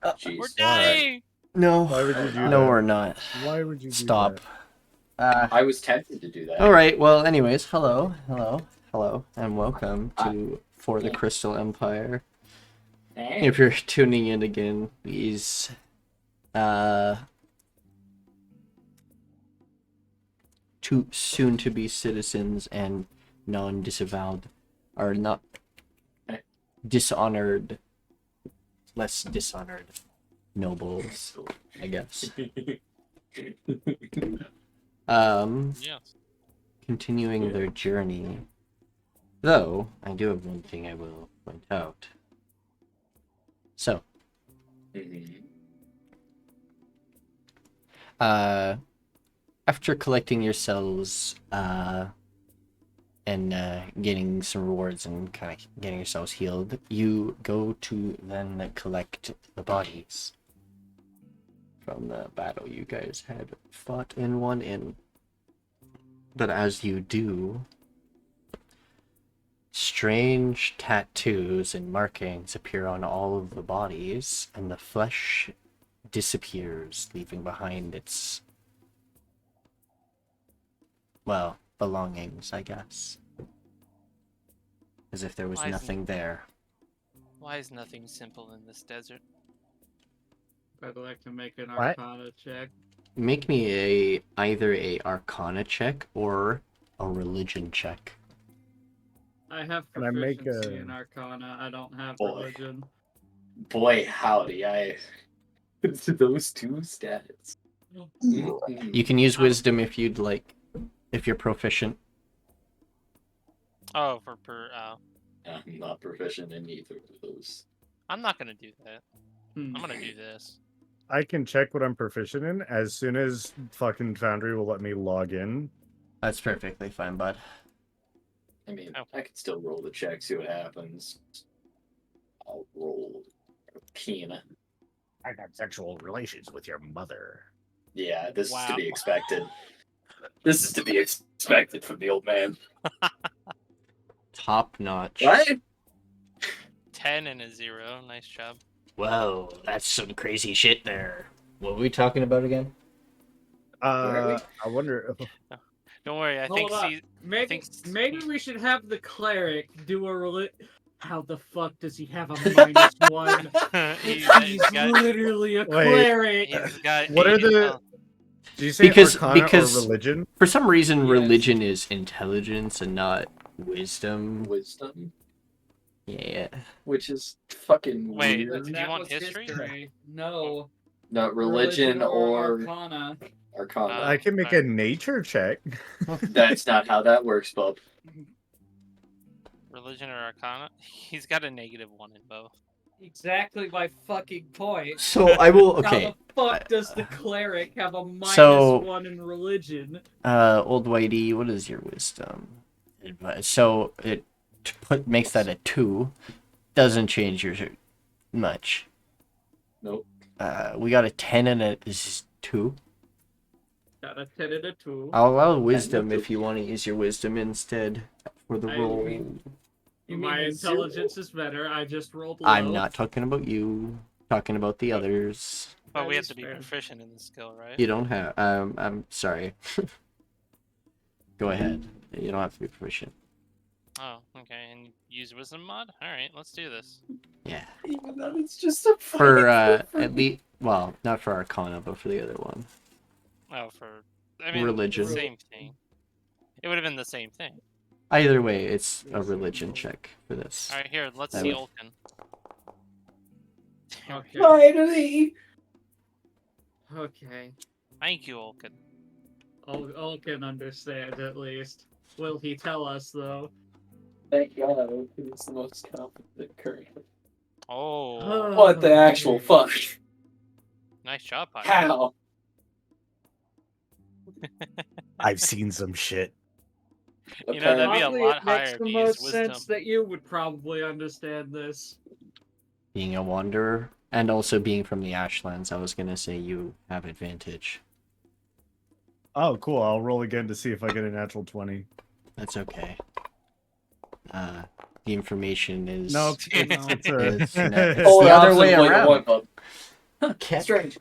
Jeez. We're dying! No. Why would you do No, that? we're not. Why would you Stop. do that? I was tempted to do that. Alright, well, anyways, hello, and welcome to For the Crystal Empire. Hey. If you're tuning in again, these, two soon-to-be citizens and non-disavowed are not dishonored, less dishonored nobles, I guess. Yes. Continuing their journey. Though, I do have one thing I will point out. So, after collecting yourselves, and getting some rewards and kind of getting yourselves healed, you go to then collect the bodies from the battle you guys had fought and won in. But as you do, strange tattoos and markings appear on all of the bodies, and the flesh disappears, leaving behind its, well, belongings, I guess. As if there was Why isn't- nothing there. Why is nothing simple in this desert? I'd like to make an What? Arcana check. Make me either a Arcana check or a religion check. I have Can I make proficiency a- in Arcana. I don't have Boy. religion. Boy, howdy, I... Those two stats. You can use wisdom if you'd like, if you're proficient. Oh, I'm not proficient in either of those. I'm not gonna do that. Hmm. I'm gonna do this. I can check what I'm proficient in as soon as fucking Foundry will let me log in. That's perfectly fine, bud. I mean, Oh. I could still roll the check, see what happens. I'll roll Keen. I had sexual relations with your mother. Yeah, this is to Wow. be expected. This is to be expected from the old man. Top notch. What? 10 and a 0. Nice job. Whoa, that's some crazy shit there. What were we talking about again? I wonder. Don't worry. I think Hold up. C- Maybe, think- maybe we should have the cleric do a How the fuck does he have a -1? he's He's got, literally a Wait. cleric. he's got What are eight the- intel. Do you say Because- Arcana because- or religion? For some reason, Yes. religion is intelligence and not wisdom. Wisdom, Yeah. which is fucking Wait, weird. did you want history? No. No, religion or Arcana. Arcana. I can make a nature check. That's not how that works, bub. Religion or Arcana? He's got a -1 in both. Exactly my fucking point. So I will. Okay. How the fuck does the cleric have a So- -1 in religion? Old Whitey, what is your wisdom? So it makes that a 2. Doesn't change your much. Nope. We got a 10 and a 2. Got a 10 and a 2. I'll allow wisdom if you want to use your wisdom instead for the I roll. mean- You My mean a zero? intelligence is better. I just rolled low. I'm not talking about you. Talking about the others. But That we have is to be fair. proficient in the skill, right? You don't have. I'm sorry. Go ahead. You don't have to be proficient. Oh, okay. And use wisdom mod? Alright, let's do this. Yeah. Even that it's just a For fucking at least, well, not for Arcana, but for the other one. Oh, I mean, Religion. Same thing. It would have been the same thing. Either way, it's a religion check for this. Alright, here, let's That see would- Olkin. Okay. Finally! Okay. Thank you, Olkin. All can understand at least. Will he tell us though? Thank God, it's the most competent currently. Oh, What the actual fuck? nice job, Pyre. How? I've seen some shit. You know, that'd be a Oddly, lot it makes higher the if you most used wisdom. sense that you would probably understand this. Being a wanderer, and also being from the Ashlands, I was gonna say you have advantage. Oh, cool. I'll roll again to see if I get a natural 20. That's okay. The information is... No, it's It's a... the Oh, other way opposite of what you around. want, bub. Okay. Strange.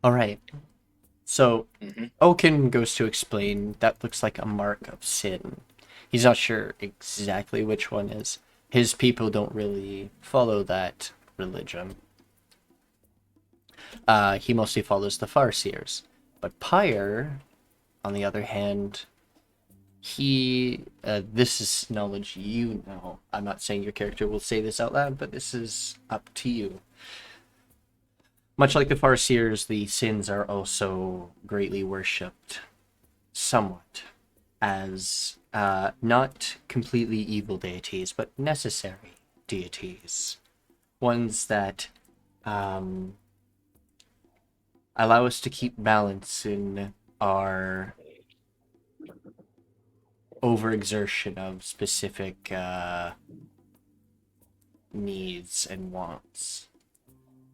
All right. So Mhm. Oaken goes to explain that looks like a mark of sin. He's not sure exactly which one is. His people don't really follow that religion. He mostly follows the Farseers. But Pyre, on the other hand, this is knowledge you know. I'm not saying your character will say this out loud, but this is up to you. Much like the Farseers, the sins are also greatly worshipped, somewhat, as not completely evil deities, but necessary deities. Ones that allow us to keep balance in our overexertion of specific needs and wants.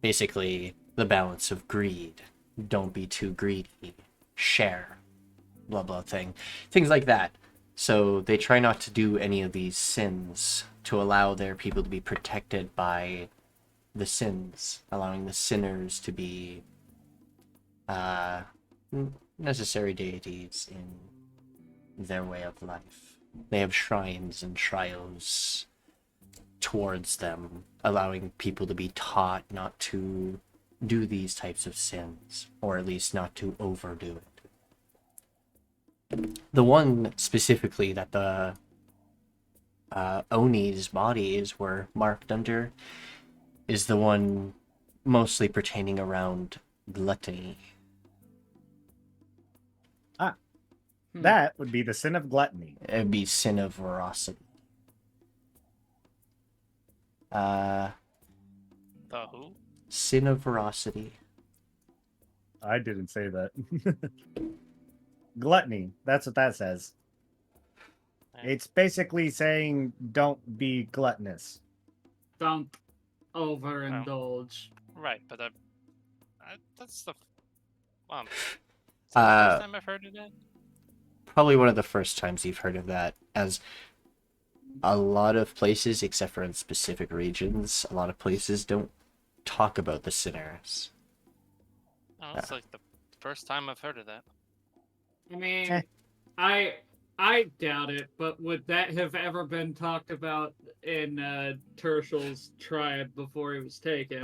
Basically, the balance of greed. Don't be too greedy. Share. Blah blah thing. Things like that. So they try not to do any of these sins to allow their people to be protected by the sins, allowing the sinners to be necessary deities in their way of life. They have shrines and trials towards them, allowing people to be taught not to do these types of sins, or at least not to overdo it. The one specifically that the Oni's bodies were marked under is the one mostly pertaining around gluttony. That would be the sin of gluttony. It'd be sin of voracity. The who? Sin of voracity. I didn't say that. Gluttony. That's what that says. Yeah. It's basically saying don't be gluttonous. Don't overindulge. Right, but that's the. Is that the Uh, first time I've heard of that? Probably one of the first times you've heard of that, as a lot of places, except for in specific regions, a lot of places don't talk about the sinners. Oh, it's like the first time I've heard of that. I mean, Eh. I doubt it, but would that have ever been talked about in Tirsheal's tribe before he was taken?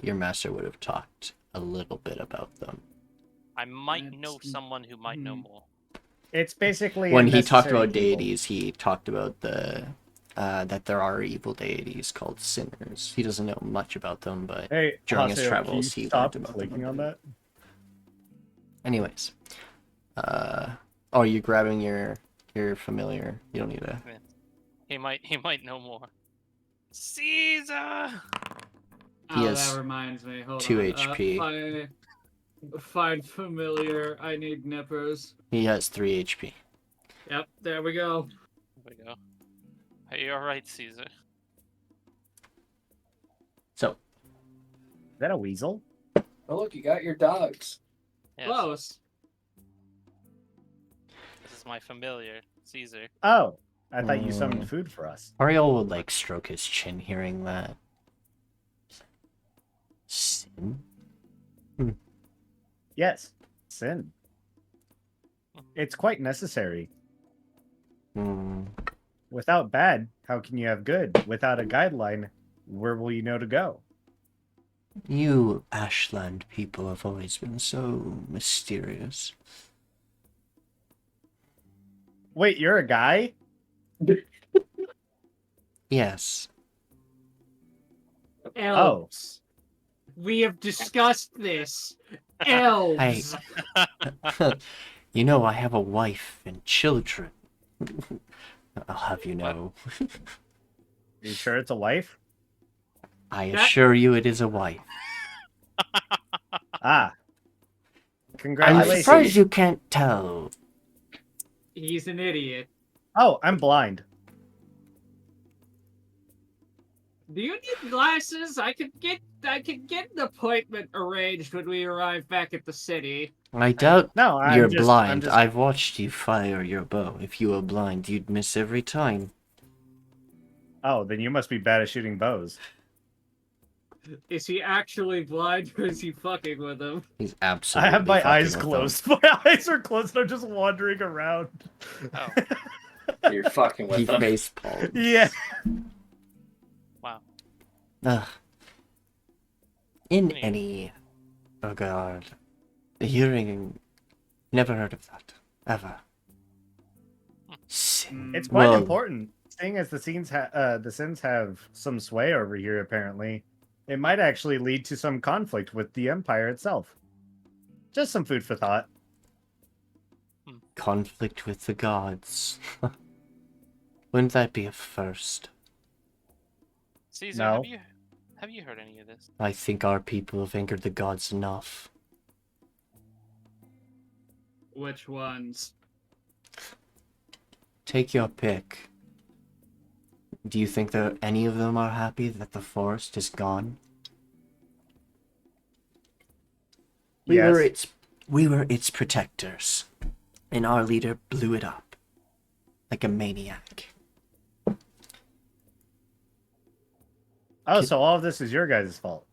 Your master would have talked a little bit about them. I might know That's- someone who might know more. It's basically When a he talked necessary about evil. deities, he talked about that there are evil deities called sinners. He doesn't know much about them, but Hey, during his Haseo, travels, can he you stop learned about clicking them. on that? Anyways, oh, you grabbing your familiar? You don't need to. He might know more. Caesar. He Oh, has that reminds me. Hold 2 on. HP. Find familiar. I need nippers. He has 3 HP. Yep, there we go. There we go. Hey, you're right, Caesar. So Is that a weasel? Oh, look, you got your dogs. Yes, Close. this is my familiar, Caesar. Oh, I thought you summoned food for us. Ariel would like stroke his chin hearing that. Sin? Yes, sin. It's quite necessary. Hmm. Without bad, how can you have good? Without a guideline, where will you know to go? You Ashland people have always been so mysterious. Wait, you're a guy? Yes. Elves. We have discussed this. Elves. You know, I have a wife and children. I'll have you know. You sure it's a wife? I That- assure you it is a wife. Ah. I'm Congratulations. surprised you can't tell. He's an idiot. Oh, I'm blind. Do you need glasses? I could get an appointment arranged when we arrive back at the city. I doubt No, I'm you're just, I'm blind. just... I've watched you fire your bow. If you were blind, you'd miss every time. Oh, then you must be bad at shooting bows. Is he actually blind or is he fucking with him? He's I absolutely. have my fucking eyes with them. closed. My eyes are closed. I'm just wandering around. Oh, You're fucking He with them. face palms. Yeah. wow. Ugh. In Anyway. any regard, hearing. Never heard of that. Ever. It's quite Well- important, seeing as the Sins have some sway over here. Apparently, it might actually lead to some conflict with the Empire itself. Just some food for thought. Conflict with the gods. Wouldn't that be a first? Caesar, No. have you heard any of this? I think our people have angered the gods enough. Which ones? Take your pick. Do you think that any of them are happy that the forest is gone? We were its protectors, and our leader blew it up like a maniac. Oh, so all of this is your guys' fault.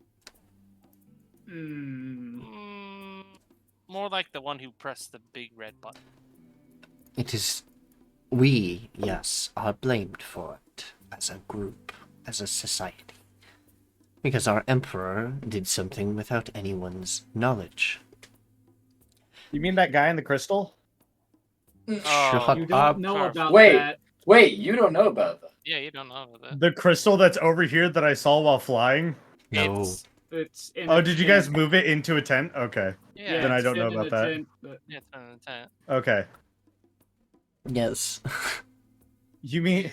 More like the one who pressed the big red button. It is we, yes, are blamed for it as a group, as a society. Because our emperor did something without anyone's knowledge. You mean that guy in the crystal? Oh, Shut You up. don't know about Wait. that. Wait, you don't know about that. yeah, you don't know that. The crystal that's over here that I saw while flying? No. It's in Oh, a did you guys tent. move it into a tent? Okay. Yeah, Then I it's don't know in a about that. tent, but- yeah, it's been in the tent. Okay. Yes. You mean...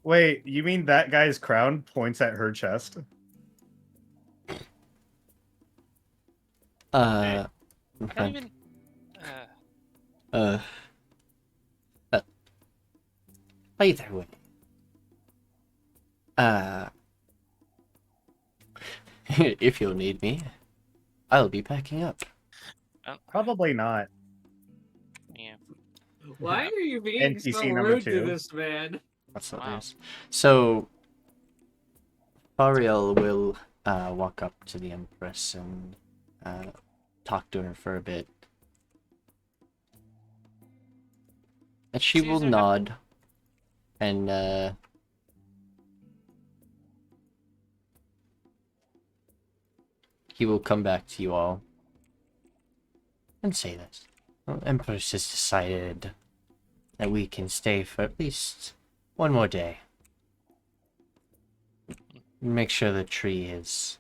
Wait, you mean that guy's crown points at her chest? I don't okay. even. Uh, either way. If you'll need me, I'll be packing up. Probably not. Yeah. Why are you being NPC so number rude 2. to this man? That's what Wow. it is. So, Ariel will walk up to the Empress and talk to her for a bit. And she will Caesar, nod and he will come back to you all and say this. Well, Empress has decided that we can stay for at least one more day. Make sure the tree is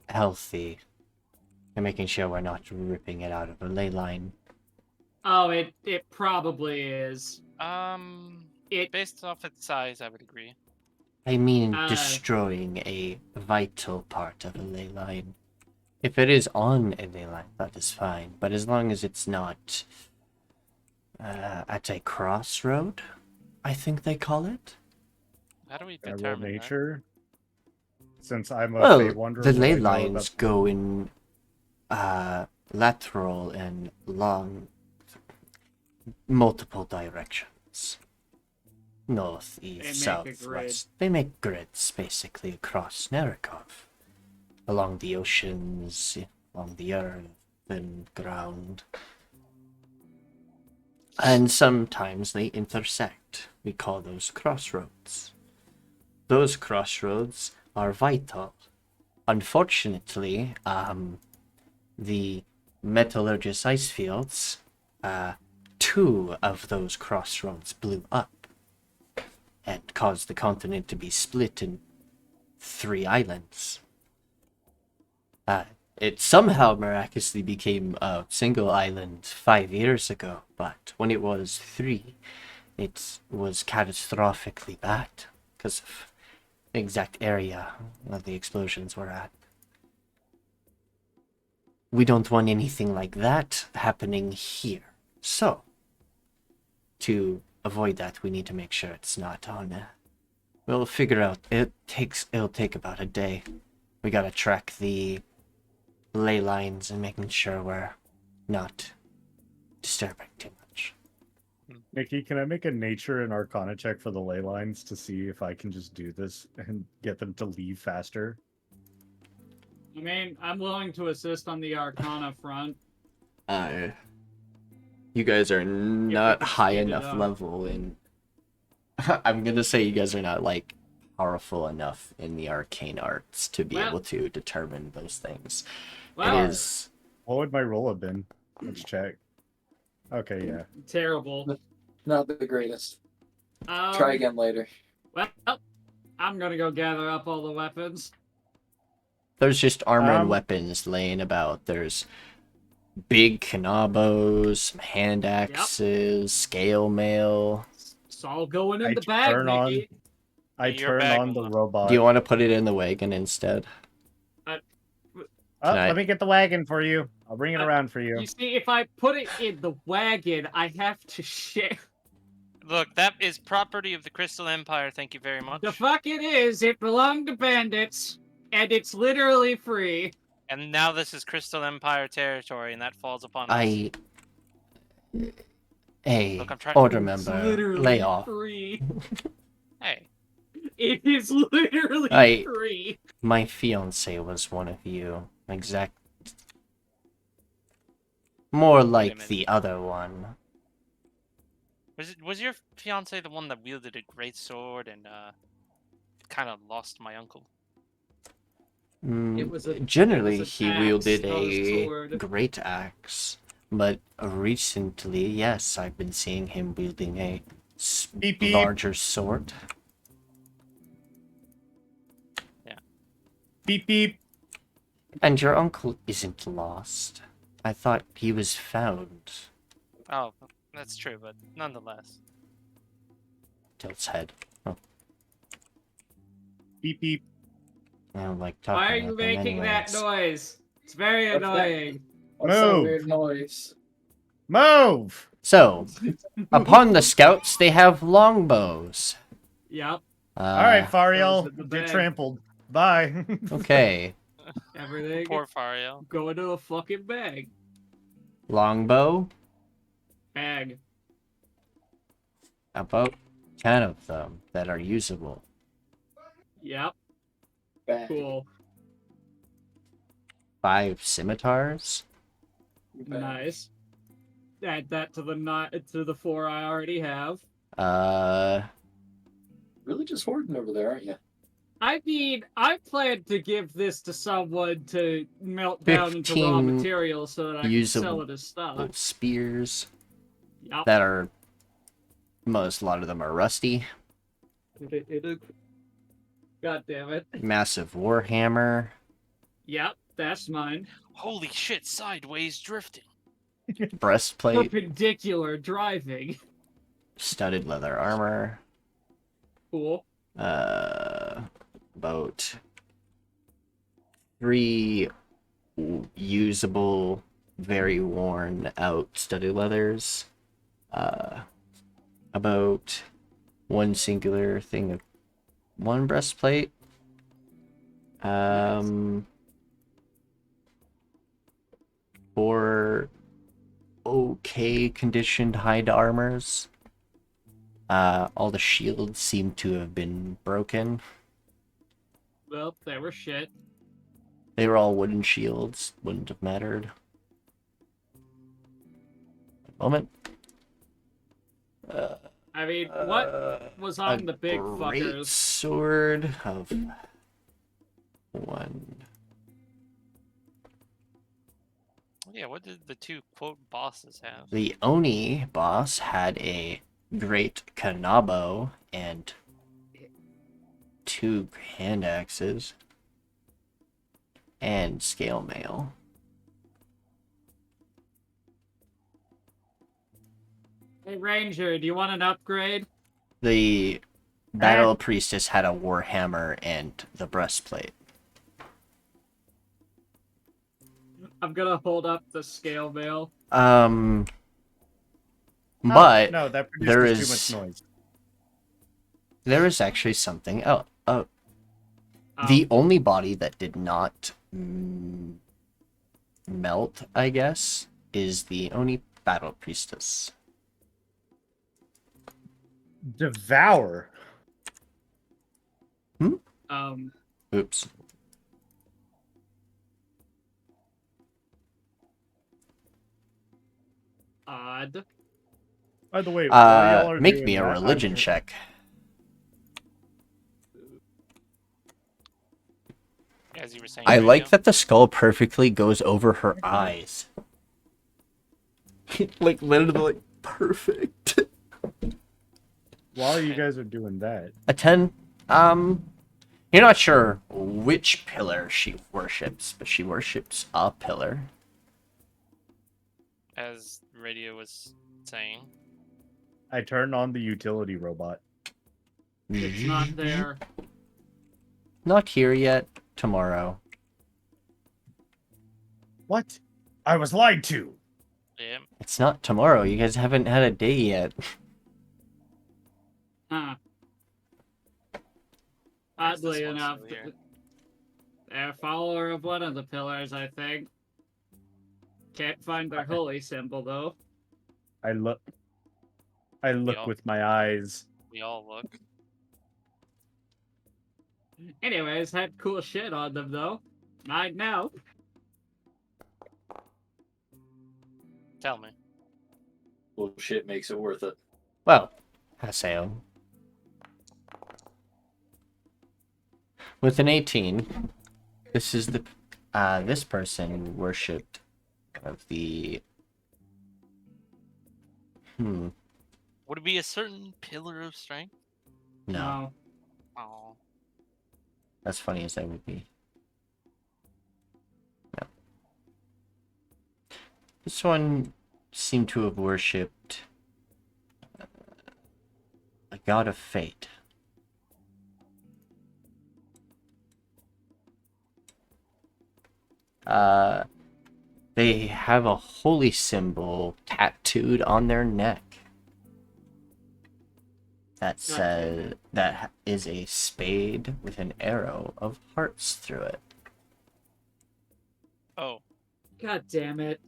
healthy and making sure we're not ripping it out of a ley line. Oh, it probably is. It Based off its size, I would agree. I mean, Uh. destroying a vital part of a ley line. If it is on a ley line, that is fine. But as long as it's not at a crossroad, I think they call it. How do we Can I roll determine that? nature? Since I'm a Well, Fey Wanderer, the will I ley know lines about- go in lateral and long, multiple directions. North, east, make south, a grid. west. They make grids basically across Narikov. Along the oceans, along the earth and ground. And sometimes they intersect. We call those crossroads. Those crossroads are vital. Unfortunately, the metallurgist ice fields, 2 of those crossroads blew up and caused the continent to be split in 3 islands. It somehow miraculously became a single island 5 years ago, but when it was 3, it was catastrophically bad because of the exact area that the explosions were at. We don't want anything like that happening here. So, to avoid that, we need to make sure it's not on. We'll figure out. It'll take about a day. We gotta track the ley lines and making sure we're not disturbing too much. Nikki, can I make a nature and arcana check for the ley lines to see if I can just do this and get them to leave faster? I mean, I'm willing to assist on the Arcana front. You guys are not can high speed it enough up. level in. I'm gonna say you guys are not like powerful enough in the arcane arts to be Well- able to determine those things. Well, It is What would my roll have been? Let's check. Okay, yeah. terrible. Not the greatest. Try again later. Well, I'm gonna go gather up all the weapons. there's just armor and Um, weapons laying about. There's big kanabos, hand axes, scale mail. It's all going in I the bag, turn on- Nikki. I Your turn bag on the will- robot. Do you want to put it in the wagon instead? Oh, Can I- let me get the wagon for you. I'll bring it Uh, around for you. You see, if I put it in the wagon, I have to share. Look, that is property of the Crystal Empire. Thank you very much. The fuck it is. It belonged to bandits, and it's literally free. And now this is Crystal Empire territory, and that falls upon us. Hey, Look, I'm trying- order It's member, literally lay off. free. Hey, It is literally I- free. My fiance was one of you. More like minute. the other one. was your fiance the one that wielded a great sword and kind of lost my uncle? It was a- Generally, it was he an axe, wielded not a a sword. great axe, but recently, yes, I've been seeing him wielding a Beep, beep. larger sword. Beep beep. And your uncle isn't lost. I thought he was found. Oh, that's true, but nonetheless. Tilt's head. Beep beep. I don't like talking Why are you about them making that anyways. noise? It's very What's that? annoying. What's that Move. weird noise? Move! So, upon the scouts, they have longbows. Yep. Alright, Those Fariel. in the Get bag. trampled. Bye. Okay. Everything Poor Fario. go into a fucking bag. Longbow. Bag. About 10 of them that are usable. Yep. Bag. Cool. 5 scimitars. Bag. Nice. Add that to the 4 I already have. Really just hoarding over there, aren't you? I mean, I plan to give this to someone to melt down into raw 15 material so that I can usable sell it as stuff. spears Yep. that are a lot of them are rusty. God damn it. Massive warhammer. Yep, that's mine. Holy shit, sideways drifting. Breastplate. Perpendicular driving. Studded leather armor. Cool. About 3 usable, very worn out studded leathers. About 1 singular thing of 1 breastplate. 4 okay conditioned hide armors. All the shields seem to have been broken. Well, they were shit. They were all wooden shields. Wouldn't have mattered. Moment. I mean, what was on the big great fuckers? sword of 1. Yeah, what did the 2 quote bosses have? The Oni boss had a great kanabo and 2 hand axes and scale mail. Hey, Ranger, do you want an upgrade? The battle priestess had a warhammer and the breastplate. I'm gonna hold up the scale mail. But no, that there produces is- too much noise. there is actually something else. The only body that did not melt, I guess, is the Oni battle priestess. Devour. Oops. Odd. By the way, while y'all are Make doing me a that, religion check. As you were saying. I Radio. like that the skull perfectly goes over her eyes. Like literally perfect. While you guys are doing that, A 10. You're not sure which pillar she worships, but she worships a pillar. As Radio was saying. I turn on the utility robot. It's not there. Not here yet. Tomorrow. What? I was lied to. Yeah. It's not tomorrow. You guys haven't had a day yet. Huh. Where's this Oddly one enough, still here? they're a follower of one of the pillars, I think. Can't find their holy symbol, though. I look Yeah. with my eyes. We all look. Anyways, had cool shit on them, though. I know. Tell me. Bullshit makes it worth it. Well, Haseo. With an 18, this is the this person worshipped of the Would it be a certain pillar of strength? no. Oh. As funny as that would be. No. This one seemed to have worshipped a god of fate. They have a holy symbol tattooed on their neck. That says that is a spade with an arrow of hearts through it. Oh. God damn it.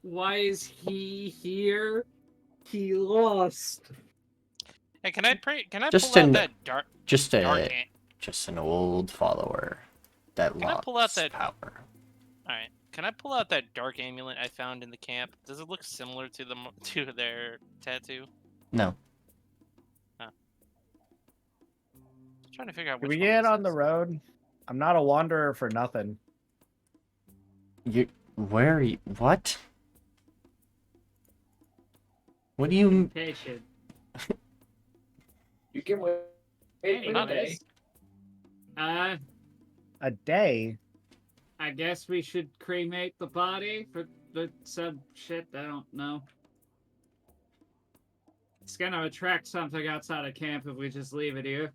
Why is he here? He lost. Hey, can I pray? Can I Just pull out an- that dark? Just dark just an old follower that Can I lost pull out that- power. All right. Can I pull out that dark amulet I found in the camp? Does it look similar to to their tattoo? No. Just trying to figure out Can which we one get this on the is. road? I'm not a wanderer for nothing. Where are you? What? What do you? Patient. You can wait for the day. Anyways. A day? I guess we should cremate the body for some shit, I don't know. It's gonna attract something outside of camp if we just leave it here.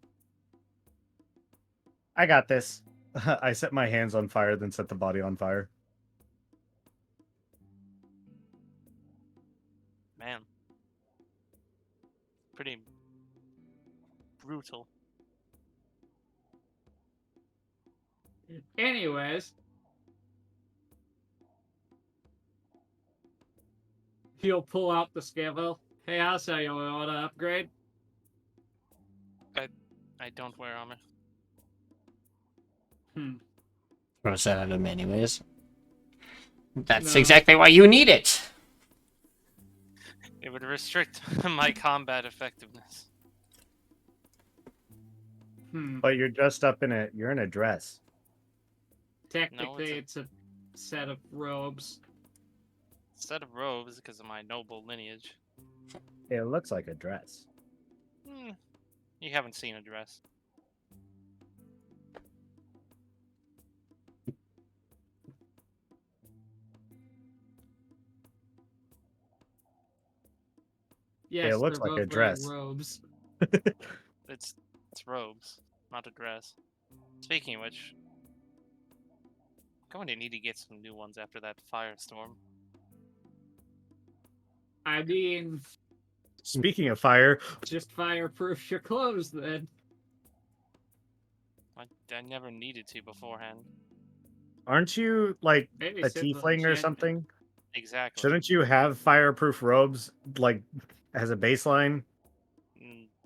I got this. I set my hands on fire, then set the body on fire. Man. Pretty brutal. Anyways. He'll pull out the skivel. Hey, Haseo, you want to upgrade? I don't wear armor. Throws that at him anyways. That's No. exactly why you need it. It would restrict my combat effectiveness. But you're dressed up in a you're in a dress. Technically, a- it's a set of robes. Set of robes because of my noble lineage. It looks like a dress. You haven't seen a dress. Yes, it looks they're like a both wearing dress. robes. It's robes, not a dress. Speaking of which, I'm going to need to get some new ones after that firestorm. I mean, Speaking of fire, just fireproof your clothes then. I never needed to beforehand. aren't you like Maybe a simple tiefling or enchantment. something? Exactly. Shouldn't you have fireproof robes, like, as a baseline?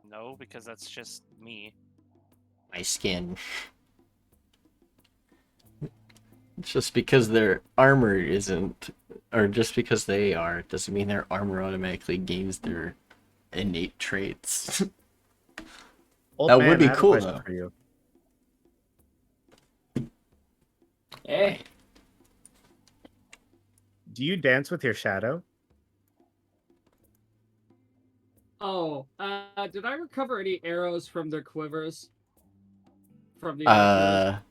No, because that's just me. My skin. Just because their armor isn't, or just because they are, doesn't mean their armor automatically gains their innate traits. Old That man, would be I have a cool, question though. for you. Hey, Do you dance with your shadow? Oh, did I recover any arrows from their quivers? From the archers?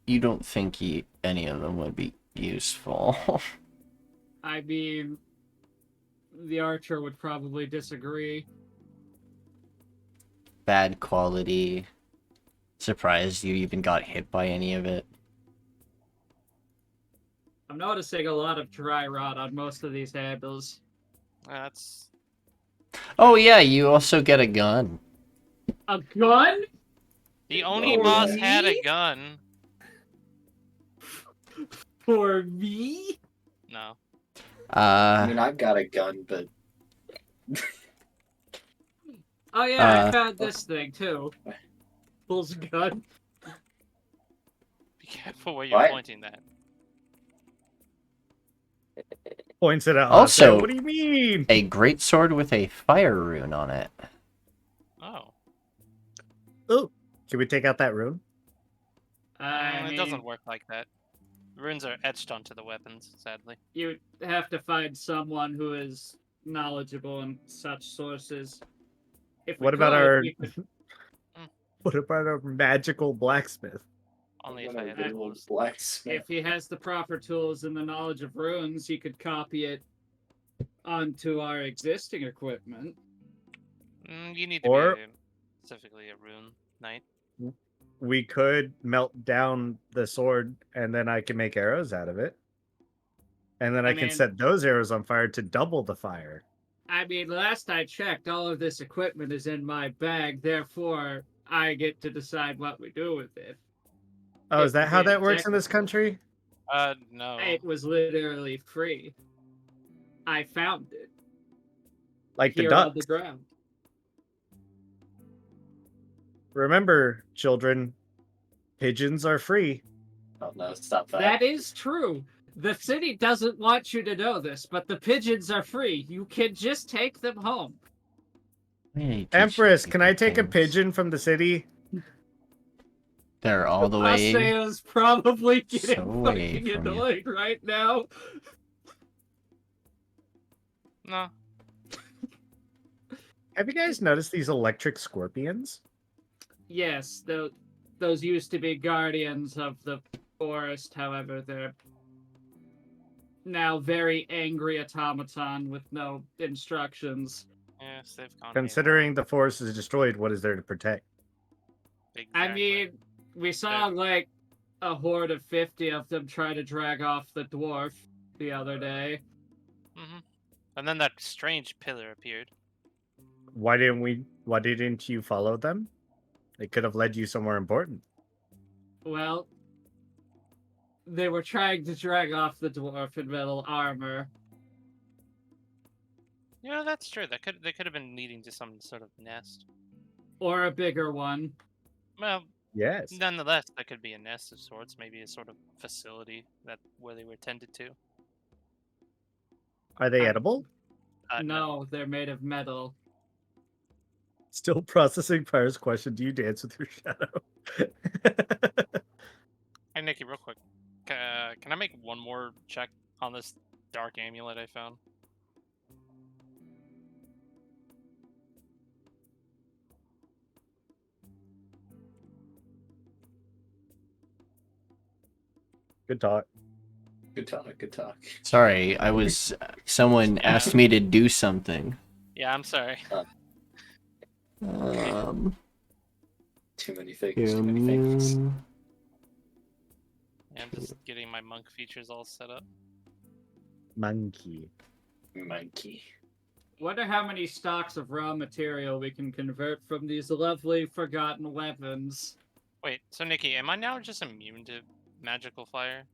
You don't think any of them would be useful? I mean, the archer would probably disagree. Bad quality. Surprised you even got hit by any of it. I'm noticing a lot of dry rot on most of these handles. That's Oh yeah, you also get a gun. A gun? the Oni For boss had a me? gun. For me? No. I mean, I've got a gun, but Oh yeah, I Uh, found this thing too. Bull's gun. Be careful where you're What? pointing that. Points it out. Also- Haseo, what do you mean? a great sword with a fire rune on it. Oh. Oh, can we take out that rune? I It mean, doesn't work like that. Runes are etched onto the weapons, sadly. you have to find someone who is knowledgeable in such sources. If we What about could, our we could- what about our magical blacksmith? Only I'm if I gonna had do a the little tools. blacksmith. if he has the proper tools and the knowledge of runes, he could copy it onto our existing equipment. You need to Or- be specifically a rune knight. We could melt down the sword and then I can make arrows out of it. And then I can mean- set those arrows on fire to double the fire. I mean, last I checked, all of this equipment is in my bag, therefore I get to decide what we do with it. Oh, is If that how we're that works in this technical. country? No. It was literally free. I found it Like the here on ducks. the ground. Remember, children, pigeons are free. Oh no, stop that. That is true. The city doesn't want you to know this, but the pigeons are free. You can just take them home. Empress, can I take a pigeon from the city? They're all the way. Haseo's probably getting so away fucking from you. annoyed right now. No. Have you guys noticed these electric scorpions? Yes, those used to be guardians of the forest. However, they're now very angry automaton with no instructions. Yes, they've gone. Considering the forest is destroyed, what is there to protect? Exactly. I mean, we saw like a horde of 50 of them try to drag off the dwarf the other day. And then that strange pillar appeared. Why didn't you follow them? It could have led you somewhere important. Well, they were trying to drag off the dwarf in metal armor. Yeah, that's true. They could have been leading to some sort of nest. Or a bigger one. Well, Yes. nonetheless, that could be a nest of sorts, maybe a sort of facility where they were tended to. Are they edible? No, they're made of metal. Still processing Pyre's question. Do you dance with your shadow? Hey, Nikki, real quick. Can I make one more check on this dark amulet I found? Good talk. Good talk. Good talk. Sorry, someone Yeah. asked me to do something. Yeah, I'm sorry. Too many things. Too many things. Human. Yeah, I'm just getting my monk features all set up. Monkey. Monkey. Wonder how many stocks of raw material we can convert from these lovely forgotten weapons. Wait, so Nikki, am I now just immune to magical fire?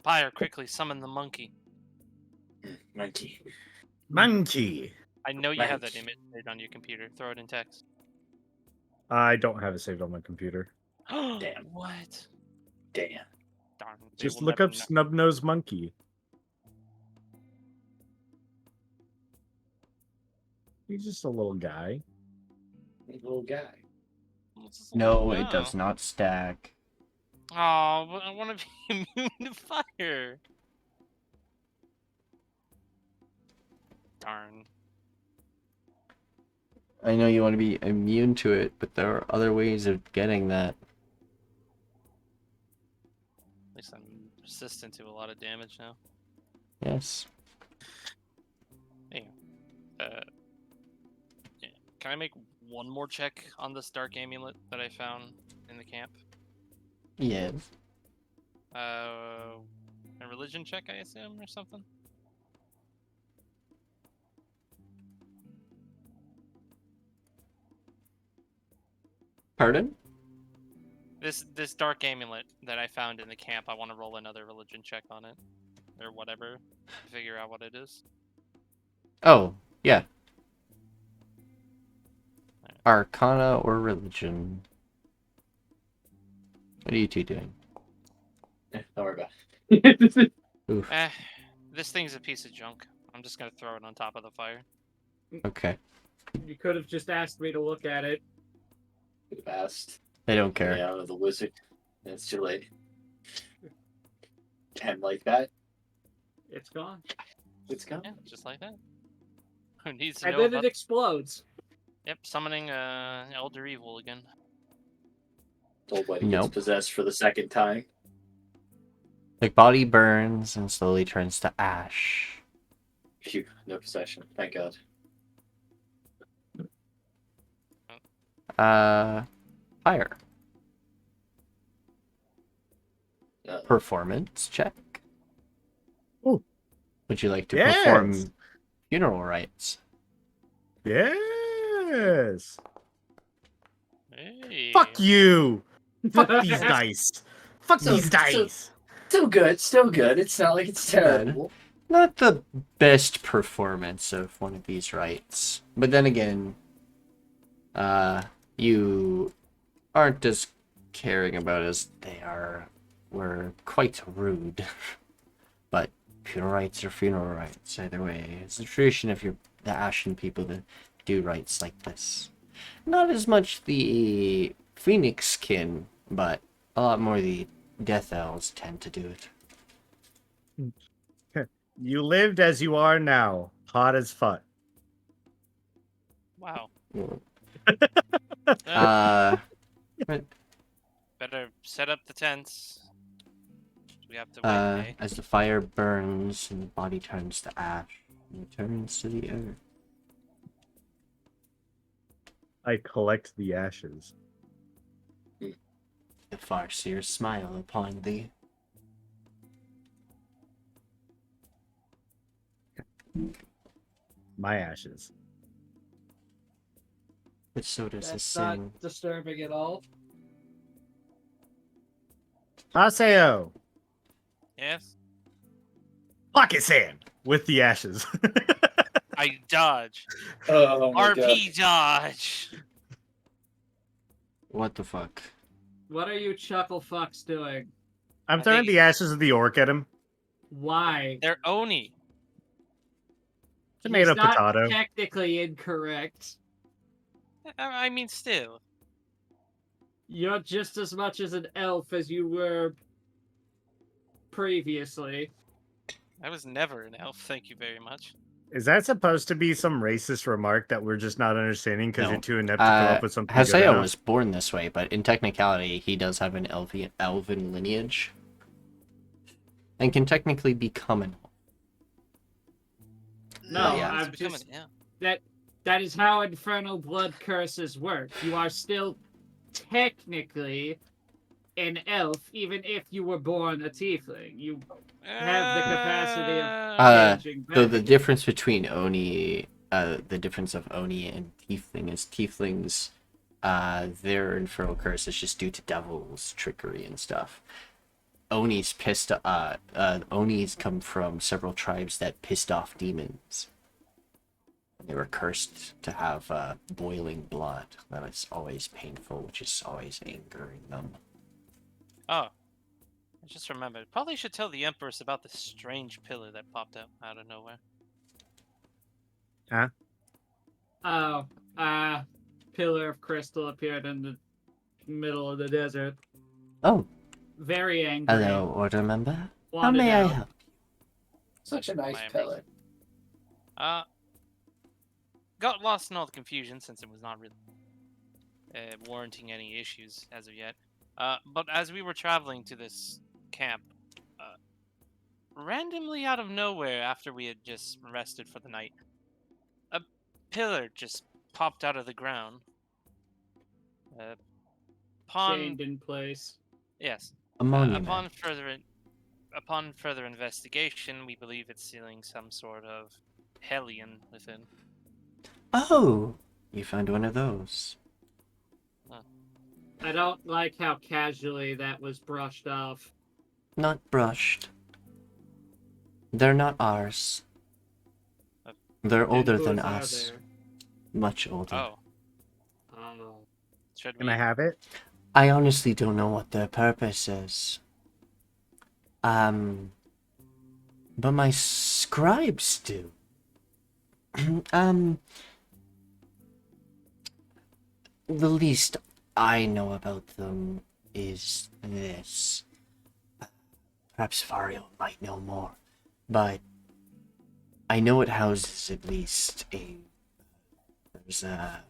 Pyre, quickly summon the monkey. Monkey. Monkey. I know you have that Monkey. image saved on your computer. Throw it in text. I don't have it saved on my computer. Damn. What? Damn. Darn. They Just will look never up know. snub-nosed monkey. He's just a little guy. Little guy. No, it does not stack. Oh, but I want to be immune to fire. Darn. I know you want to be immune to it, but there are other ways of getting that. At least I'm resistant to a lot of damage now. Yes. Yeah. Can I make one more check on this dark amulet that I found in the camp? Yes. A religion check, I assume, or something? Pardon? This dark amulet that I found in the camp, I want to roll another religion check on it. Or whatever. To figure out what it is. Oh, yeah. Arcana or religion? What are you two doing? Don't worry about it. Oof. This thing's a piece of junk. I'm just gonna throw it on top of the fire. Okay. You could have just asked me to look at it. Fast. They don't care. Out of the wizard. It's too late. And like that, It's gone. it's gone. Yeah, just like that. Who needs to And know then about... it explodes. Yep, summoning Elder Evil again. Old Whitey Nope. gets possessed for the second time. The body burns and slowly turns to ash. Phew, no possession. Thank God. Fire. Uh, Performance check. Ooh. Would you like to Yes. perform funeral rites? Yes. Hey. Fuck you. Fuck these dice. Fuck So- these dice. Still good, still good. It's not like it's terrible. Not the best performance of one of these rites. But then again, you aren't as caring about as they were quite rude. But funeral rites are funeral rites either way. It's a tradition of the Ashen people to do rites like this. Not as much the Phoenix kin, but a lot more the Death Elves tend to do it. You lived as you are now. Hot as fuck. Wow. Better set up the tents. We have to wait. Eh? As the fire burns and the body turns to ash, and returns to the earth. I collect the ashes. The Farseers smile upon thee. My ashes. But so does the That's sin. not disturbing at all. Haseo. Yes. Pocket sand with the ashes. I dodge. Oh my God. RP dodge. What the fuck? What are you chuckle fucks doing? I'm I throwing think- the ashes of the orc at him. Why? They're Oni. Tomato, He's not potato. technically incorrect. I mean, still. You're just as much as an elf as you were previously. I was never an elf. Thank you very much. Is that supposed to be some racist remark that we're just not understanding because No. you're too inept to come up with something good Haseo enough? was born this way, but in technicality, he does have an elven lineage. And can technically become an elf. No, Yeah. I'm It's becoming- just yeah. that is how infernal blood curses work. You are still technically an elf, even if you were born a tiefling. You have the capacity of changing So back. the difference between Oni, the difference of Oni and Tiefling is Onis Onis come from several tribes that pissed off demons. They were cursed to have boiling blood. That is always painful, which is always angering them. Oh, I just remembered. Probably should tell the Empress about the strange pillar that popped out of nowhere. Huh? Oh, pillar of crystal appeared in the middle of the desert. Oh, Very angry. hello, order member. How Wanted may I out. help? Such a nice My pellet. Got lost in all the confusion since it was not really warranting any issues as of yet. But as we were traveling to this camp, randomly out of nowhere, after we had just rested for the night, a pillar just popped out of the ground. Chained in place. Yes. A monument. Upon further investigation, we believe it's sealing some sort of hellion within. Oh, you found one of those. I don't like how casually that was brushed off. Not brushed. They're not ours. They're Then older whose than are us. there? Much older. Oh, Oh. should Can we? I have it? I honestly don't know what their purpose is. But my scribes do. The least I know about them is this. Perhaps Vario might know more, but I know it houses at least there's about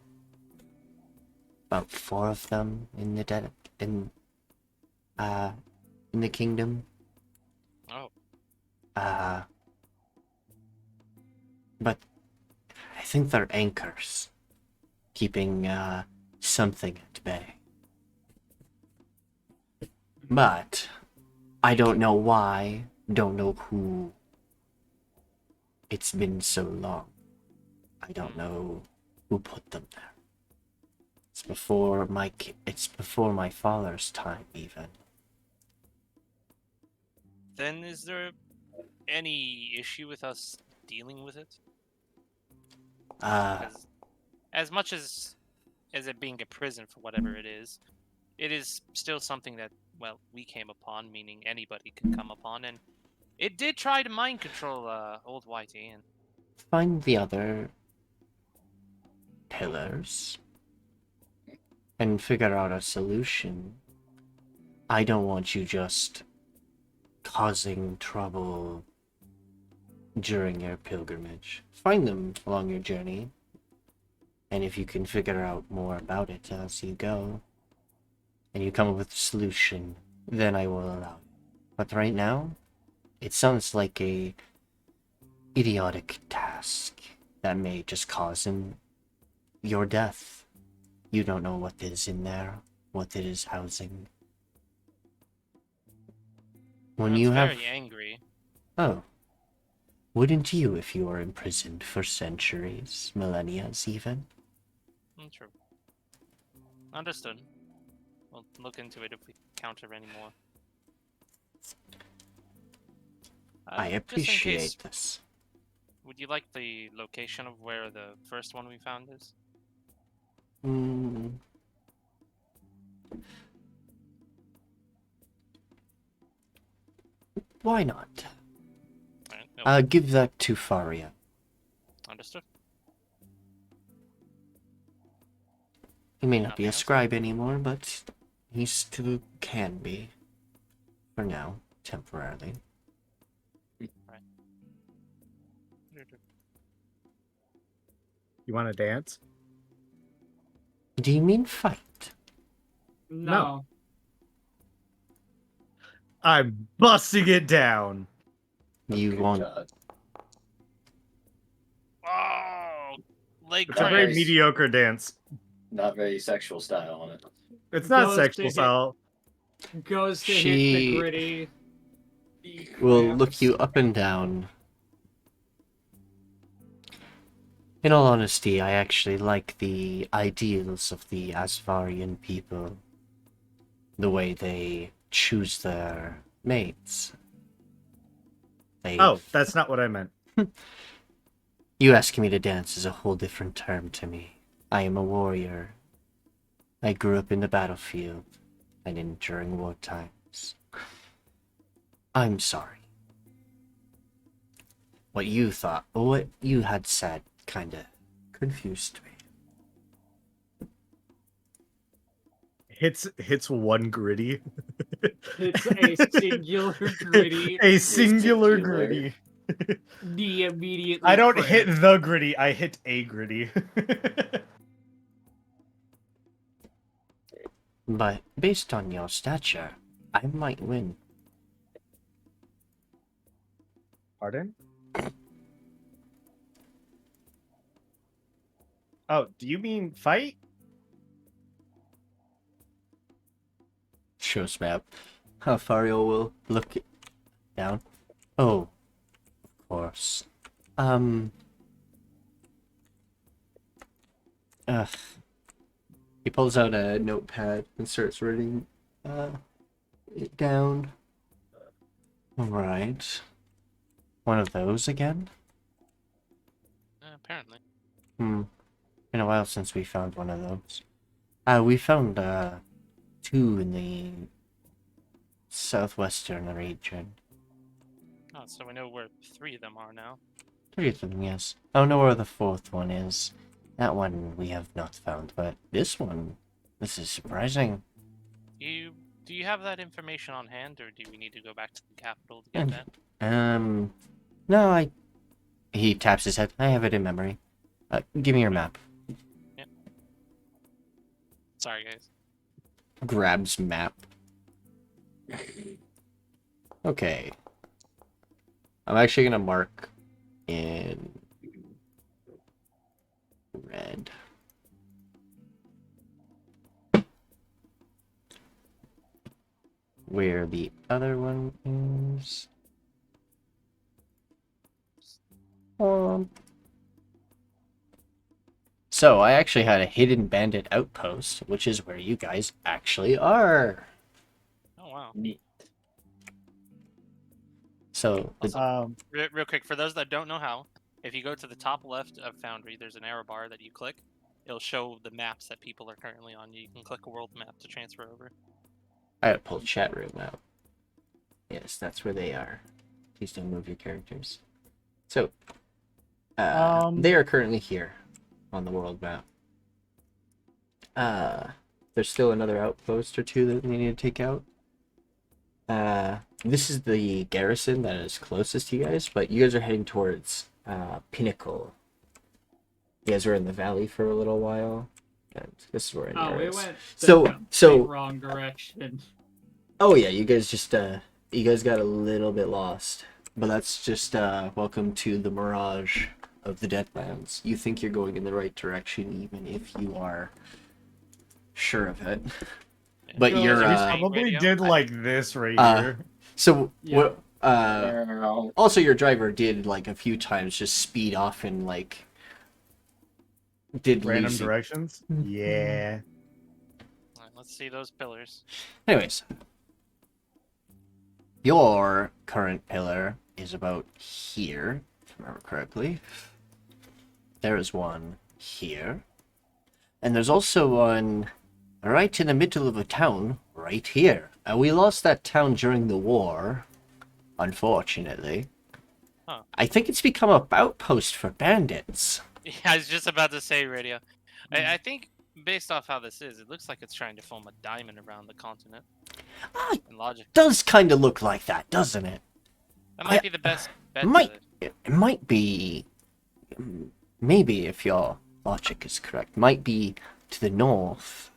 4 of them in the in the kingdom. Oh, But I think they're anchors, keeping something at bay. But I don't know why, don't know who. It's been so long. I don't know who put them there. It's before my father's time, even. then is there any issue with us dealing with it? As much as it being a prison for whatever it is still something that, well, we came upon, meaning anybody could come upon, and it did try to mind control Old Whitey, and Find the other pillars and figure out a solution. I don't want you just causing trouble during your pilgrimage. Find them along your journey, and if you can figure out more about it as you go, and you come up with a solution, then I will allow it. But right now, it sounds like a idiotic task that may just cause your death. You don't know what is in there, what it is housing. When it's you have... very angry. Oh. Wouldn't you if you were imprisoned for centuries, millennias even? True. Understood. We'll look into it if we counter any more. I Just in appreciate case, this. would you like the location of where the first one we found is? Why not? Alright, Give that to Faria. understood. He may not Nothing be a else? scribe anymore, but he still can be. For now, temporarily. You want to dance? Do you mean fight? No. I'm busting it down. You Good want... job. Oh, leg It's a very cramps. mediocre dance. Not very sexual style on it. It's not Goes sexual to style. Goes to hit She- the gritty. will look you up and down. In all honesty, I actually like the ideals of the Asvarian people. The way they choose their mates. They... Oh, that's not what I meant. You asking me to dance is a whole different term to me. I am a warrior. I grew up in the battlefield and during war times. I'm sorry. What you thought, what you had said, kinda confused me. Hits one gritty. It's a singular gritty. A singular singular. gritty. The immediately. I don't crit. hit the gritty, I hit a gritty. But based on your stature, I might win. Pardon? Oh, do you mean fight? Shows map. How far you will look down. Oh, of course. Ugh. He pulls out a notepad and starts writing it down. Alright. One of those again? Apparently. Been a while since we found one of those. We found 2 in the southwestern region. Oh, so we know where 3 of them are now. 3 of them, yes. I don't know where the 4th one is. That one we have not found, but this one, this is surprising. Do you have that information on hand, or do we need to go back to the capital to get that? No, He taps his head. I have it in memory. Give me your map. Yep. Sorry, guys. Grabs map. Okay. I'm actually gonna mark in red. Where the other one is. So, I actually had a hidden bandit outpost, which is where you guys actually are. Oh, wow. Neat. So, Real quick, for those that don't know how, if you go to the top left of Foundry, there's an arrow bar that you click. It'll show the maps that people are currently on. You can click a world map to transfer over. I gotta pull chat room out. Yes, that's where they are. Please don't move your characters. So, they are currently here on the world map. There's still another outpost or 2 that we need to take out. This is the garrison that is closest to you guys, but you guys are heading towards Pinnacle. You guys were in the valley for a little while, and this is where it Oh, we is. went So the wrong direction. oh yeah, you guys just you guys got a little bit lost, but that's just welcome to the mirage of the Deadlands. You think you're going in the right direction, even if you are sure of it. But Yeah. you're We Uh, probably radio? did like this right here. so Yeah. what? Well, Also, your driver did like a few times just speed off and like did Random lose you. directions? Yeah. Alright, let's see those pillars. Anyways, your current pillar is about here, if I remember correctly. There is one here. And there's also one right in the middle of a town, right here. And we lost that town during the war, unfortunately. Huh. I think it's become a outpost for bandits. Yeah, I was just about to say, Radio. I think, based off how this is, it looks like it's trying to form a diamond around the continent. Ah, In logic. does kind of look like that, doesn't it? That might be the best bet. might- to it. It might be, maybe if your logic is correct, might be to the north.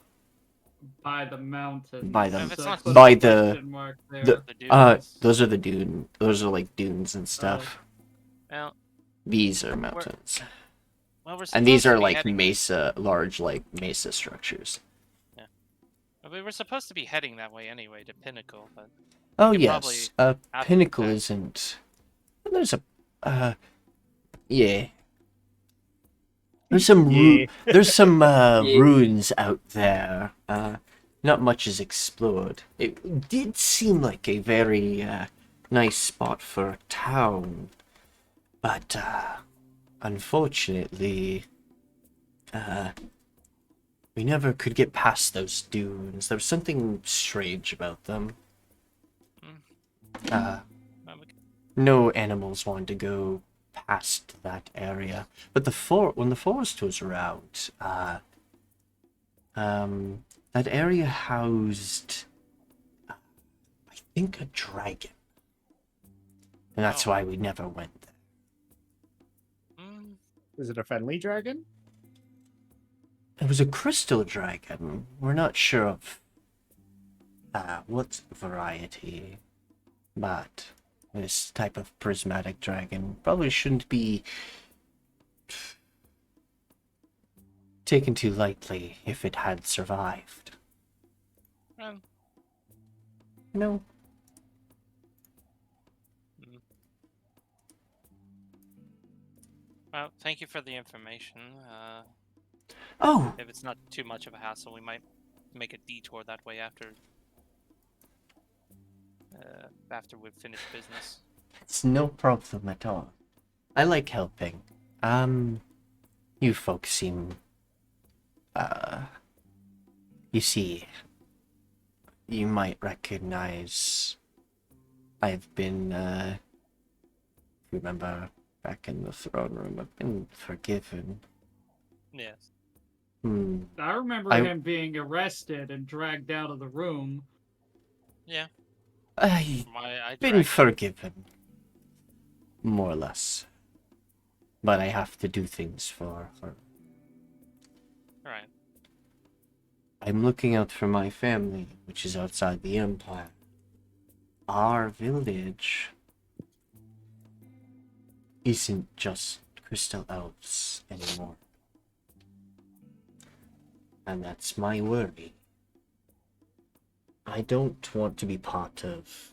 By the mountains. By the- If it's not- put a by the- question mark there. the- The dunes. Those are the dune. Those are like dunes and stuff. Well, These are mountains, well, we're and these supposed to are be like heading- mesa, large like mesa structures. We were supposed to be heading that way anyway, to Pinnacle, but Oh could yes, probably Pinnacle that. isn't. There's a, yeah. There's some Yeah. there's some ruins out there. not much is explored. It did seem like a very nice spot for a town, but unfortunately, we never could get past those dunes. There was something strange about them. No animals wanted to go past that area. But when the forest was around, that area housed, I think, a dragon. And that's why we never went there. Is it a friendly dragon? It was a crystal dragon. We're not sure of what variety, but this type of prismatic dragon probably shouldn't be taken too lightly if it had survived. No. Well, thank you for the information. Oh! If it's not too much of a hassle, we might make a detour that way after we've finished business. It's no problem at all. I like helping. You folks seem... You see, you might recognize... I've been, if you remember back in the throne room, I've been forgiven. Yes. I remember him being arrested and dragged out of the room. Yeah. I've been forgiven. More or less. But I have to do things for her. Right. I'm looking out for my family, which is outside the Empire. Our village isn't just crystal elves anymore. And that's my worry. I don't want to be part of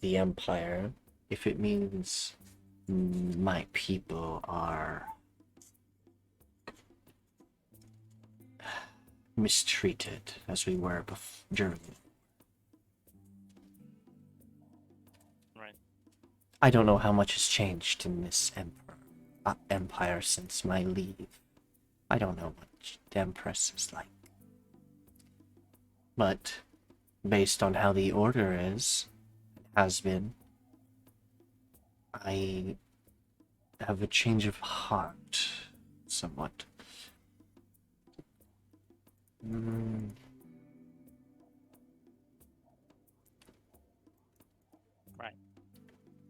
the Empire if it means my people are mistreated as we were during. Right. I don't know how much has changed in this empire since my leave. I don't know what the Empress is like. But based on how the order has been, I have a change of heart, somewhat. Right.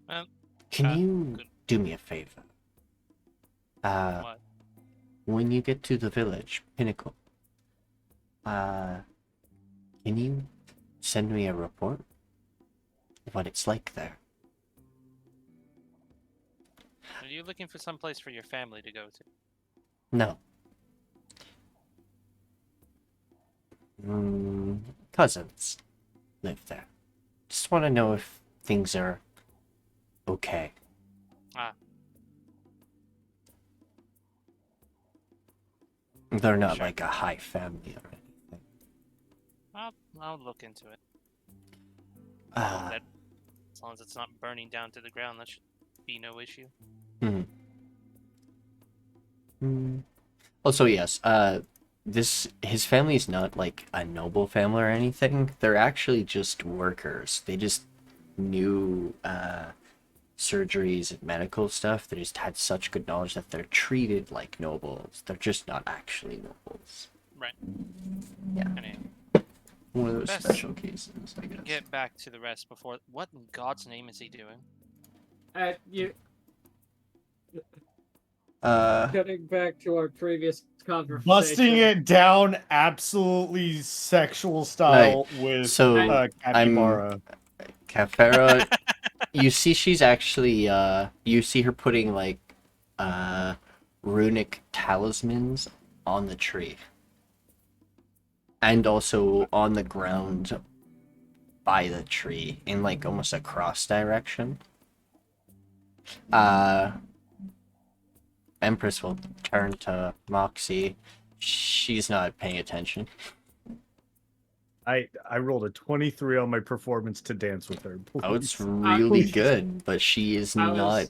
Well, Can you good. do me a favor? What? When you get to the village, Pinnacle, can you send me a report of what it's like there? Are you looking for some place for your family to go to? No. Cousins live there. Just want to know if things are okay. They're not Sure. like a high family or anything. I'll look into it. Uh, As long as it's not burning down to the ground, that should be no issue. Also, yes, his family is not like a noble family or anything. They're actually just workers. They just knew surgeries and medical stuff. They just had such good knowledge that they're treated like nobles. They're just not actually nobles. Right. Yeah. Anyway, One of those Best special cases, I guess. get back to the rest before. What in God's name is he doing? Getting back to our previous conversation. Busting it down absolutely sexual style with Capybara. Cafera, you see she's actually, you see her putting, like, runic talismans on the tree. And also on the ground by the tree, in, like, almost a cross direction. Empress will turn to Moxie. She's not paying attention. I rolled a 23 on my performance to dance with her. Oh, it's please. really good, but she is not.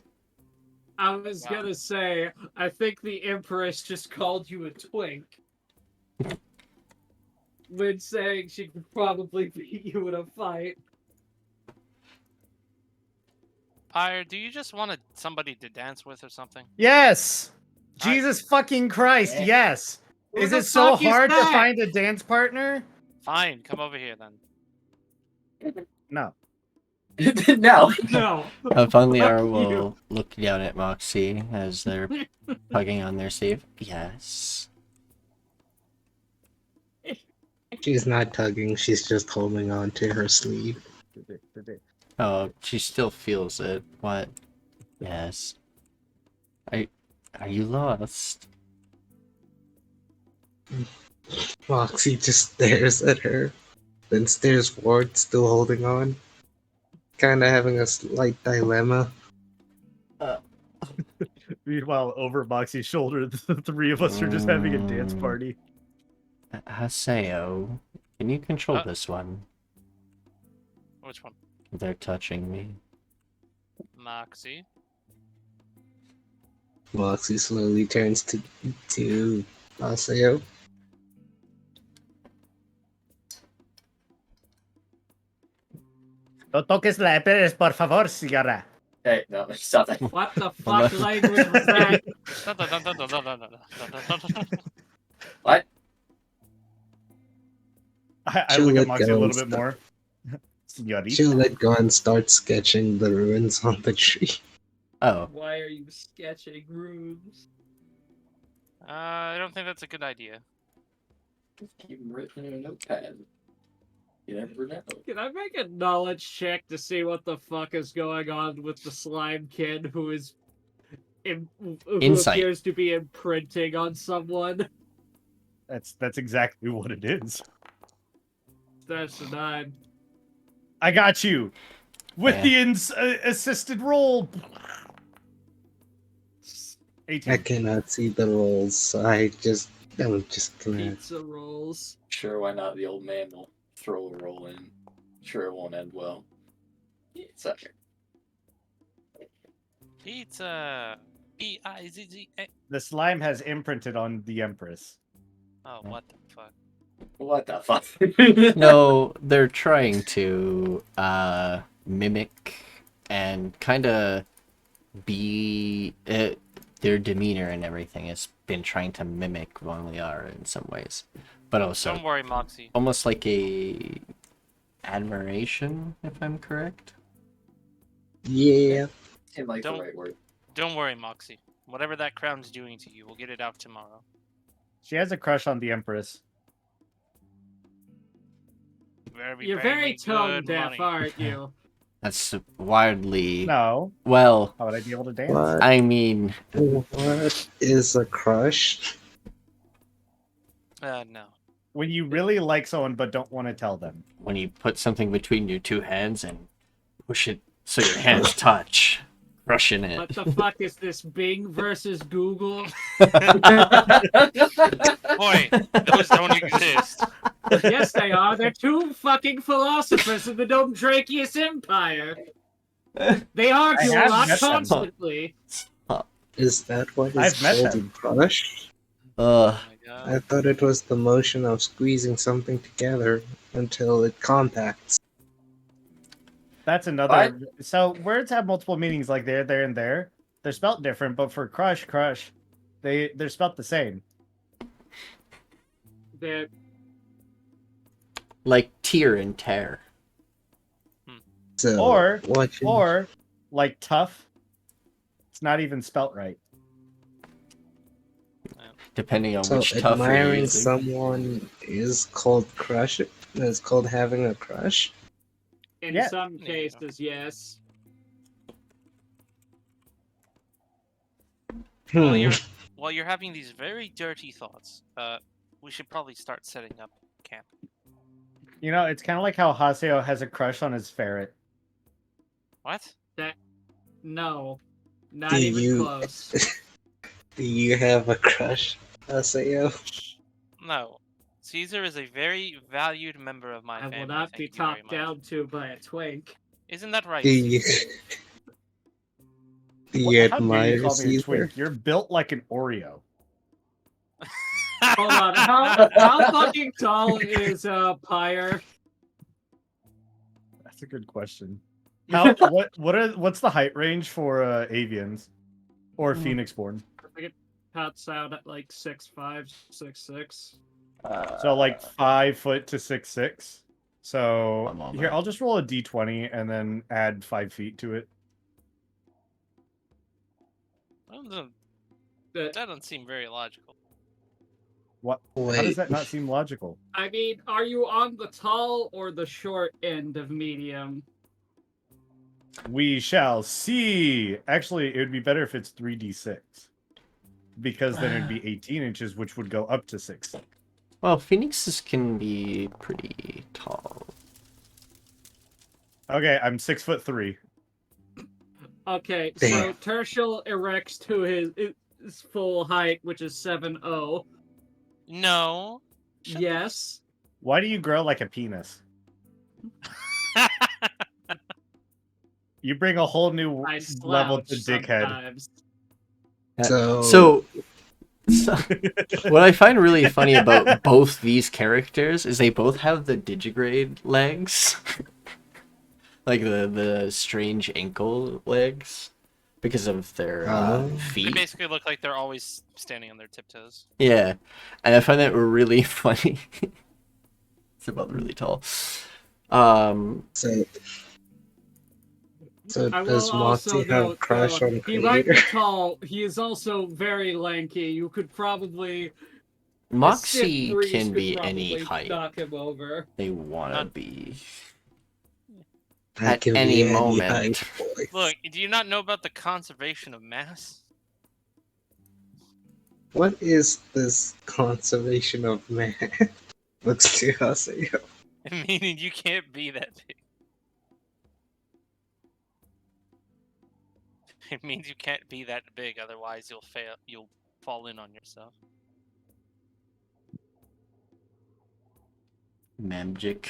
I was gonna say, I think the Empress just called you a twink. When saying she could probably beat you in a fight. Pyre, do you just want somebody to dance with or something? Yes! Jesus fucking Christ, Yeah. yes! Who Is the it so fuck is hard to that? find a dance partner? Fine, come over here then. No. No. No. Finally, Fuck I you. will look down at Moxie as they're tugging on their sleeve. Yes. She's not tugging, she's just holding on to her sleeve. Oh, she still feels it. What? Yes. Are you lost? Moxie just stares at her, then stares forward, still holding on. Kinda having a slight dilemma. Meanwhile, over Moxie's shoulder, the three of us are just having a dance party. Haseo, can you control this one? Which one? They're touching me. Moxie. Moxie slowly turns to Haseo. No toques la Empress, por favor, señora. Hey, no, stop that. What the fuck language was that? What? I She'll look at let Moxie a go little and bit stuff. more. Señorita. She'll let go and start sketching the ruins on the tree. Oh, Why are you sketching runes? I don't think that's a good idea. Keep them written in a notepad. You never know. Can I make a knowledge check to see what the fuck is going on with the slime kid who is who Insight. appears to be imprinting on someone? That's exactly what it is. That's a 9. I got you. With Yeah. the assisted roll. 18. I cannot see the rolls, so I'm just gonna... Pizza rolls. Sure, why not? The old man will throw a roll in. Sure, it won't end well. It's okay. Pizza. P-I-Z-Z-A. The slime has imprinted on the Empress. Oh, what the fuck? What the fuck? no, they're trying to mimic and kind of be their demeanor and everything has been trying to mimic when we are in some ways, but also Don't worry, Moxie. almost like a admiration, if I'm correct. Yeah. Seemed like Don't- the right word. Don't worry, Moxie. Whatever that crown's doing to you, we'll get it out tomorrow. She has a crush on the Empress. You're very good tone deaf, money. aren't you? That's wildly No. well. How would I be able to dance? What? I mean, What is a crush? No. When you really like someone but don't want to tell them. when you put something between your two hands and push it so your hands touch, crushing it. What the fuck is this, Bing versus Google? Boy, those don't exist. Yes, they are. They're two fucking philosophers in the Domdrakius Empire. They argue I a have lot met them. constantly. Is that what is I've met called a them. crush? Ugh. Oh my god. I thought it was the motion of squeezing something together until it compacts. That's another. So words have multiple meanings, like there, and there. They're spelt different, but for crush, they're spelt the same. They're Like tear and tear. So, Or- what should- Or like tough. It's not even spelt right. Depending on so which tough you're admiring using. someone is called crush. It's called having a crush. in Yeah. some Yeah. cases, yes. While Hmm. you're having these very dirty thoughts, we should probably start setting up camp. You know, it's kind of like how Haseo has a crush on his ferret. What? No, not Do even you- close. Do you have a crush, Haseo? No. Caesar is a very valued member of my I family. will not be thank you very talked much. down to by a twink. Isn't that right? The How dare you admire call me a Caesar. twink? You're built like an Oreo. Hold on, how fucking tall is Pyre? That's a good question. What's the height range for avians or phoenix-born? I think it cuts out at like 6'5", 6'6". So like 5 foot to 6'6". So One moment. here, I'll just roll a d20 and then add 5 feet to it. That doesn't seem very logical. What? How Wait. does that not seem logical? I mean, are you on the tall or the short end of medium? We shall see. Actually, it would be better if it's 3d6. Because then it'd be 18 inches, which would go up to 6. Well, phoenixes can be pretty tall. Okay, I'm 6'3". Okay, Damn. so Tirsheal erects to his full height, which is 7'0". No. Yes. Why do you grow like a penis? You bring a whole new I level to slouch dickhead. sometimes. So- So what I find really funny about both these characters is they both have the digigrade legs. Like the strange ankle legs. Because of their They feet. basically look like they're always standing on their tiptoes. Yeah. And I find that really funny. It's about really tall. So I will does also Moxie have a note, crush on he might be Creator? tall. He is also very lanky. You could probably Moxie a stiff breeze can could be any probably height knock him over. they want to Not- be. That At can be any any moment. height, boy. Look, do you not know about the conservation of mass? What is this conservation of man? Looks to Haseo. Meaning you can't be that big. It means you can't be that big, otherwise you'll fail. You'll fall in on yourself. Magic.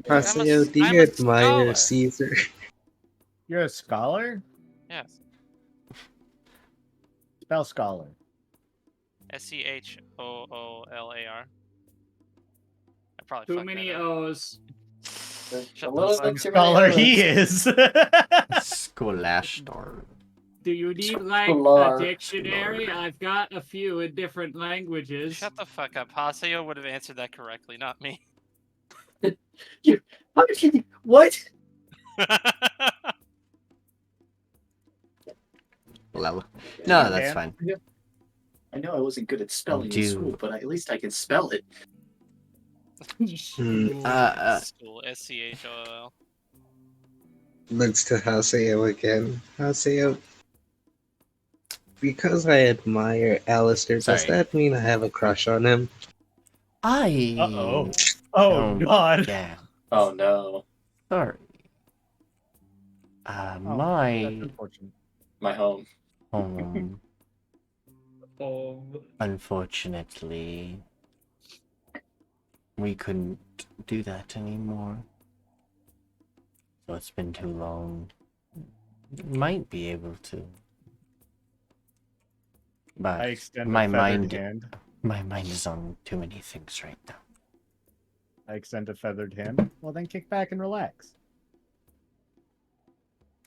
Haseo, do I'm you a admire scholar. Caesar? You're a scholar? Yes. Spell scholar. Schoollar. I probably Too fucked many that up. O's. Shut Well, the fuck up. Scholar he is. Scholastor. Do you need like a Scholar. dictionary? I've got a few in different languages. Shut the fuck up. Haseo would have answered that correctly, not me. How did you? What? Lol. No, that's Dan? fine. I know I wasn't good at spelling Do- in school, but at least I can spell it. School. School. SCHOOL. Looks to Haseo again. Haseo, because I admire Alistair, does Sorry. that mean I have a crush on him? I. Uh-oh. Oh, God. Yeah. Oh no, Sorry. That's My unfortunate. my home. home, Oh. unfortunately, we couldn't do that anymore. So it's been too long. Might be able to. I But extend my a feathered mind, hand. my mind is on too many things right now. I extend a feathered hand. Well, then kick back and relax.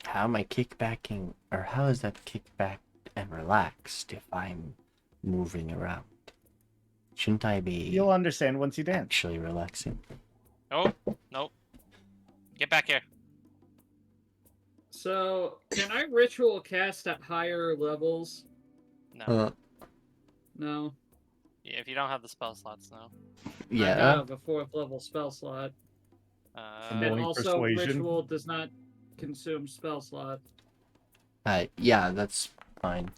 How am I kickbacking, or how is that kickback and relaxed if I'm moving around? Shouldn't I be You'll understand once you dance. actually relaxing? Oh, nope. Get back here. So, can I ritual cast at higher levels? No. No. Yeah, if you don't have the spell slots, no. I Yeah. have a 4th level spell slot. And And Rolling also, persuasion. ritual does not consume spell slot. Yeah, that's fine.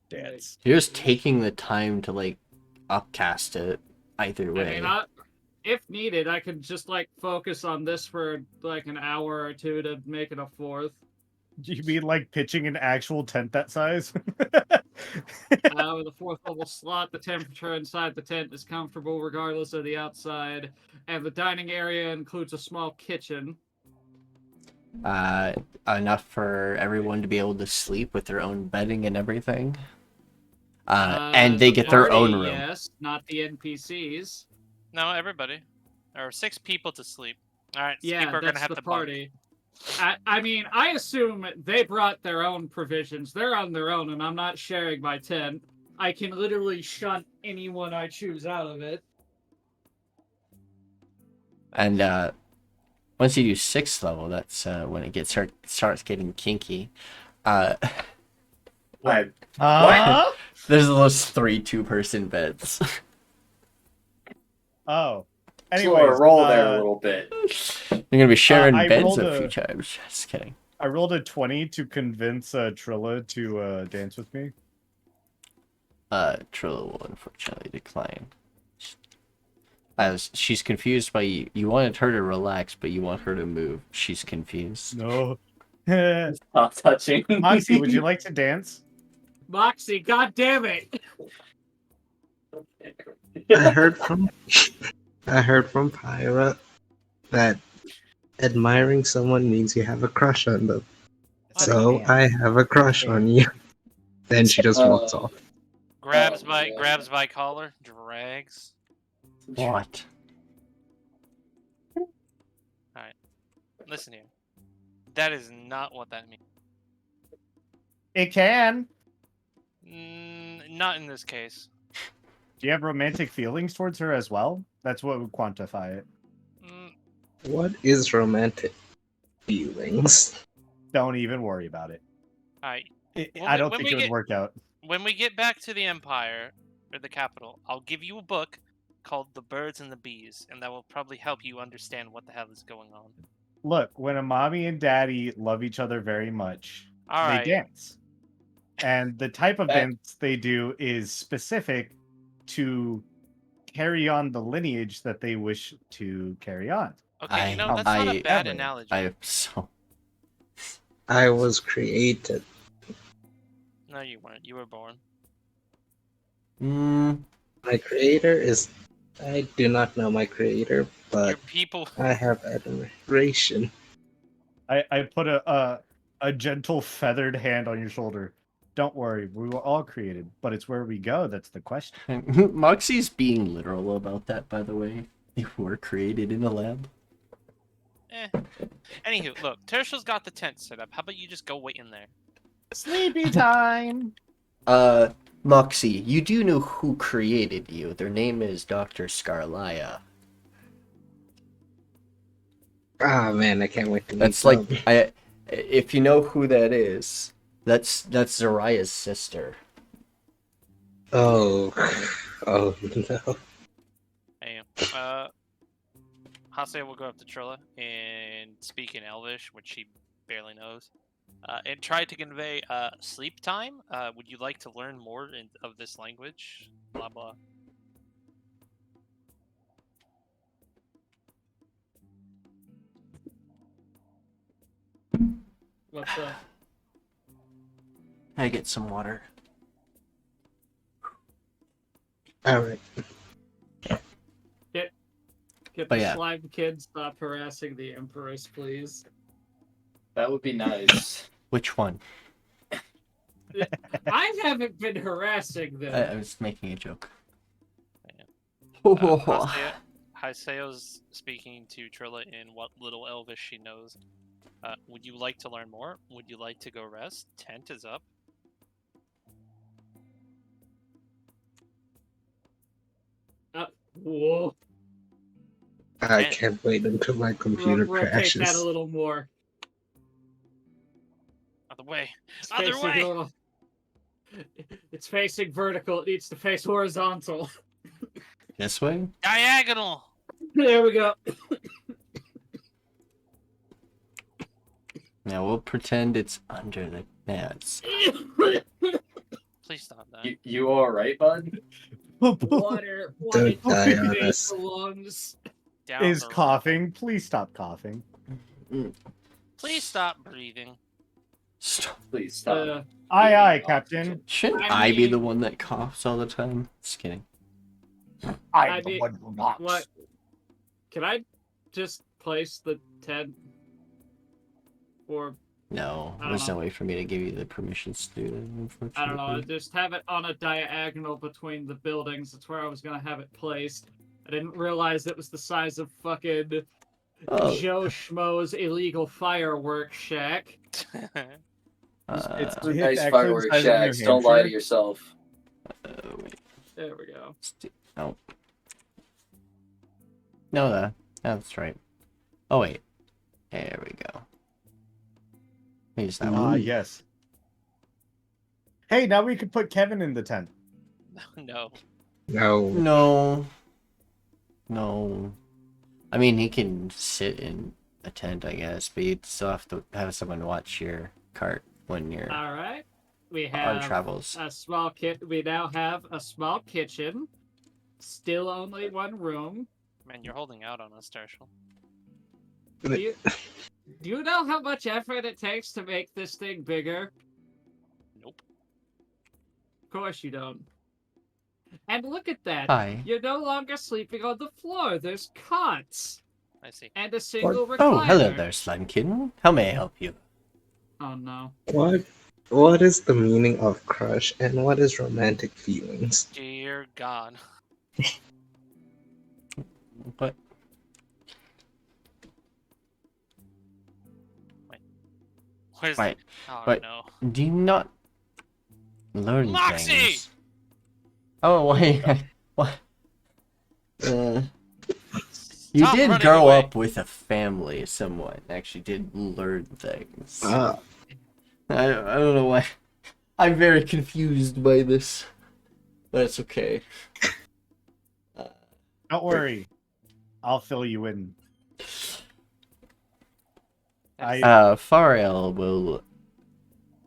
Dance. You're just taking the time to like upcast it either I way. mean, if needed, I could just like focus on this for like an hour or two to make it a 4th. Do you mean like pitching an actual tent that size? With a 4th level slot, the temperature inside the tent is comfortable regardless of the outside, and the dining area includes a small kitchen. Enough for everyone to be able to sleep with their own bedding and everything. And they The get their own party, room. Yes, not the NPCs. No, everybody. There are 6 people to sleep. All right, Yeah, people are gonna that's have the to bunk. party. I mean, I assume they brought their own provisions. They're on their own, and I'm not sharing my tent. I can literally shunt anyone I choose out of it. And once you do 6th level, that's when it starts getting kinky. What? There's those 3 2-person beds. Oh. Anyways, Anyways, roll there a little bit. You're gonna be sharing I beds rolled a few a- times. Just kidding. I rolled a 20 to convince Trilla to dance with me. Trilla will unfortunately decline. As she's confused by you. You wanted her to relax, but you want her to move. She's confused. No. Stop touching. Moxie, would you like to dance? Moxie, god damn it! I heard from Pyre that admiring someone means you have a crush on them. So man. I have a crush on you. Then she just walks off. Grabs Oh, by yeah. grabs by collar, drags. What? Listen here. That is not what that means. It can. Not in this case. Do you have romantic feelings towards her as well? That's what would quantify it. Mm, What is romantic feelings? Don't even worry about it. Alright. I don't think it would work out. When we get back to the Empire, or the capital, I'll give you a book called The Birds and the Bees, and that will probably help you understand what the hell is going on. Look, when a mommy and daddy love each other very much, Alright. they dance. And the type of That- dance they do is specific to carry on the lineage that they wish to carry on. Okay, that's not a bad analogy. I was created. No, you weren't. You were born. My creator is... I do not know my creator, Your but people. I have admiration. I put a gentle feathered hand on your shoulder. Don't worry, we were all created, but it's where we go that's the question. Moxie's being literal about that, by the way. They were created in a lab. Anywho, look, Tirsheal's got the tent set up. How about you just go wait in there? Sleepy time. Moxie, you do know who created you. Their name is Dr. Scarlia. Ah man, I can't wait to meet That's like them. if you know who that is, that's Zariah's sister. Oh, oh no. Hey, Haseo will go up to Trilla and speak in Elvish, which she barely knows, and try to convey sleep time. Would you like to learn more of this language? Blah blah. What's up? I get some water. Alright. Get But the yeah. slime kid, stop harassing the Empress, please. That would be nice. Which one? I haven't been harassing them. I was making a joke. Haseo's speaking to Trilla in what little Elvish she knows. Would you like to learn more? Would you like to go rest? Tent is up. Whoa. I Man. can't wait until my computer Rotate crashes. that a little more. Other way. It's Other facing way. a little- It's facing vertical. It needs to face horizontal. This way? Diagonal. There we go. Now we'll pretend it's under the nets. Please stop that. You all right, bud? Water. Don't die on face us. the lungs. Down Is the road. coughing. Please stop coughing. Please stop breathing. Stop. Please stop. Aye, aye, Being Captain. oxygen. Shouldn't I I be the mean- one that coughs all the time? Just kidding. I mean, what? Can I just place the tent? Or No, I don't there's no know. way for me to give you the permissions to do it, unfortunately. I don't know, just have it on a diagonal between the buildings. That's where I was gonna have it placed. I didn't realize it was the size of fucking Oh, Joe Schmo's illegal fireworks shack. It's A hit nice actually the fireworks size of New shacks. Don't lie to Hampshire. yourself. wait. There we go. Oh. No, that's right. Oh, wait. There we go. Use that Ah, one. yes. Hey, now we could put Kevin in the tent. No. No. No. No. I mean, he can sit in a tent, I guess, but you'd still have to have someone watch your cart when you're All right. We on have travels. a small kit. We now have a small kitchen. Still only one room. Man, you're holding out on us, Tirsheal. Do you know how much effort it takes to make this thing bigger? Nope. Of course you don't. And look at that. Hi. You're no longer sleeping on the floor. There's cots. I see. And a single recliner. Oh, hello there, Slime Kitten. How may I help you? Oh no. What is the meaning of crush and what is romantic feelings? Dear God. What? What is Wait, Oh wait. no. Do you not learn Moxie! things? Oh, wait. What? You Stop did running grow away. up with a family, somewhat. Actually, did learn things. Ah, I don't know why. I'm very confused by this, but it's okay. Don't worry. I'll fill you in. Fariel will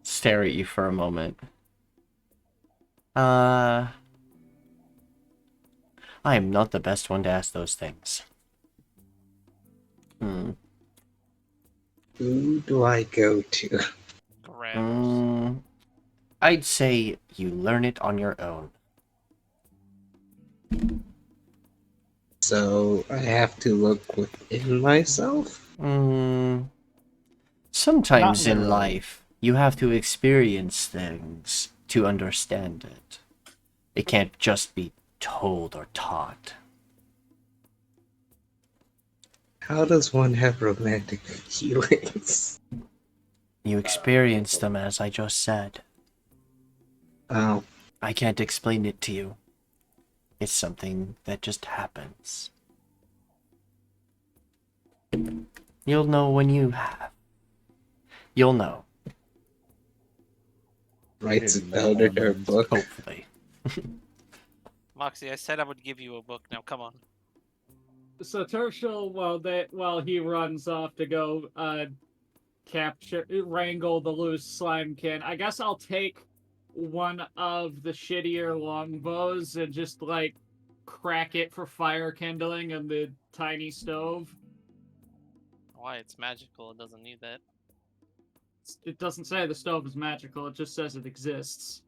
stare at you for a moment. I am not the best one to ask those things. who do I go to? Grammars. I'd say you learn it on your own. So I have to look within myself? Sometimes Not in literally. life, you have to experience things to understand it. It can't just be told or taught. How does one have romantic feelings? You experience them as I just said. Oh, I can't explain it to you. It's something that just happens. You'll know when you have. You'll know, writes it Hidden down in her elements. book. hopefully. Moxie, I said I would give you a book. Now come on. So Tirsheal, while he runs off to go wrangle the loose slimekin, I guess I'll take one of the shittier longbows and just like crack it for fire kindling in the tiny stove. Why? It's magical. It doesn't need that. It doesn't say the stove is magical, it just says it exists.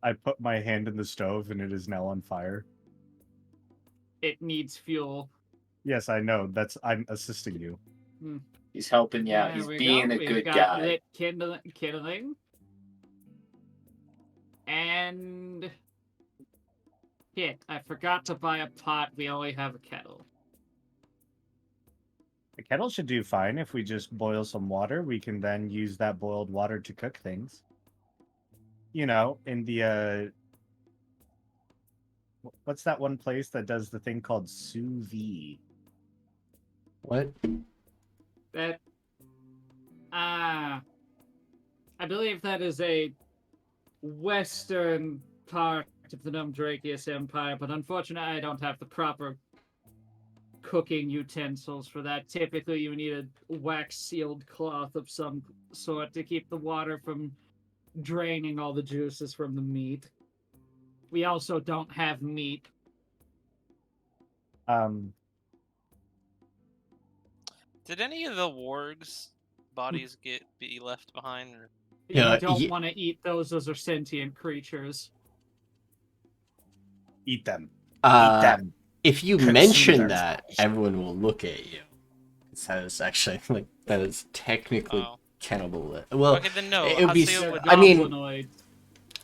I put my hand in the stove and it is now on fire. It needs fuel. Yes, I know. I'm assisting you. He's helping you out. There He's we being go. a We've good got guy. lit kindling. And shit, I forgot to buy a pot. We only have a kettle. The kettle should do fine if we just boil some water. We can then use that boiled water to cook things. You know, in the what's that one place that does the thing called sous vide? What? That I believe that is a western part of the Numdrakius Empire, but unfortunately I don't have the proper cooking utensils for that. Typically you need a wax-sealed cloth of some sort to keep the water from draining all the juices from the meat. We also don't have meat. Did any of the wargs' bodies be left behind? Or... Yeah, You don't ye- want to eat those are sentient creatures. Eat them. Eat Uh, them. if you Consume mention their that, flesh. everyone will look at you. That is actually like that is technically Oh. cannibal. Well, Okay, then no. it would be. Haseo would I mean, Goblinoid.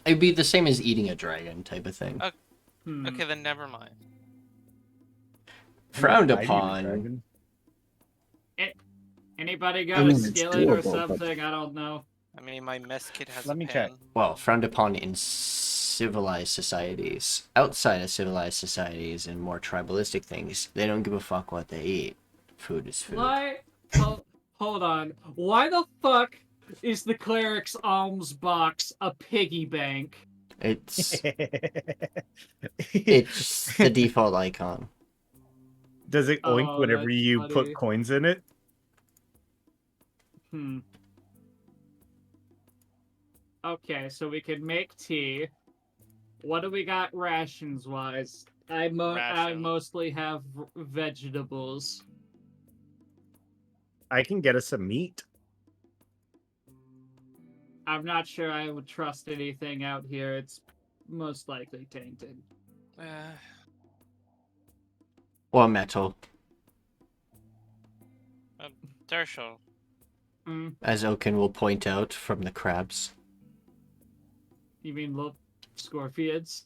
it'd be the same as eating a dragon type of thing. Hmm. Okay, then never mind. Frowned I'd eat a upon. dragon. Anybody got I a mean, it's skillet or doable, but- something? I don't know. I mean, my mess kit has Let a me pan. check. Well, frowned upon in civilized societies. Outside of civilized societies and more tribalistic things, they don't give a fuck what they eat. Food is food. Why? Hold on. Why the fuck is the cleric's alms box a piggy bank? It's it's the default icon. Does it oink Oh, whenever that's you funny. put coins in it? Okay, so we can make tea. What do we got rations wise? I Ration. mostly have vegetables. I can get us some meat. I'm not sure I would trust anything out here. It's most likely tainted. Or metal, Tirsheal. as Oaken will point out from the crabs. You mean little scorpions?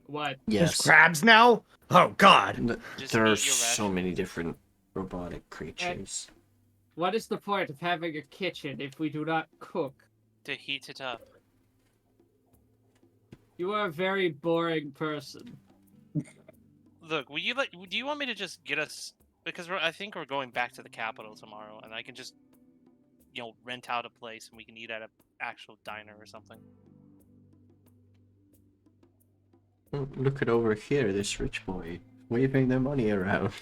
What? There's Yes, crabs now? Oh god. Just there are eat your so ration. many different robotic creatures. What is the point of having a kitchen if we do not cook? To heat it up. You are a very boring person. Look, will you do you want me to just get us? Because I think we're going back to the capital tomorrow, and I can just, rent out a place and we can eat at an actual diner or something. Oh, look at over here, this rich boy waving their money around.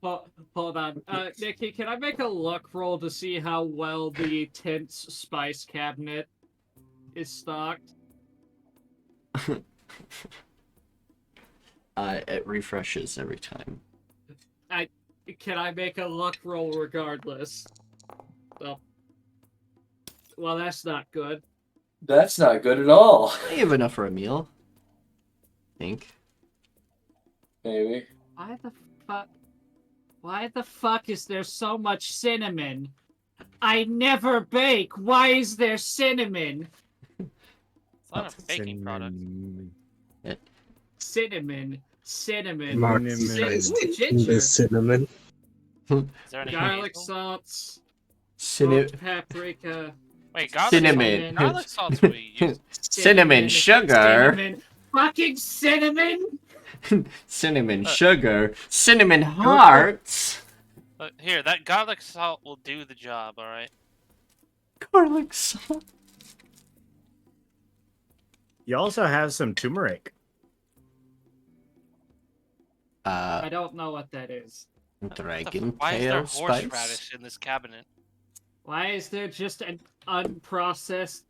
Hold on. Nikki, can I make a luck roll to see how well the tent's spice cabinet is stocked? It refreshes every time. Can I make a luck roll regardless? Well, that's not good. That's not good at all. I have enough for a meal. I think. Maybe. Why the fuck is there so much cinnamon? I never bake. Why is there cinnamon? It's not a baking product. Cinnamon. Moxie Cinnamon. tries Ooh, taking ginger. the cinnamon. Is there any Garlic hazel? salts. Cinnamon. Smoked paprika. Wait, garlic Cinnamon. Salt, garlic salt's what we use. Cinnamon sugar. Cinnamon. Fucking cinnamon. Cinnamon sugar. Cinnamon hearts. Here, that garlic salt will do the job. All right. Garlic salt. You also have some turmeric. I don't know what that is. Dragon Why is there tail horseradish spice. in this cabinet? Why is there just an unprocessed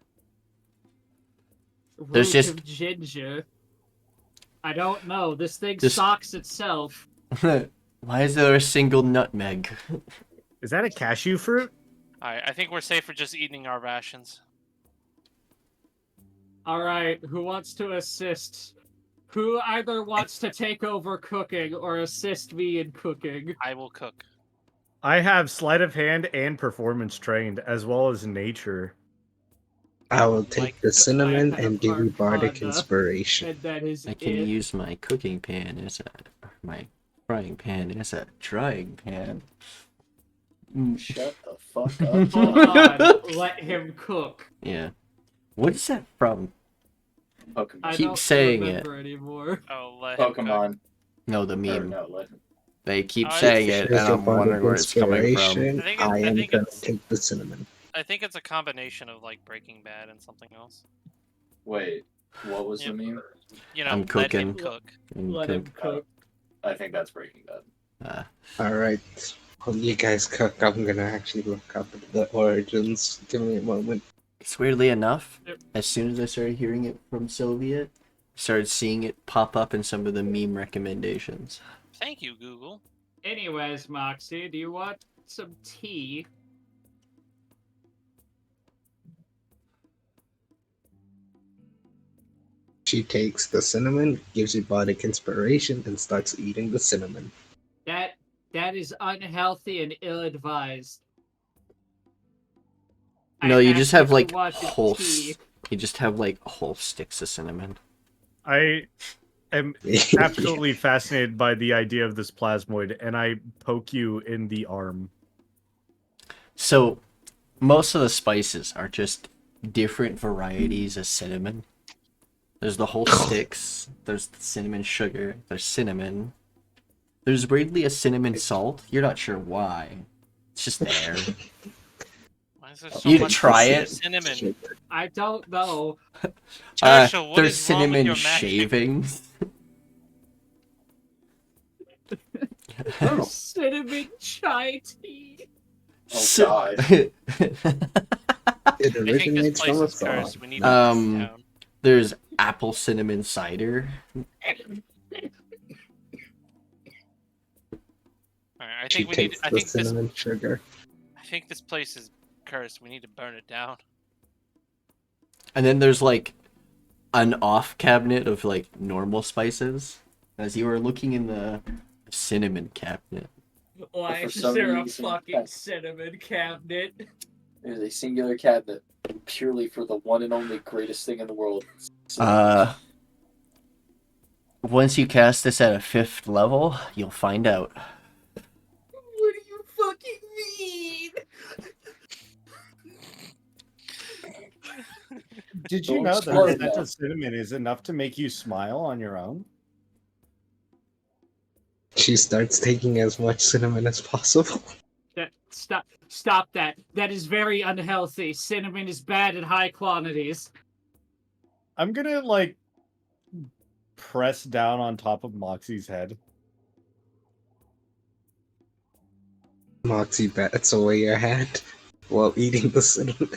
root There's just- of ginger? I don't know. This thing Just- socks itself. Why is there a single nutmeg? Is that a cashew fruit? All right, I think we're safe for just eating our rations. All right, who wants to assist? Who either wants to take over cooking or assist me in cooking? I will cook. I have sleight of hand and performance trained, as well as nature. I will take Like, the cinnamon I have and give you bardic Arcana. inspiration. And that is I can it. use my cooking pan as my frying pan as a drying pan. Shut the fuck up. Hold on, let him cook. Yeah. What is that from? Pokemon. I Keep don't saying remember anymore. Oh, let him cook. Pokemon. No, the Or meme. no, let him. They keep Oh, it's- saying it, and Here's your I'm wondering where it's coming from. inspiration. I think I I am think gonna it's- take the cinnamon. I think it's a combination of like Breaking Bad and something else. Wait, what was Yep. the meme? You know, I'm let him cooking. cook. And Let him cook. I think that's Breaking Bad. Alright, while you guys cook, I'm gonna actually look up the origins. Give me a moment. It's weirdly enough, Yep. as soon as I started hearing it from Sylvia, I started seeing it pop up in some of the meme recommendations. Thank you, Google. Anyways, Moxie, do you want some tea? She takes the cinnamon, gives you bardic inspiration, and starts eating the cinnamon. That is unhealthy and ill-advised. No, you just have like watching whole. tea. You just have like whole sticks of cinnamon. I am absolutely fascinated by the idea of this plasmoid, and I poke you in the arm. So, most of the spices are just different varieties of cinnamon. There's the whole sticks, there's the cinnamon sugar, there's cinnamon. There's weirdly a cinnamon salt. You're not sure why. It's just there. Why is there so You much try it? cinnamon? I don't know. Tirsheal, what There's is wrong with cinnamon your magic? shavings. Oh. Cinnamon chai tea. Oh, God. It I think this originates place from a is song. cursed. We need to burn it down. There's apple cinnamon cider. Alright, I She think we need. takes I the think this. cinnamon sugar. I think this place is cursed. We need to burn it down. And then there's like an off cabinet of like normal spices. As you were looking in the cinnamon cabinet. Why For is some there a reason, fucking that- cinnamon cabinet? There's a singular cabinet purely for the one and only greatest thing in the world. Once you cast this at a 5th level, you'll find out. What do you fucking mean? Did you Don't know explode that a scent now. of cinnamon is enough to make you smile on your own? She starts taking as much cinnamon as possible. Stop that. That is very unhealthy. Cinnamon is bad in high quantities. I'm gonna, like, press down on top of Moxie's head. Moxie bats away your hand while eating the cinnamon.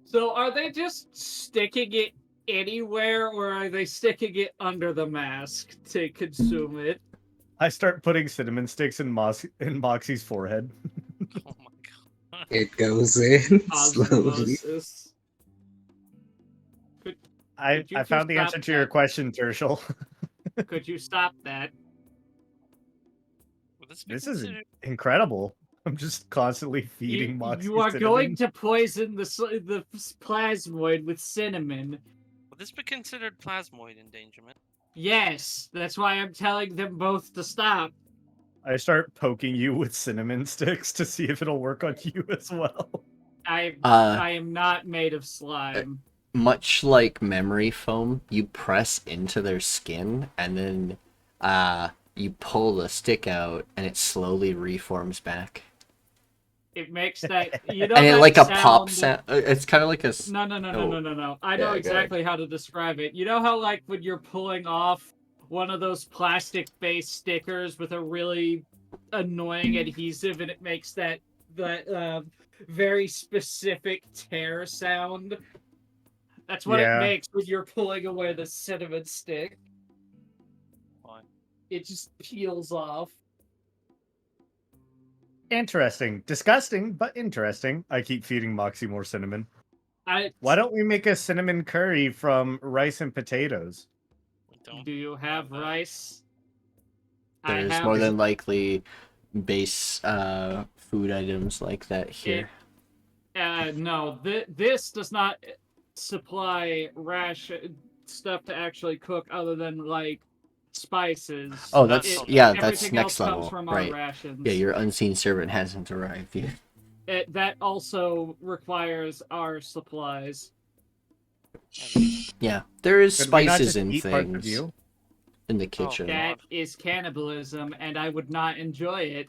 So are they just sticking it anywhere, or are they sticking it under the mask to consume it? I start putting cinnamon sticks in Moxie's forehead. Oh my god. It goes in slowly. Osmosis. I Could you found the stop answer to your that? question, Tirsheal. Could you stop that? Would this be This is considered- incredible. I'm just constantly feeding Moxie You are cinnamon. going to poison the plasmoid with cinnamon. Would this be considered plasmoid endangerment? Yes, that's why I'm telling them both to stop. I start poking you with cinnamon sticks to see if it'll work on you as well. I am not made of slime. Much like memory foam, you press into their skin and then you pull the stick out and it slowly reforms back. It makes that you know And it that like a sound... pop sound. It's kind of like a. No. I know Yeah, go exactly how to describe it. You know how like when you're pulling off one of those plastic-based stickers with a really annoying adhesive, and it makes that very specific tear sound. That's what Yeah. it makes when you're pulling away the cinnamon stick. Why? It just peels off. Interesting. Disgusting, but interesting. I keep feeding Moxie more cinnamon. I Why don't we make a cinnamon curry from rice and potatoes? We don't. do you have rice? There's I have more than likely base food items like that here. no. This does not supply ration stuff to actually cook other than like spices. Oh, that's that's everything next else comes level, from right? our rations. Yeah, your unseen servant hasn't arrived yet. That also requires our supplies. Yeah, there is Could we not spices just and eat parts of things you? in the kitchen. That is cannibalism, and I would not enjoy it.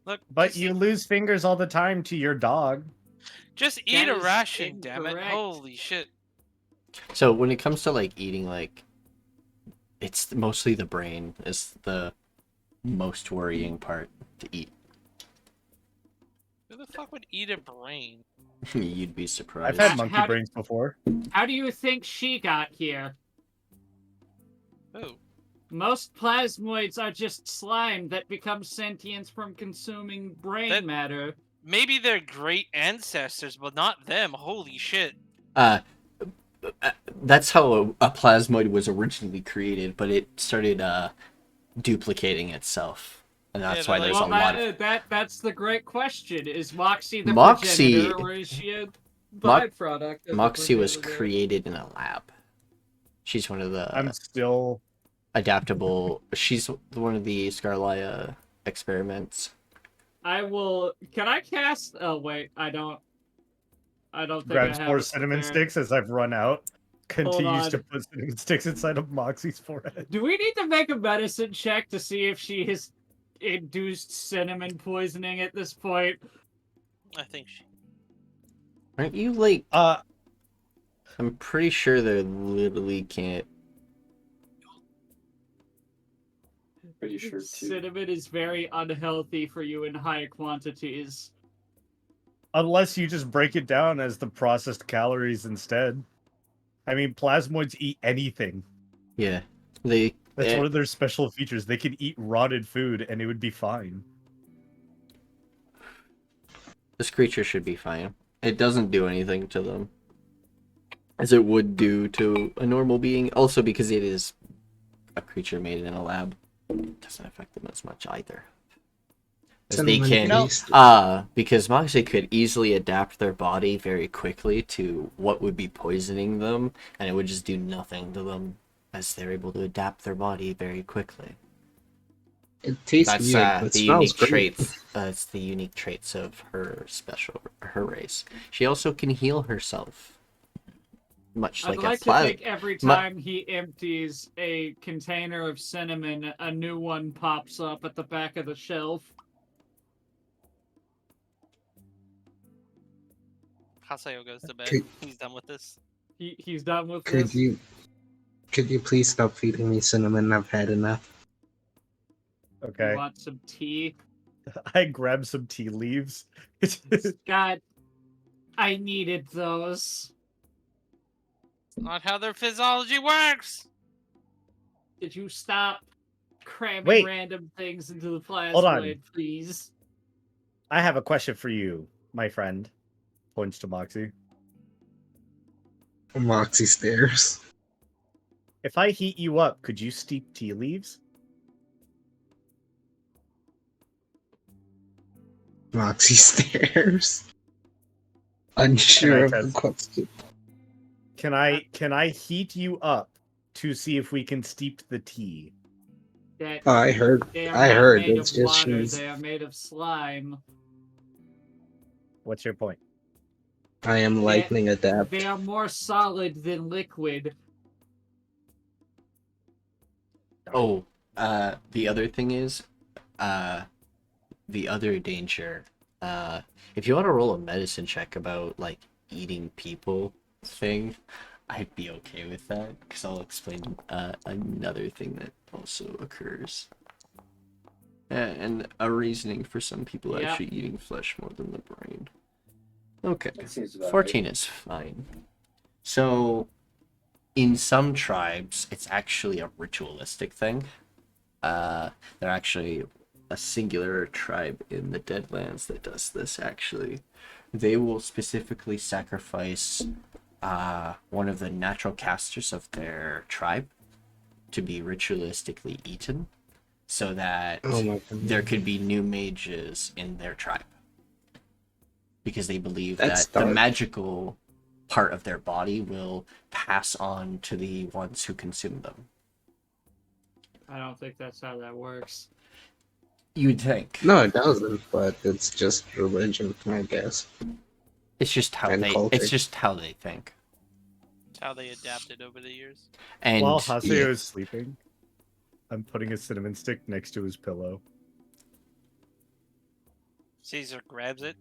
Look, But just, you lose fingers all the time to your dog. just eat a is ration, damn it! incorrect. Holy shit! So when it comes to like eating, like it's mostly the brain is the most worrying part to eat. Who the fuck would eat a brain? You'd be I've surprised. had monkey How do- brains before. How do you think she got here? Oh, Most plasmoids are just slime that becomes sentient from consuming brain That- matter. maybe they're great ancestors, but not them. Holy shit! that's how a plasmoid was originally created, but it started duplicating itself, and that's Yeah, why they're there's like- a Well, lot of that's the great question. Is Moxie the Moxie- progenitor, or is she a Mo- byproduct? Of Moxie the was progenitor? created in a lab. She's one of the I'm still. adaptable. She's one of the Scarlia experiments. I will. Can I cast? Oh wait, I don't. I don't think Grabs I have more it cinnamon prepared. sticks as I've run out. Continues on. to put cinnamon sticks inside of Moxie's forehead. Do we need to make a medicine check to see if she has induced cinnamon poisoning at this point? I think she. Aren't you like? Uh, I'm pretty sure they literally can't. Pretty sure too. Cinnamon is very unhealthy for you in high quantities. unless you just break it down as the processed calories instead. I mean, plasmoids eat anything. Yeah, they. That's one of their special features. They can eat rotted food and it would be fine. This creature should be fine. It doesn't do anything to them, as it would do to a normal being. Also, because it is a creature made in a lab, it doesn't affect them as much either. As they Cinnamon can, paste. because Moxie could easily adapt their body very quickly to what would be poisoning them, and it would just do nothing to them, as they're able to adapt their body very quickly. It tastes That's weird, but the smells unique great. traits. It's the unique traits of her race. She also can heal herself, much I'd like like a to think every time he empties a container of cinnamon, a new one pops up at the back of the shelf. Haseo goes to bed. Could- He's done with this. He's done with Could this. you please stop feeding me cinnamon? I've had enough. Okay. You want some tea? I grab some tea leaves. God, I needed those. Not how their physiology works. Did you stop cramming Wait. random things into the Hold on. plasmoid, please? I have a question for you, my friend. Points to Moxie. Moxie stares. If I heat you up, could you steep tea leaves? Moxie stares. Unsure of the test? question. Can I heat you up to see if we can steep the tea? That Oh, I heard. they are I not heard. made It's of just water, she's. they are made of slime. What's your point? I am lightning adapt. They are more solid than liquid. Oh, the other thing is, the other danger. If you want to roll a medicine check about like eating people thing, I'd be okay with that because I'll explain another thing that also occurs. And a reasoning for some people Yeah. actually eating flesh more than the brain. Okay, That seems about 14 right. is fine. So, in some tribes, it's actually a ritualistic thing. They're actually a singular tribe in the Deadlands that does this, actually. They will specifically sacrifice one of the natural casters of their tribe to be ritualistically eaten so that Oh my god. there could be new mages in their tribe. Because they believe That's that the dark. magical part of their body will pass on to the ones who consume them. I don't think that's how that works. You'd think. No, it doesn't. But it's just religion, I guess. It's just how And they culture. it's just how they think. It's how they adapted over the years. And While Haseo yeah. is sleeping, I'm putting a cinnamon stick next to his pillow. Caesar grabs it,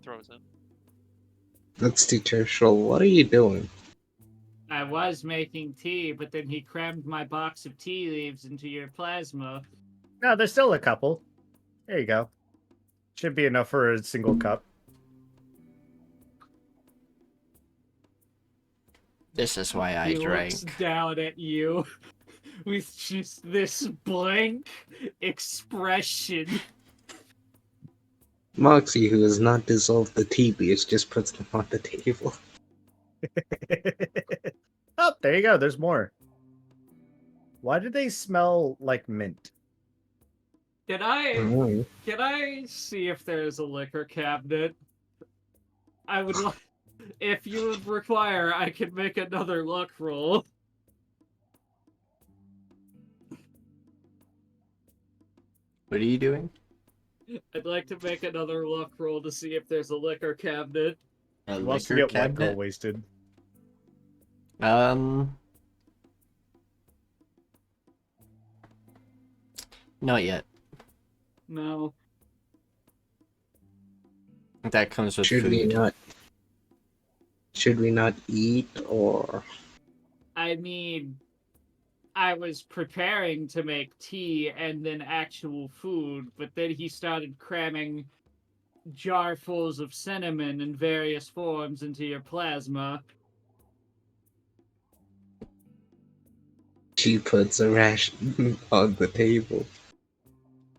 throws it. Let's do Tirsheal. What are you doing? I was making tea, but then he crammed my box of tea leaves into your plasma. No, there's still a couple. There you go. Should be enough for a single cup. this is why I He drank. looks down at you with just this blank expression. Moxie, who has not dissolved the tea leaves, just puts them on the table. there you go. There's more. Why do they smell like mint? Can I Mm. can I see if there's a liquor cabinet? I would like. If you would require, I could make another luck roll. What are you doing? I'd like to make another luck roll to see if there's a liquor cabinet. A He wants to liquor get white girl cabinet? wasted. Not yet. No. That comes with Should we food. not? Should we not eat or? I mean, I was preparing to make tea and then actual food, but then he started cramming jarfuls of cinnamon in various forms into your plasma. She puts a ration on the table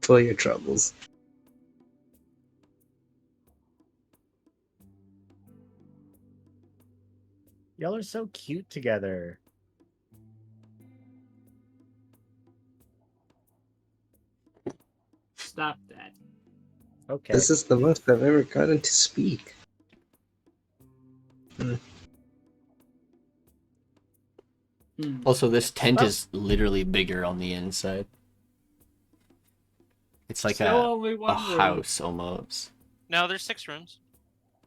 for your troubles. Y'all are so cute together. Stop that. Okay. This is the most I've ever gotten to speak. Also, this tent Oh. is literally bigger on the inside. It's like Still a only one room. house almost. No, there's 6 rooms.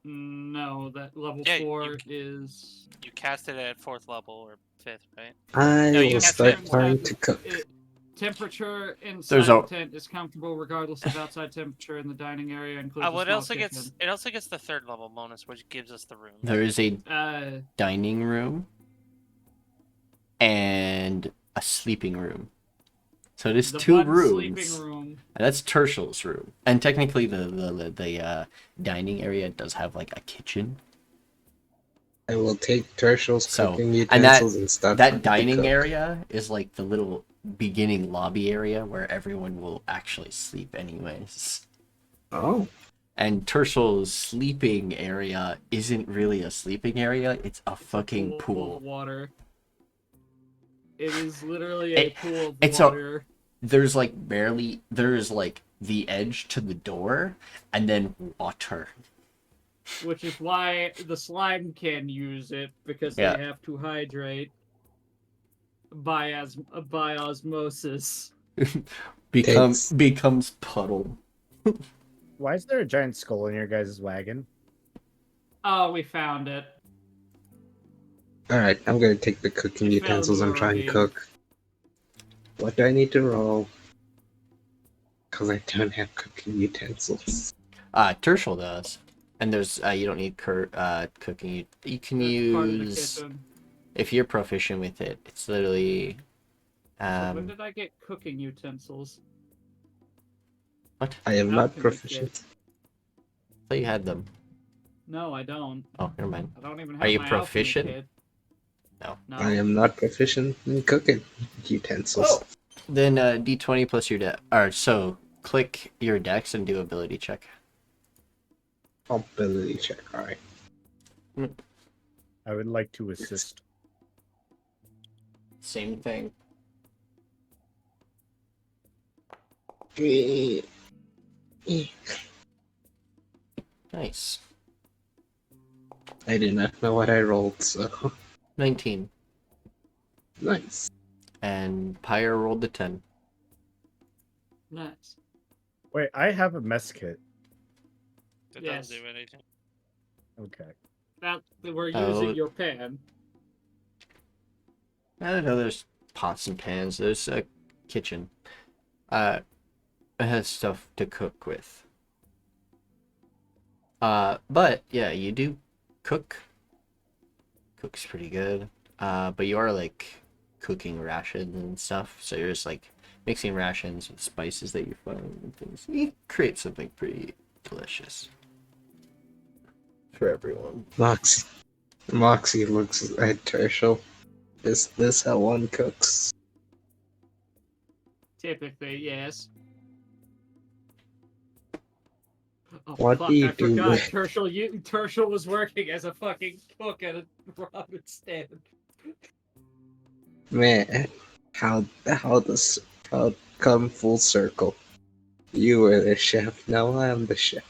No, that level Yeah, 4 is... You cast it at 4th level or 5th, right? I No, you will have start to- trying to cook. Temperature inside There's the a- tent is comfortable regardless of outside temperature in the dining area. Includes a Well, small kitchen. it also gets the 3rd level bonus, which gives us the room. There is a Uh, dining room and a sleeping room. So it is the 2 one rooms. sleeping room. And that's Tirsheal's room. And technically the dining area does have like a kitchen. I will take Tirsheal's So, cooking and that- utensils and start trying That to dining cook. area is like the little beginning lobby area where everyone will actually sleep anyways. Oh, And Tirsheal's sleeping area isn't really a sleeping area, it's a fucking Full pool. of water. It is literally a It- pool of it's a- water. There's like there's like the edge to the door and then water. Which is why the slime can use it, because Yeah. they have to hydrate by osmosis. Becomes puddle. Why is there a giant skull in your guys' wagon? Oh, we found it. alright, I'm gonna take the cooking It fell utensils into and a try and ravine. cook. What do I need to roll? Because I don't have cooking utensils. Tirsheal does. And there's you don't need cooking. You can That's part of the use kitchen. if you're proficient with it. It's literally So when did I get cooking utensils? what? I am How not can we proficient. I thought you had them. No, I don't. Oh, never mind. I don't even have Are you my alchemy proficient? kit. No. No. I am not proficient in cooking utensils. Oh. Then D20 plus your dex. Or so click your dex and do ability check. Ability check, alright. I would like to assist. Same thing. Nice. I did not know what I rolled, so 19. nice. And Pyre rolled the 10. Nice. Wait, I have a mess kit. It Yes. doesn't do anything. Okay. That we're Oh. using your pan. I don't know, there's pots and pans. There's a kitchen. It has stuff to cook with. But yeah, you do cook. Cook's pretty good. But you are like cooking rations and stuff. So you're just like mixing rations with spices that you find and things. You create something pretty delicious for everyone. Moxie looks at Tirsheal. Is this how one cooks? Typically, yes. Oh, What fuck, do you I do forgot. with- Tirsheal was working as a fucking cook at a ramen stand. Man, how come full circle? You were the chef, now I'm the chef.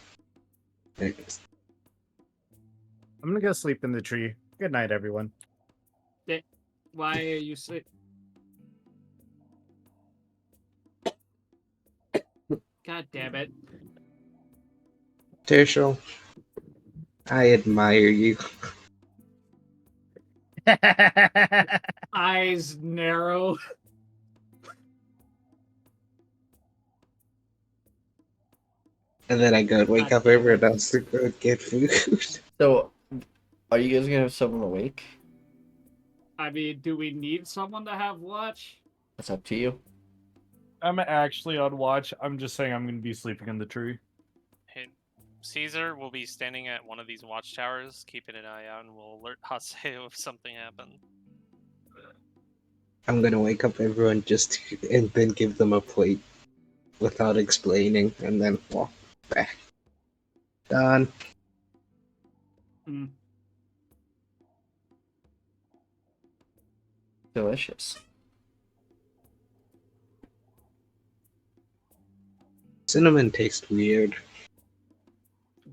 Anyways, I'm gonna go sleep in the tree. Good night, everyone. Why are you sleep? God damn it. Tirsheal, I admire you. Eyes narrow. And then I go wake God up damn everyone it. else to go get food. So, are you guys gonna have someone awake? I mean, do we need someone to have watch? That's up to you. I'm actually on watch. I'm just saying I'm gonna be sleeping in the tree. Hey, Caesar will be standing at one of these watchtowers, keeping an eye out, and will alert Haseo if something happens. I'm gonna wake up everyone and then give them a plate without explaining, and then walk back. Done. Delicious. Cinnamon tastes weird.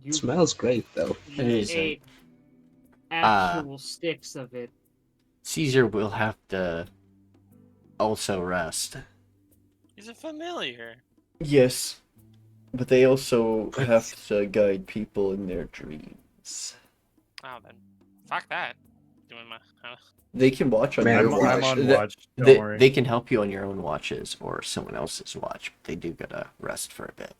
You, Smells great though. you It is, ate actual sticks of it. Caesar will have to also rest. He's a familiar. Yes, but they also have to guide people in their dreams. Oh, then fuck that. Doing my. They can watch on Man, your I'm watch. on watch. Don't worry. They can help you on your own watches or someone else's watch. But they do gotta rest for a bit.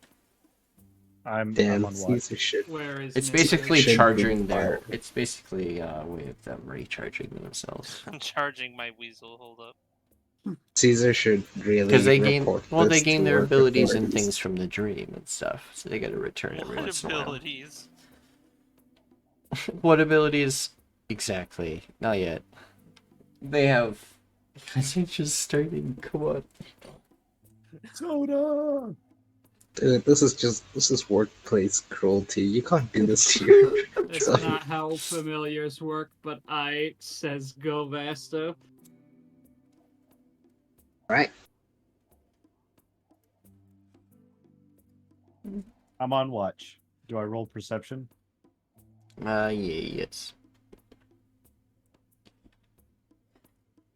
I'm Damn, on watch. Caesar should. Where is It's Nikityn? basically Should be charging their. fired. It's basically a way of them recharging themselves. I'm charging my weasel. Hold up. Caesar should really Because they gain, report well, they this gain to their work abilities and authorities. things from the dream and stuff. So they gotta return every What once in a while. abilities? What abilities exactly? Not yet. They have. Guys are just starting. Come on. Soda. Dude, this is workplace cruelty. You can't do this to your That's not how familiars work, but says Go Vasta. right. I'm on watch. Do I roll perception? Yes.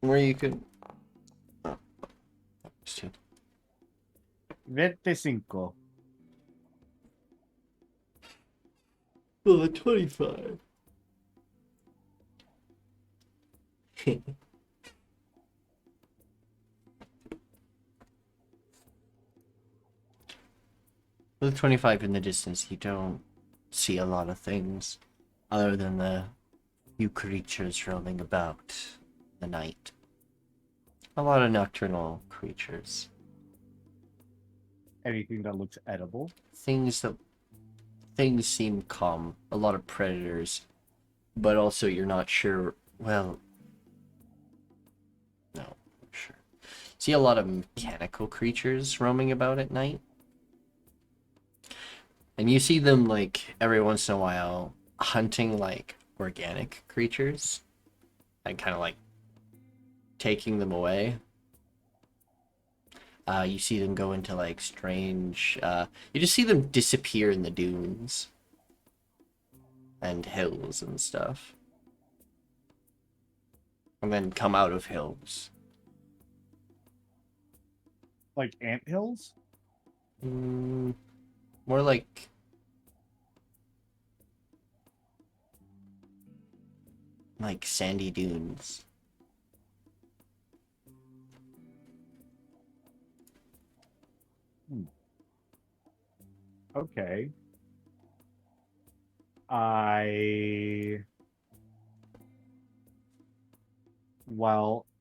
Where you could. Oh. Shit. 25. Well, the 25. With 25 in the distance, you don't see a lot of things other than the few creatures roaming about the night. A lot of nocturnal creatures. Anything that looks edible? Things seem calm. A lot of predators, but also you're not sure. Well, no, I'm sure. See a lot of mechanical creatures roaming about at night. And you see them, like, every once in a while hunting, like, organic creatures. And kind of, like, taking them away. You see them go into, like, strange... you just see them disappear in the dunes. And hills and stuff. And then come out of hills. Like anthills? More like... like sandy dunes. Okay. I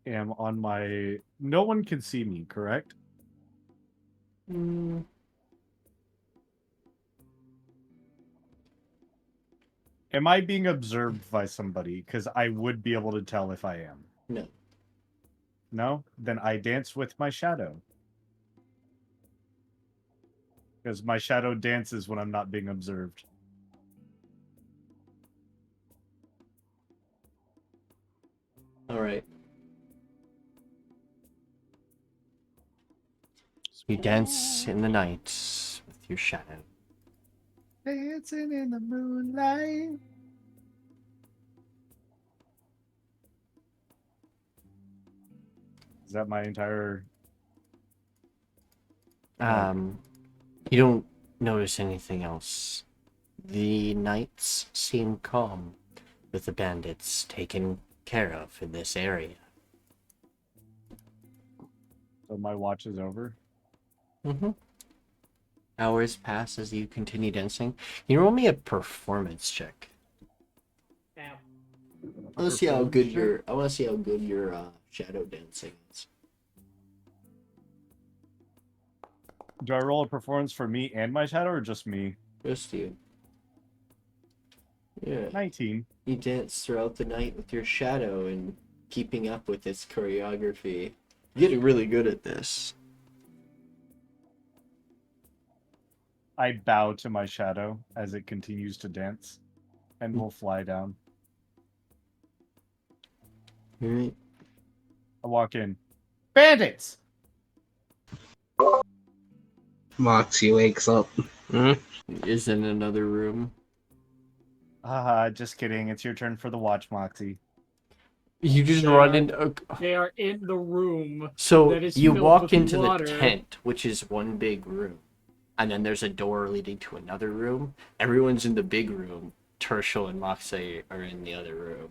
am on my... No one can see me, correct? Am I being observed by somebody? Because I would be able to tell if I am. No. No? Then I dance with my shadow. Because my shadow dances when I'm not being observed. Alright. You dance in the night with your shadow. Dancing in the moonlight. Is that my entire... You don't notice anything else. The nights seem calm, with the bandits taken care of in this area. So my watch is over? Mm-hmm. Hours pass as you continue dancing. You roll me a performance check. Now, I want to see how good your shadow dancing is. Do I roll a performance for me and my shadow, or just me? Just you. Yeah. 19. You dance throughout the night with your shadow and keeping up with its choreography. You're getting really good at this. I bow to my shadow as it continues to dance, and will fly down. Alright. I walk in. Bandits! Moxie wakes up. Hmm? Is in another room. Haha, just kidding. It's your turn for the watch, Moxie. You just They run are- into. they are in the room. So that is you filled walk with into water. the tent, which is one big room, and then there's a door leading to another room. Everyone's in the big room. Tirsheal and Moxie are in the other room.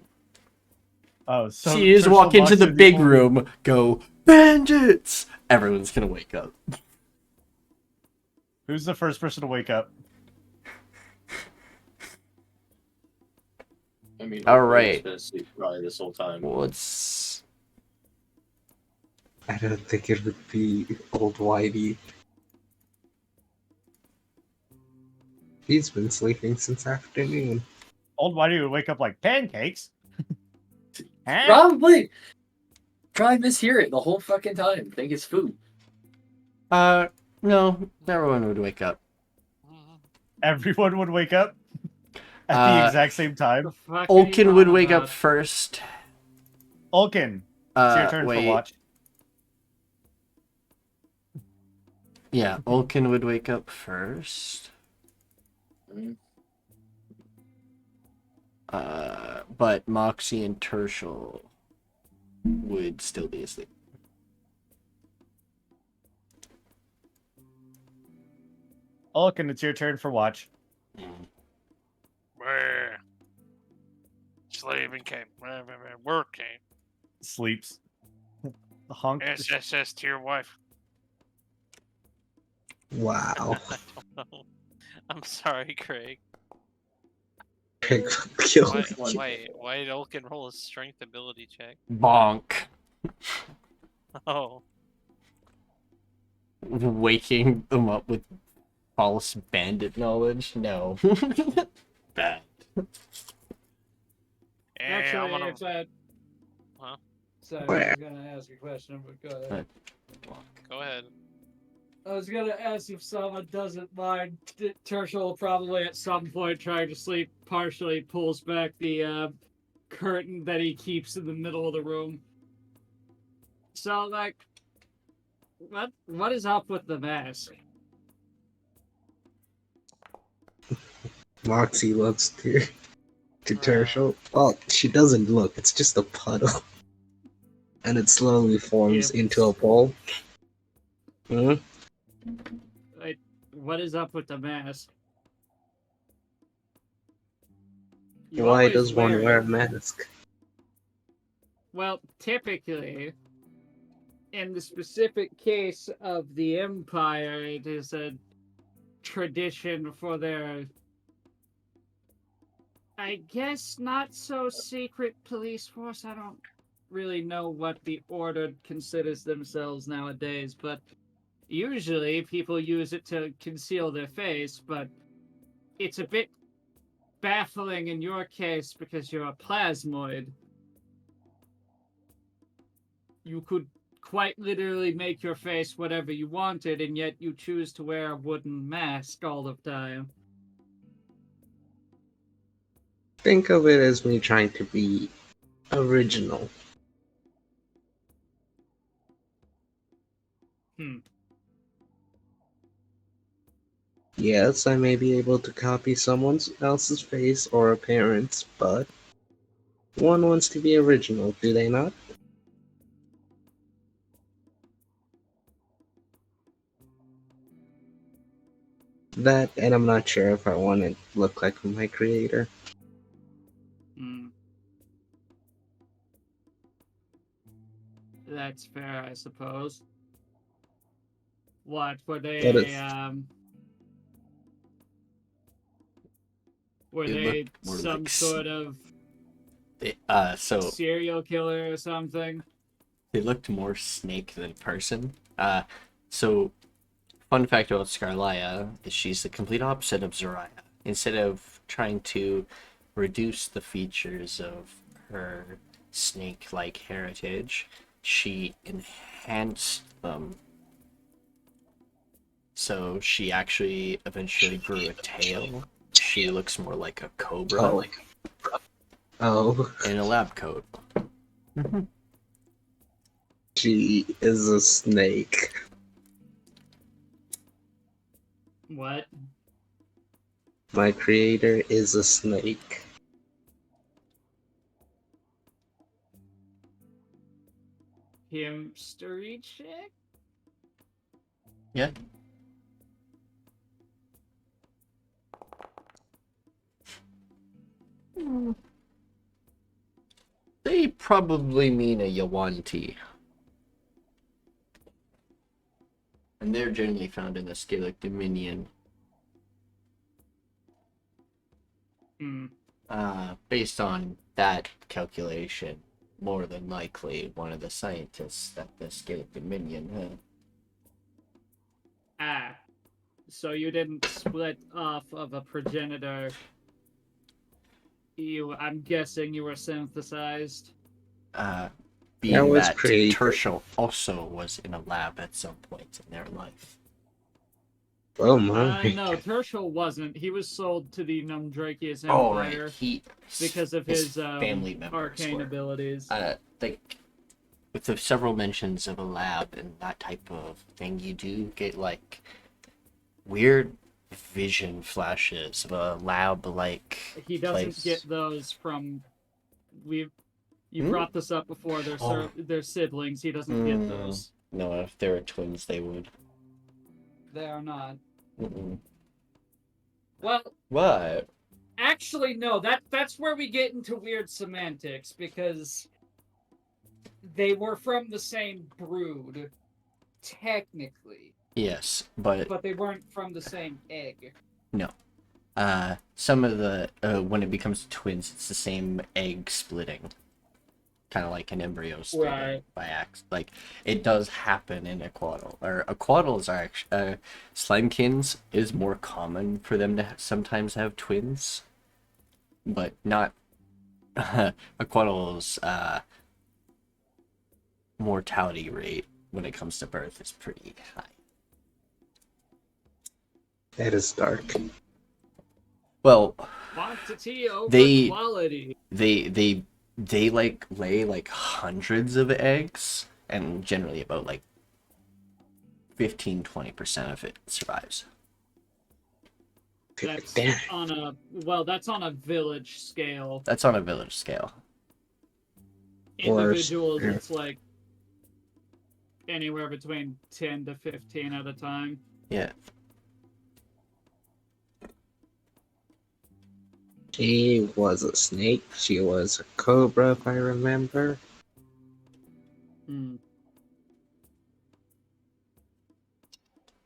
Oh, so... So you just Tirsheal walk into walks the in big before- room, go, bandits! Everyone's gonna wake up. Who's the first person to wake up? I mean, All hopefully it's right. been asleep probably this whole time. What's... I don't think it would be Old Whitey. He's been sleeping since afternoon. Old Whitey would wake up like pancakes. Huh? Probably mishear it the whole fucking time. Think it's food. No, everyone would wake up. Everyone would wake up at Uh, the exact same time. The fuck are you Olkin would on wake up about? first. Olkin, it's your turn wait. for watch. Yeah, Olkin would wake up first. Mm. But Moxie and Tirsheal would still be asleep. Olkin, it's your turn for watch. Where? Slaving came. Working. Sleeps. Honk. SSS to your wife. Wow. I don't know. I'm sorry, Craig. Craig killed Why did Olkin roll a strength ability check? Bonk. Oh. Waking them up with false bandit knowledge? No. Bad. Actually, I'm gonna... if that... Huh? Sorry, I Where? was gonna ask a question, but go ahead. Go ahead. I was gonna ask if someone doesn't mind. Tirsheal probably at some point trying to sleep partially pulls back the curtain that he keeps in the middle of the room. So, like, what is up with the mask? Moxie looks to Tirsheal. Oh, she doesn't look. It's just a puddle. And it slowly forms into a ball. Hmm? Like, what is up with the mask? You Why always does one wear a it. mask? Well, typically, in the specific case of the Empire, it is a tradition for their, I guess, not so secret police force. I don't really know what the Order considers themselves nowadays, but usually people use it to conceal their face, but it's a bit baffling in your case because you're a plasmoid. You could quite literally make your face whatever you wanted, and yet you choose to wear a wooden mask all the time. Think of it as me trying to be original. Yes, I may be able to copy someone else's face or appearance, but one wants to be original, do they not? That, and I'm not sure if I want to look like my creator. Hmm. That's fair, I suppose. What were That they? is- Were They they looked more some like sort of So serial killer or something? they looked more snake than person. So fun fact about Scarlia is she's the complete opposite of Zoraya. Instead of trying to reduce the features of her snake-like heritage, she enhanced them. So she actually eventually grew a tail. She looks more like a cobra Oh, in a lab coat. she is a snake. What? My creator is a snake. Himstery chick? Yeah. They probably mean a Yawanti. And they're generally found in the Scalic Dominion. Hmm. Based on that calculation, more than likely one of the scientists at the Scalic Dominion. Ah. So you didn't split off of a progenitor. I'm guessing you were synthesized. Being That was that created. Tirsheal also was in a lab at some point in their life. Oh my. No, Tirsheal wasn't. He was sold to the Numdrakius Oh Empire right, because of his family members arcane were. abilities. Like with the several mentions of a lab and that type of thing, you do get like weird vision flashes of a lab-like He doesn't place. get those from. You Hmm? brought this up before. Oh. They're siblings. He doesn't get those. No, if they were twins, they would. They are not. Mm-mm. Well, What? actually, no. That's where we get into weird semantics because they were from the same brood, technically, Yes, but but they weren't from the same egg. some of the when it becomes twins, it's the same egg splitting, kind of like an embryo splitting Right. by accident. Like it does happen in aquaddle, or aquaddles are actually slimekins is more common for them to sometimes have twins, but not aquaddles. Mortality rate when it comes to birth is pretty high. That is dark. Well, Quantity over They- quality. they like lay like hundreds of eggs, and generally about like 15-20% of it survives. That's Damn. that's on a village scale. That's on a village scale. Individuals, yeah. it's like anywhere between 10 to 15 at a time. Yeah. She was a snake. She was a cobra, if I remember. Hmm.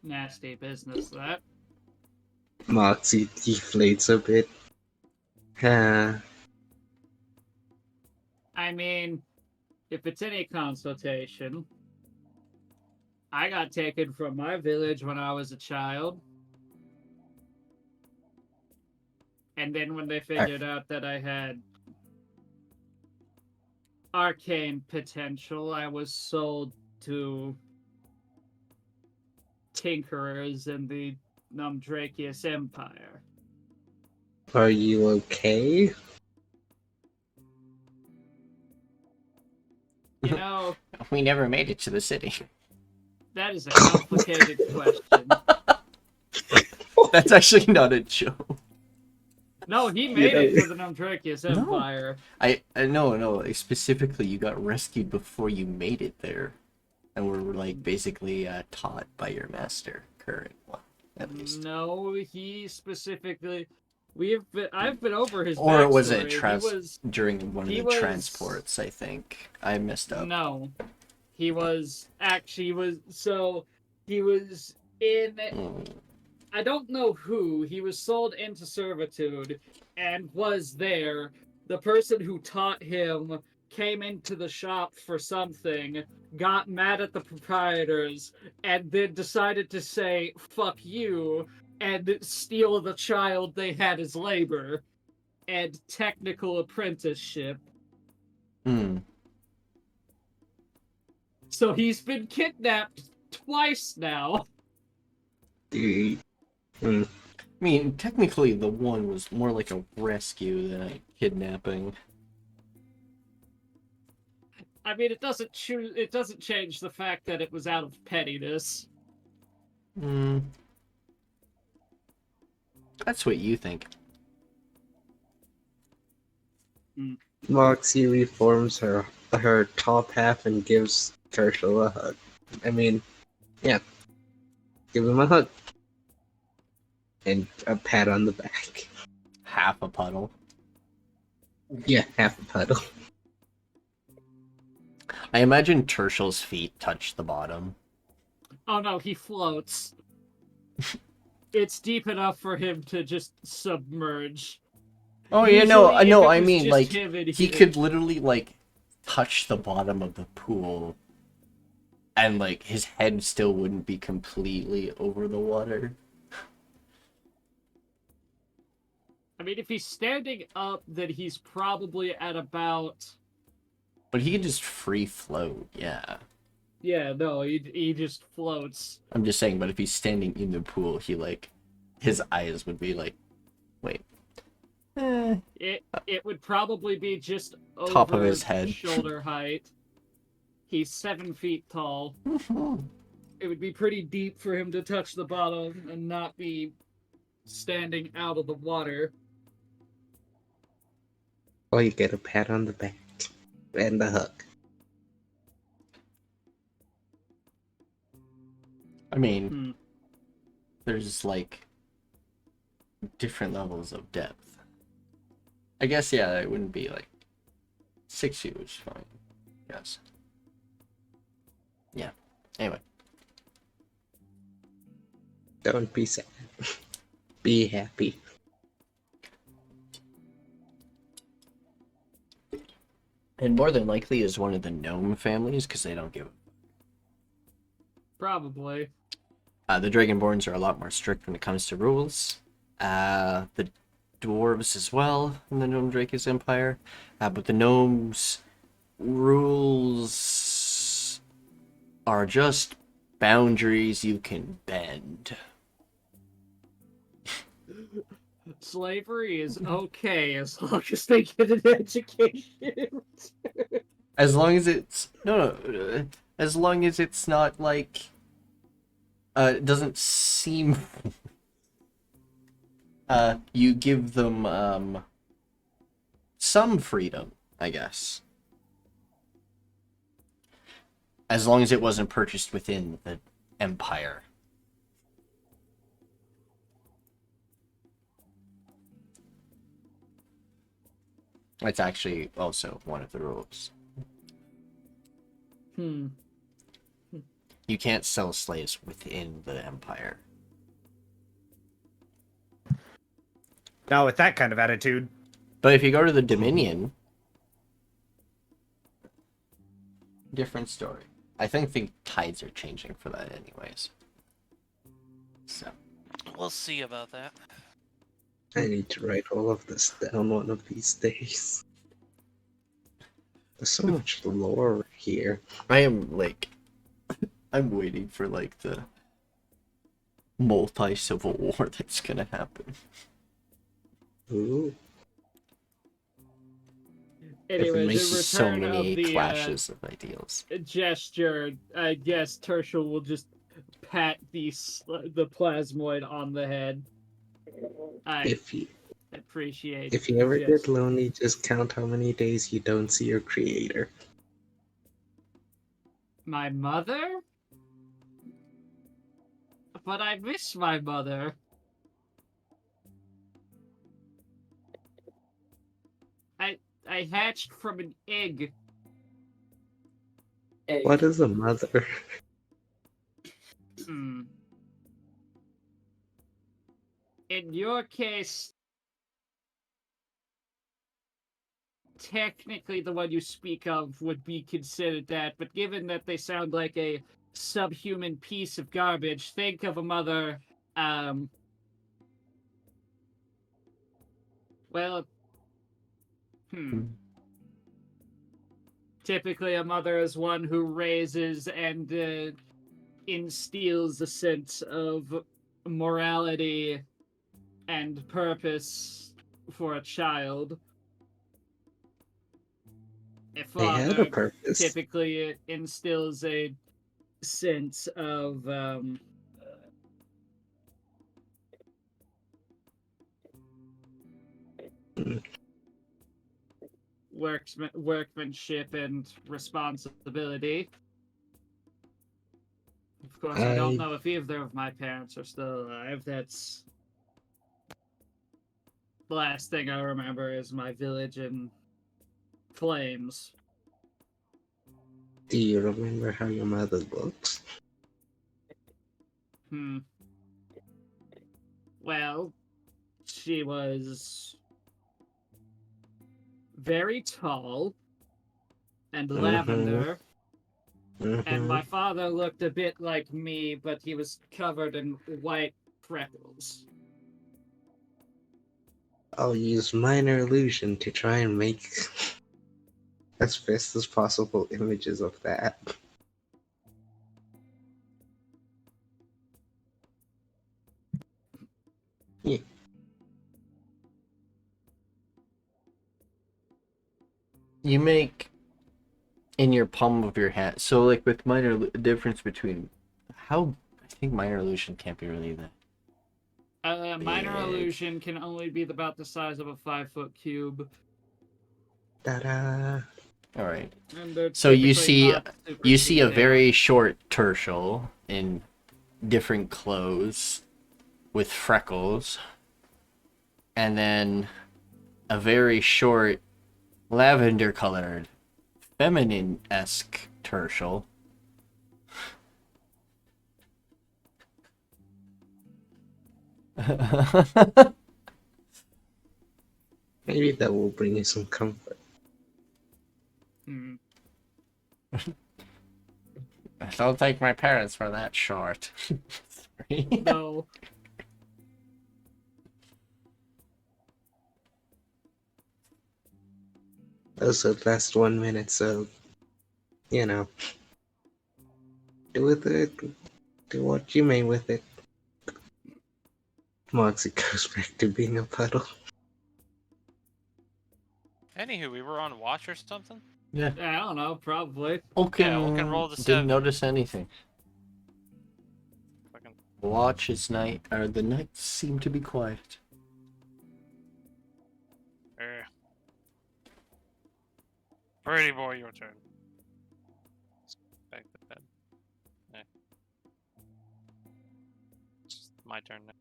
Nasty business, that. Moxie deflates a bit. I mean, if it's any consultation, I got taken from my village when I was a child. And then when they figured out that I had arcane potential, I was sold to tinkerers in the Numdrakius Empire. Are you okay? You know, We never made it to the city. that is a complicated question. That's actually not a joke. No, he made it to the Nomdrakius No. Empire. I no, like, specifically, you got rescued before you made it there, and were like basically taught by your master, current one, at least. No, he specifically. I've been over his Or backstory. was it He was during one of he the was- transports? I think I messed up. no. He was he was in. Mm. I don't know who. He was sold into servitude and was there. The person who taught him came into the shop for something, got mad at the proprietors, and then decided to say, fuck you, and steal the child they had as labor and technical apprenticeship. Hmm. So he's been kidnapped twice now. Dude. I mean, technically, the one was more like a rescue than a kidnapping. I mean, it doesn't change the fact that it was out of pettiness. Hmm. That's what you think. Moxie reforms her top half and gives Tirsheal a hug. I mean, yeah. Give him a hug. And a pat on the back. Half a puddle. Yeah, half a puddle. I imagine Tirsheal's feet touch the bottom. Oh no, he floats. It's deep enough for him to just submerge. Oh yeah, no, Usually, if no. it I was mean, just like him and he could literally like touch the bottom of the pool, and like his head still wouldn't be completely over the water. I mean, if he's standing up, then he's probably at about. But he could just free float. Yeah, Yeah, no, he just floats. I'm just saying. But if he's standing in the pool, he like his eyes would be like, wait. It would probably be just over Top of his head. shoulder height. He's 7 feet tall. It would be pretty deep for him to touch the bottom and not be standing out of the water. Oh, you get a pat on the back. And a hug. I mean, Hmm. there's like different levels of depth. I guess, yeah, it wouldn't be like 6 feet, which is fine. Yes. Yeah. Anyway. Don't be sad. Be happy. And more than likely is one of the gnome families, because they don't give. Probably. The Dragonborns are a lot more strict when it comes to rules. The dwarves as well in the Gnome Drakus Empire. But the gnomes' rules are just boundaries you can bend. Slavery is okay as long as they get an education. As long as it's as long as it's not like it doesn't seem you give them some freedom, I guess. As long as it wasn't purchased within the empire. That's actually also one of the rules. Hmm. You can't sell slaves within the empire. Now, with that kind of attitude, But if you go to the Dominion, different story. I think the tides are changing for that anyways. So, We'll see about that. I need to write all of this down one of these days. There's so much lore here. I am like I'm waiting for like the multi-civil war that's gonna happen. Ooh. Anyways, Makes in so return many of the clashes of ideals. gesture, I guess Tirsheal will just pat the plasmoid on the head. I If you appreciate if you ever yes. get lonely, just count how many days you don't see your creator. My mother? But I miss my mother. I hatched from an egg. Egg. What is a mother? Hmm. In your case, technically the one you speak of would be considered that, but given that they sound like a subhuman piece of garbage, think of a mother, well, typically a mother is one who raises and instills a sense of morality and purpose for a child. A They had a father purpose. typically instills a sense of workmanship and responsibility. Of course, I don't know if either of my parents are still alive. That's the last thing I remember is my village in flames. Do you remember how your mother looks? Well, she was very tall and lavender, and my father looked a bit like me, but he was covered in white freckles. I'll use minor illusion to try and make as best as possible images of that. Yeah. You make in your palm of your hand. So, like with difference between how I think minor illusion can't be really that. Minor Big. illusion can only be about the size of a 5-foot cube. Ta-da! All right. And they're So you typically see not super a detailed. very short Tirsheal in different clothes with freckles, and then a very short lavender-colored feminine-esque Tirsheal. Maybe that will bring you some comfort. I don't think my parents were that short. Sorry. No. Also, last 1 minute, so you know, do with it, do what you may with it. Moxie goes back to being a puddle. Anywho, we were on watch or something? Yeah. I don't know, probably. Oaken roll the didn't 7. notice anything. Fucking Watch is night, or the nights seem to be quiet. Pretty boy, your turn. Back to bed. Yeah. It's my turn now.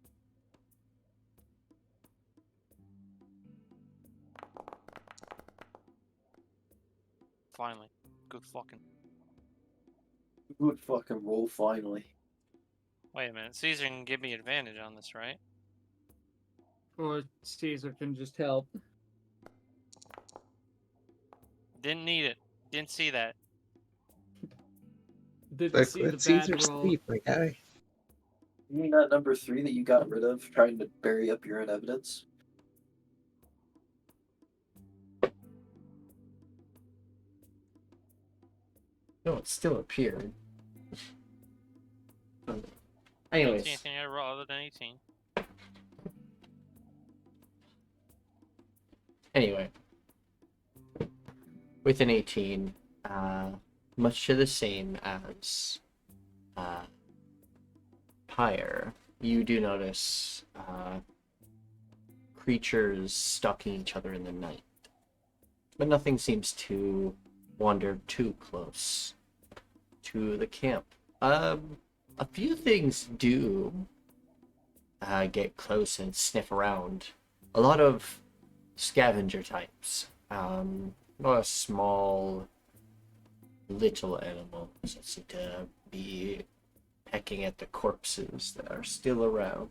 Finally. Good fucking. Good fucking roll, finally. Wait a minute. Caesar can give me advantage on this, right? Or Caesar can just help. Didn't need it. Didn't see that. Didn't Look, see the let Caesar bad roll. sleep, my guy. You mean that number 3 that you got rid of, trying to bury up your own evidence? No, it still appeared. Anyways. 18th thing I roll other than 18. Anyway. With an 18, much to the same as Pyre, you do notice creatures stalking each other in the night. But nothing seems to wander too close to the camp. A few things do get close and sniff around. A lot of scavenger types. A lot of small, little animals that seem to be pecking at the corpses that are still around.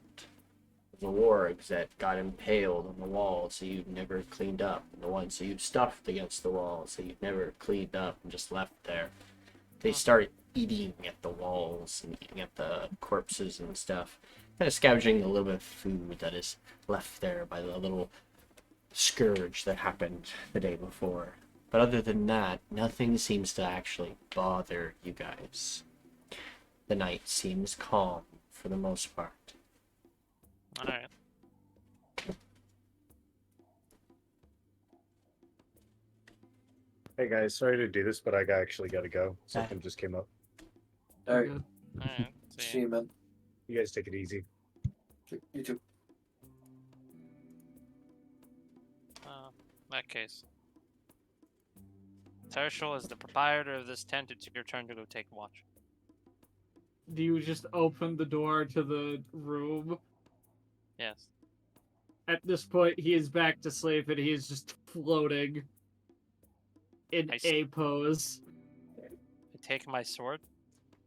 The wargs that got impaled on the walls that you've never cleaned up, and the ones that you've stuffed against the walls that you've never cleaned up and just left there. They start eating at the walls and eating at the corpses and stuff, kind of scavenging a little bit of food that is left there by the little scourge that happened the day before. But other than that, nothing seems to actually bother you guys. The night seems calm for the most part. Alright. Hey guys, sorry to do this, but I actually gotta go. Something just came up. All right. Alright. See you, man. You guys take it easy. You too. In that case. Tirsheal is the proprietor of this tent. It's your turn to go take watch. Do you just open the door to the room? Yes. At this point, he is back to sleep and he is just floating in I a pose. I take my sword,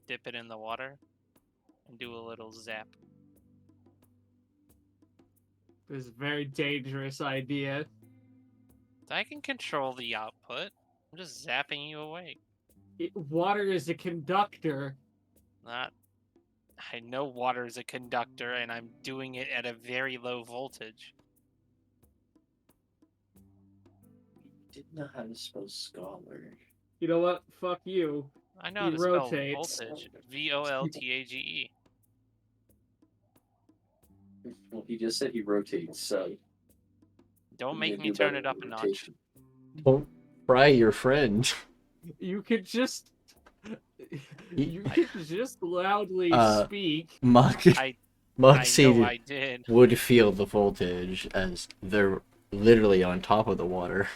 dip it in the water, and do a little zap. This is a very dangerous idea. I can control the output. I'm just zapping you away. Water is a conductor. Not. I know water is a conductor, and I'm doing it at a very low voltage. Didn't know how to spell scholar. You know what? Fuck you. I know how He to spell rotates. voltage. VOLTAGE. Well, he just said he rotates, so. Don't we make need to me do turn better it up with a notch. rotation. Don't fry your friend. You could just. You could just loudly speak. I Moxie know I did. would feel the voltage as they're literally on top of the water.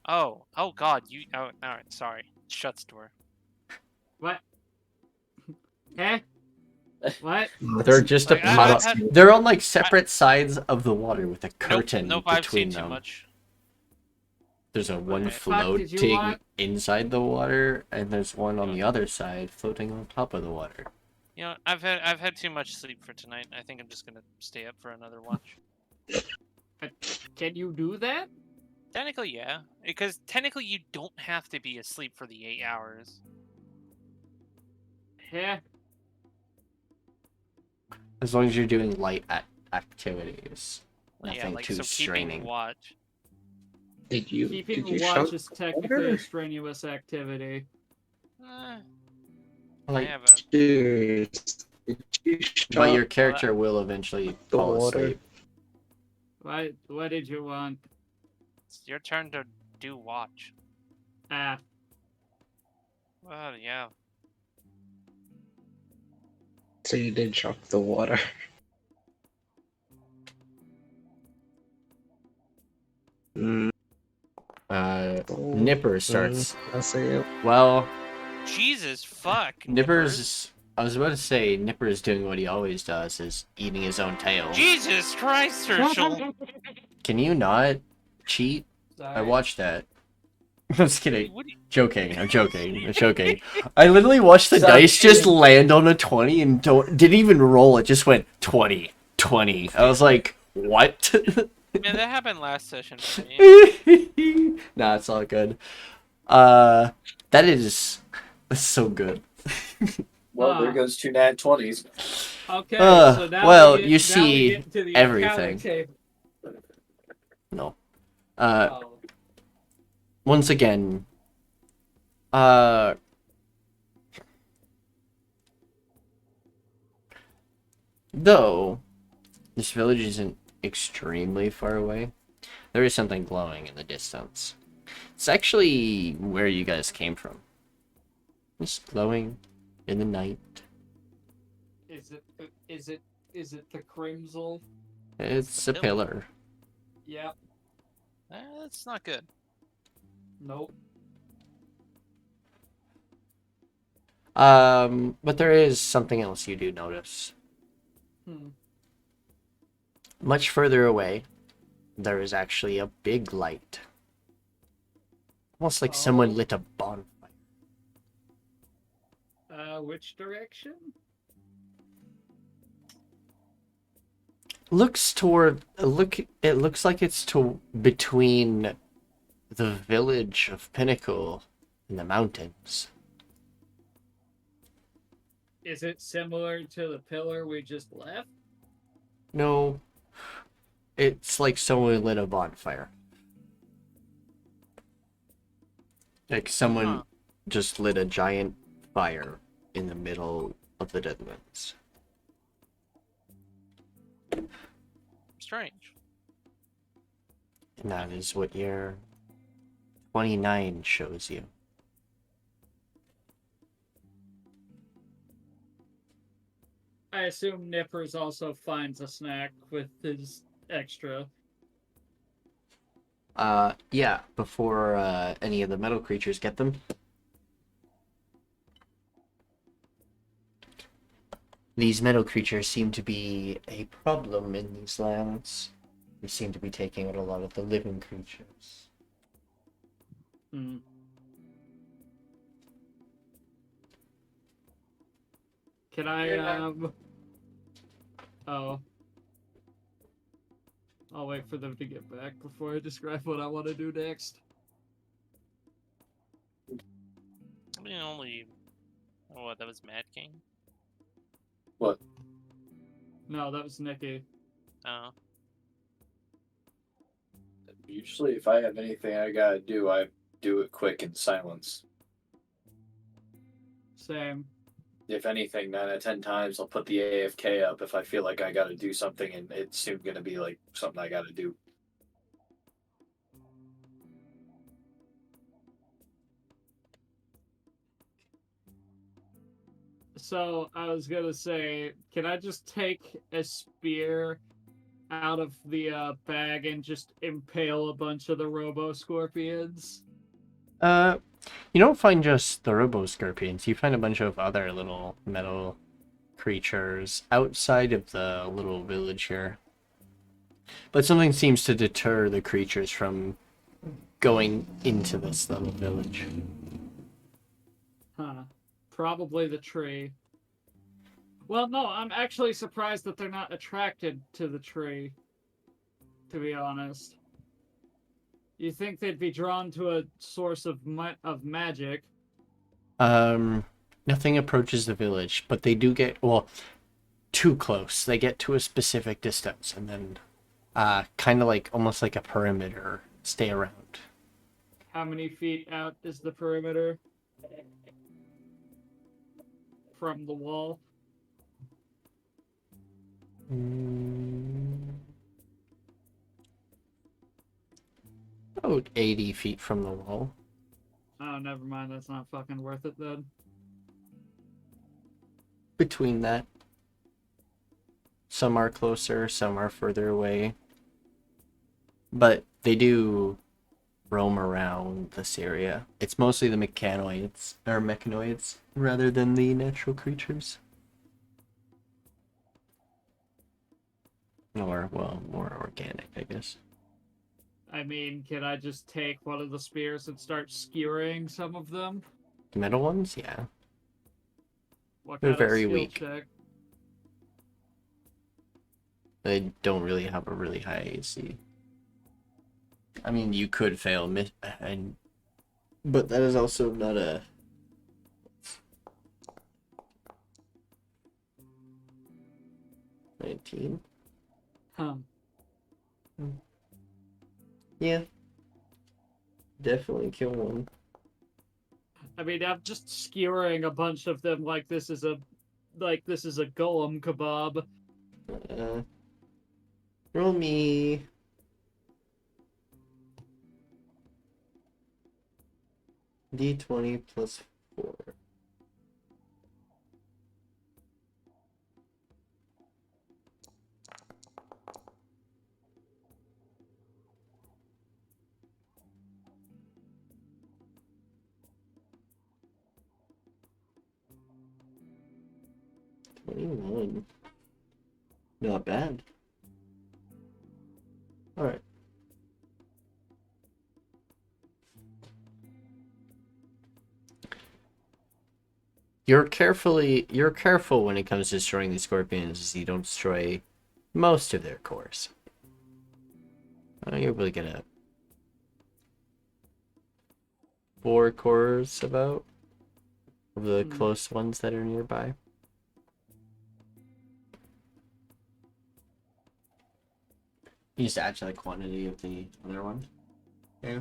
Oh God, you. Oh, alright, sorry. Shuts door. What? Eh? What? They're just Like, a I- puddle. I've had- They're on like separate sides of the water with a curtain Nope, I've between seen them. too much. There's a one What the fuck did you floating want? inside the water, and there's one on the other side floating on top of the water. You know, I've had too much sleep for tonight. I think I'm just gonna stay up for another watch. Can you do that? Technically, yeah, because technically you don't have to be asleep for the 8 hours. Yeah. As long as you're doing light activities, Yeah, nothing like too so straining. keeping watch. Did you Keeping shut watch is technically water? a strenuous activity. I Like, haven't. Serious? Did you but your shut character will eventually the fall water? asleep. What did you want? It's your turn to do watch. Ah, Well, yeah. So you did shock the water. Mm, Nipper starts. I'll say it. Well, Jesus fuck. Nipper's. I was about to say Nipper is doing what he always does, is eating his own tail. Jesus Christ, Tirsheal. Can you not cheat? I watched that. I'm just kidding. What do you- Joking. I'm joking. I'm joking. I literally watched the Stop dice just kidding. land on a 20 and didn't even roll. It just went 20, 20. I was like, what? Man, that happened last session for me. Nah, it's all good. That is so good. Well, there goes 2 nat 20s. okay. Uh, so now well, we get, you now see we get to the everything. accounting table. No. Oh. Once again, though this village isn't extremely far away, there is something glowing in the distance. It's actually where you guys came from. It's glowing in the night. Is it the Crimsel? It's a pillar. Yep. That's not good. Nope. But there is something else you do notice. Hmm. Much further away, there is actually a big light. Almost like someone Oh. lit a bonfire. Which direction? It looks like it's between the village of Pinnacle and the mountains. Is it similar to the pillar we just left? No, it's like someone lit a bonfire. Like someone Huh. just lit a giant fire in the middle of the Deadlands. Strange. And that is what your 29 shows you. I assume Nippers also finds a snack with his extra. Yeah, before any of the metal creatures get them. These metal creatures seem to be a problem in these lands. They seem to be taking out a lot of the living creatures. Hmm. Can I, Oh. I'll wait for them to get back before I describe what I want to do next. I mean, only. Oh, what? That was Mad King. What? No, that was Nikki. Oh. Usually, if I have anything I gotta do, I do it quick in silence. Same. If anything, 9 out of 10 times, I'll put the AFK up if I feel like I gotta do something, and it's soon gonna be like something I gotta do. So, I was gonna say, can I just take a spear out of the bag and just impale a bunch of the robo-scorpions? You don't find just the robo-scorpions, you find a bunch of other little metal creatures outside of the little village here. But something seems to deter the creatures from going into this little village. Huh. Probably the tree. Well, no, I'm actually surprised that they're not attracted to the tree, to be honest. You think they'd be drawn to a source of magic? Nothing approaches the village, but they do get, well, too close. They get to a specific distance and then kind of like almost like a perimeter stay around. How many feet out is the perimeter from the wall? About 80 feet from the wall. Oh, never mind. That's not fucking worth it then. Between that, some are closer, some are further away. But they do roam around this area. It's mostly the mechanoids rather than the natural creatures. Or, well, more organic, I guess. I mean, can I just take one of the spears and start skewering some of them? The metal ones? Yeah. What They're kind of very skill weak. check? They don't really have a really high AC. I mean, you could fail, but that is also not a... $19? Huh. Yeah. Definitely kill one. I mean, I'm just skewering a bunch of them like this is a golem kebab. Roll me... D20 plus 4. 21. Not bad. Alright. You're careful when it comes to destroying these scorpions, as you don't destroy most of their cores. You're really good at 4 cores about of the close ones that are nearby. You just add to the quantity of the other one. Yeah.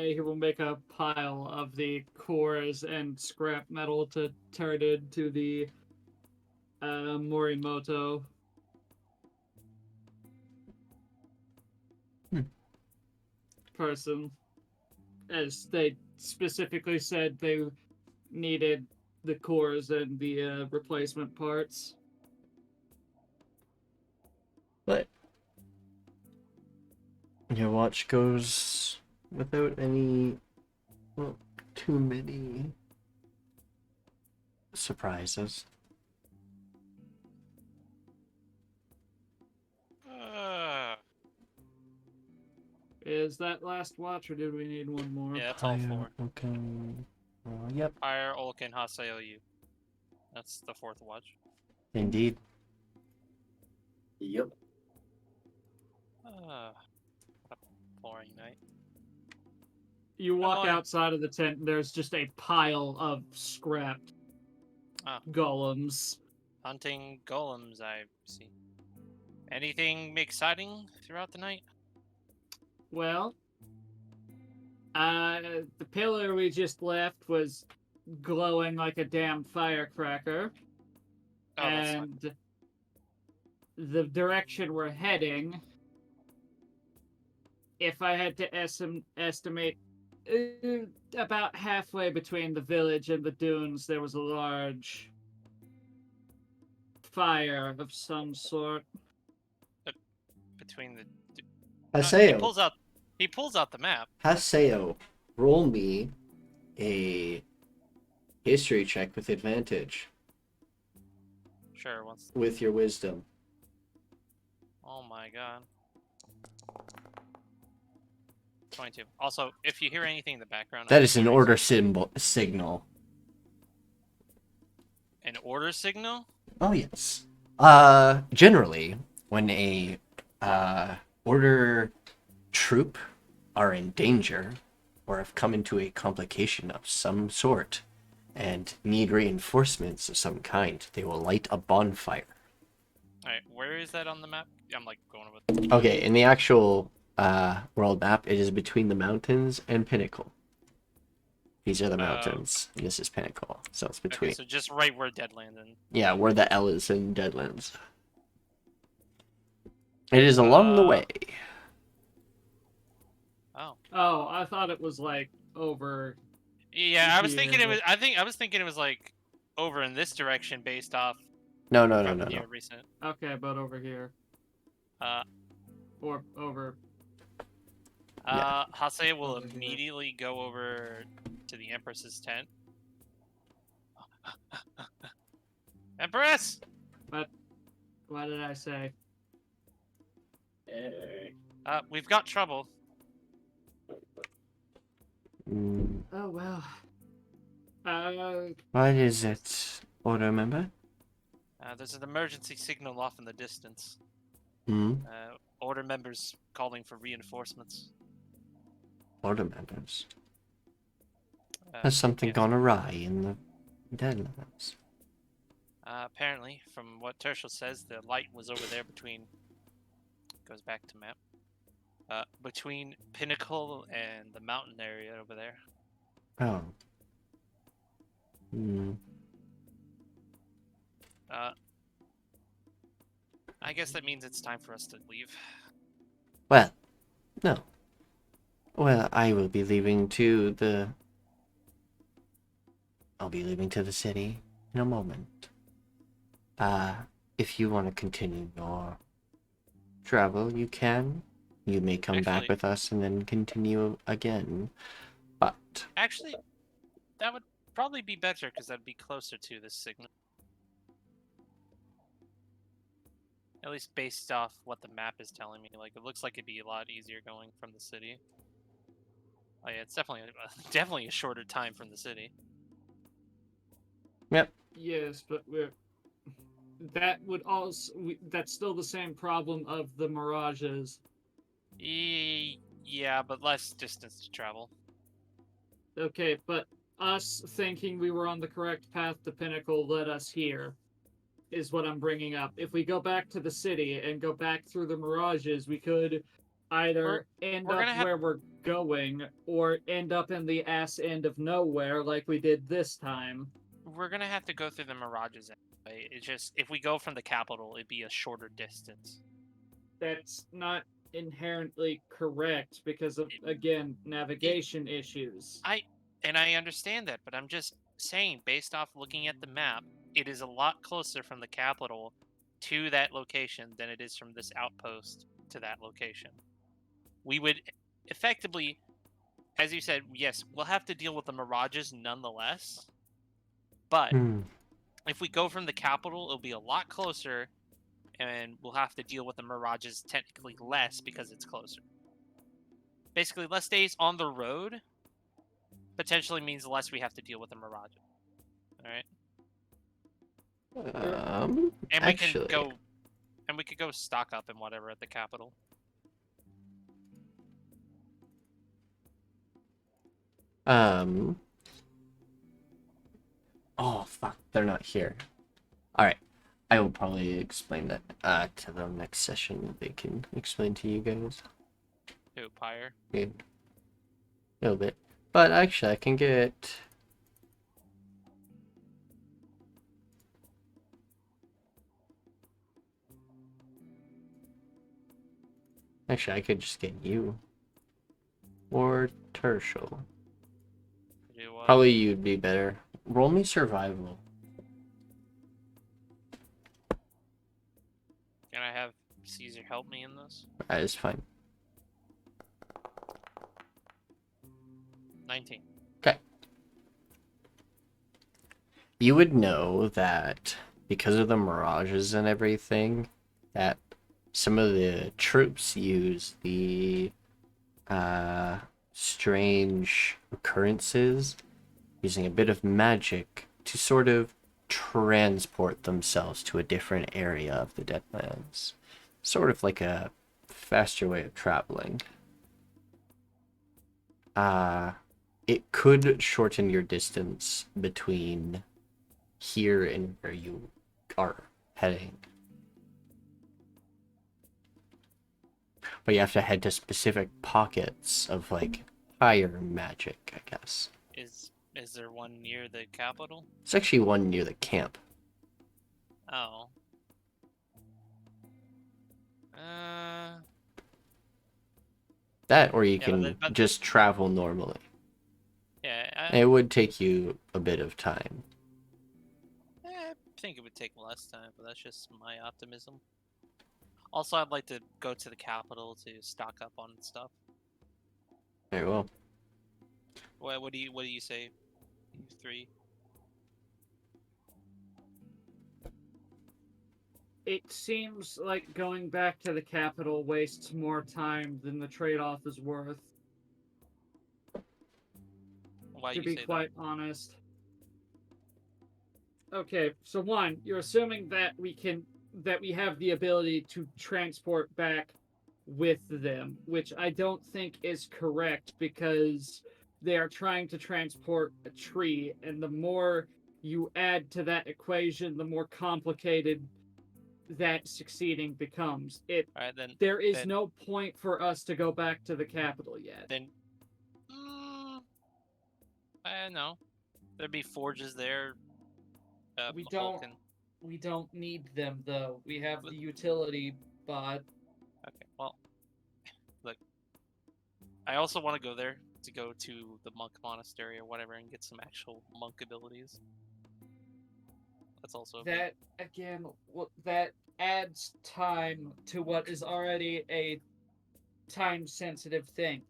He will make a pile of the cores and scrap metal to turn into the Morimoto. Person, as they specifically said they needed the cores and the replacement parts. But your watch goes without any, well, too many surprises. Is that last watch, or did we need one more? Yeah, that's all 4. Okay. Yep. Pyre, Olkin, Haseo, you. That's the 4th watch. Indeed. Yep. What a boring night. You walk Annoying. outside of the tent, and there's just a pile of scrapped golems. Hunting golems, I see. Anything exciting throughout the night? Well, the pillar we just left was glowing like a damn firecracker. Oh, that's fine. And the direction we're heading, if I had to estimate, about halfway between the village and the dunes, there was a large fire of some sort. Between the Haseo. he pulls out the map. Haseo, roll me a history check with advantage. Sure, once. With your wisdom. Oh my god. 22. Also, if you hear anything in the background, That is an order signal. An order signal? Oh yes. Generally, when a order troop are in danger or have come into a complication of some sort and need reinforcements of some kind, they will light a bonfire. Alright, where is that on the map? I'm like going with. Okay, in the actual world map, it is between the mountains and Pinnacle. These are the mountains. And this is Pinnacle. So it's between. Okay, so just right where Deadland and. Yeah, where the L is in Deadlands. It is along the way. Oh. Oh, I thought it was like over. Yeah, I was thinking it was. I was thinking it was like over in this direction based off. No. Recent. Okay, but over here. Or over. Haseo will Over here. immediately go over to the Empress's tent. Empress! What did I say? Hey. We've got trouble. Oh well. What is it, order member? There's an emergency signal off in the distance. Hmm? Order members calling for reinforcements. Order members? Has something yes. gone awry in the Deadlands? Apparently, from what Tirsheal says, the light was over there between. Goes back to map. Between Pinnacle and the mountain area over there. Oh. Hmm. I guess that means it's time for us to leave. Well, no. Well, I will be leaving to the... I'll be leaving to the city in a moment. If you want to continue your travel, you can. You may come back Actually- with us and then continue again. But... Actually, that would probably be better because that'd be closer to this signal. At least based off what the map is telling me. Like, it looks like it'd be a lot easier going from the city. Oh yeah, it's definitely a shorter time from the city. Yep. Yes, but that would also that's still the same problem of the mirages. Yeah, but less distance to travel. Okay, but us thinking we were on the correct path to Pinnacle led us here, is what I'm bringing up. If we go back to the city and go back through the mirages, we could either end we're up gonna have- where we're going or end up in the ass end of nowhere like we did this time. We're gonna have to go through the mirages anyway. It's just, if we go from the capital, it'd be a shorter distance. That's not inherently correct because of, again, navigation issues. I understand that, but I'm just saying, based off looking at the map, it is a lot closer from the capital to that location than it is from this outpost to that location. We would effectively, as you said, yes, we'll have to deal with the mirages nonetheless. But if we go from the capital, it'll be a lot closer, and we'll have to deal with the mirages technically less because it's closer. Basically, less days on the road potentially means less we have to deal with the mirages. All right. And Actually, we could go stock up and whatever at the capital. Oh fuck, they're not here. All right, I will probably explain that to them next session. They can explain to you guys. Who, Pyre? Yeah. A little bit, but actually, I can get. Actually, I could just get you. Or Tirsheal. Do what? Probably you'd be better. Roll me survival. Can I have Caesar help me in this? That is fine. 19. Okay. You would know that because of the mirages and everything, that some of the troops use the strange occurrences using a bit of magic to sort of transport themselves to a different area of the Deadlands. Sort of like a faster way of traveling. It could shorten your distance between here and where you are heading. But you have to head to specific pockets of, like, higher magic, I guess. Is there one near the capital? There's actually one near the camp. Oh. That, or you Yeah, can but just travel normally. Yeah, It would take you a bit of time. I think it would take less time, but that's just my optimism. Also, I'd like to go to the capital to stock up on stuff. Very well. What do you say? You three? It seems like going back to the capital wastes more time than the trade-off is worth, Why to you be say quite honest. Okay, so one, you're assuming that we have the ability to transport back with them, which I don't think is correct because they are trying to transport a tree, and the more you add to that equation, the more complicated that succeeding becomes. that? All right, then. There is then- no point for us to go back to the capital yet. Then, I know. There'd be forges there. We Vulcan. We don't need them though. We have the utility bot. Okay, well, look. I also want to go there to go to the monk monastery or whatever and get some actual monk abilities. That's also That again, that adds time to what is already a time-sensitive thing.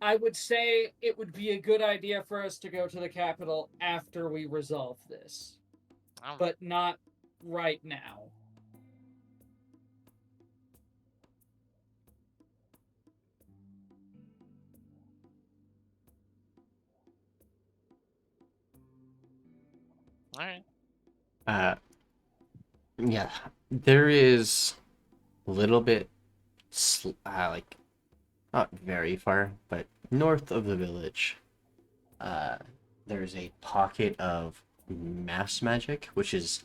I would say it would be a good idea for us to go to the capital after we resolve this, Oh, but not right now. all right. Yeah, there is a little bit, like, not very far, but north of the village, there's a pocket of mass magic, which is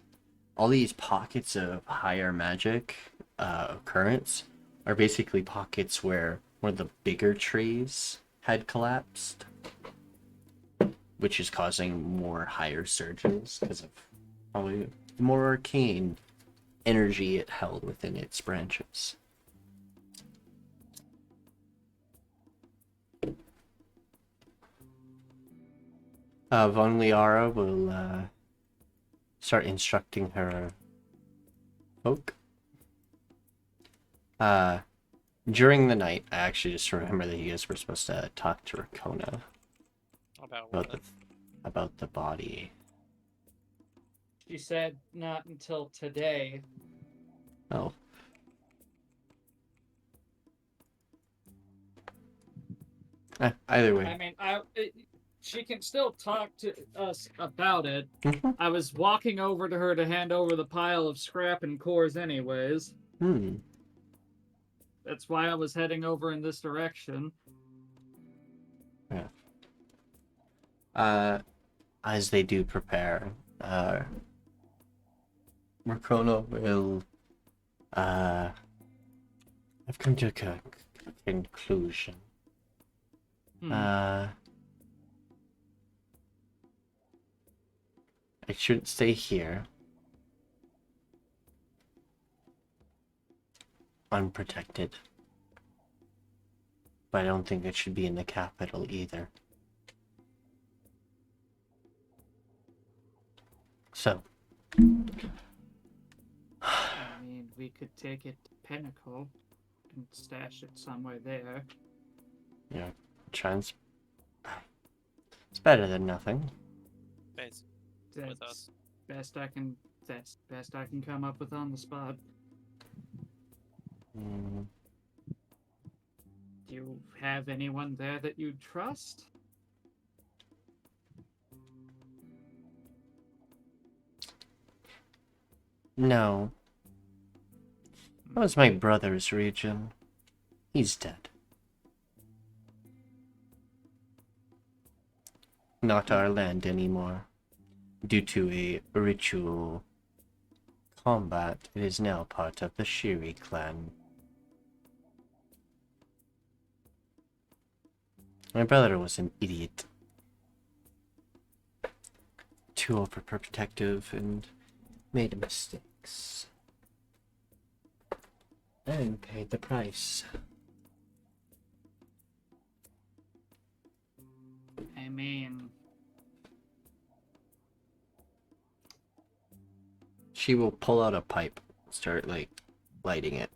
all these pockets of higher magic occurrence are basically pockets where one of the bigger trees had collapsed, which is causing more higher surges because of probably more arcane energy it held within its branches. Von Liara will start instructing her folk. During the night, I actually just remember that you guys were supposed to talk to Rakona About what? about the body. She said not until today. Oh. Either way. I mean, she can still talk to us about it. Mhm. I was walking over to her to hand over the pile of scrap and cores anyways. That's why I was heading over in this direction. Yeah. As they do prepare, Rakona will, I've come to a conclusion. I shouldn't stay here unprotected, but I don't think it should be in the capital either. So, I mean, we could take it to Pinnacle and stash it somewhere there. yeah, it's better than nothing. Base with us. That's best I can come up with on the spot. Mm, Do you have anyone there that you trust? no. That was my brother's region. He's dead. Not our land anymore. Due to a ritual combat, it is now part of the Shiri clan. My brother was an idiot. Too overprotective and made mistakes. And paid the price. I mean, She will pull out a pipe, start like lighting it.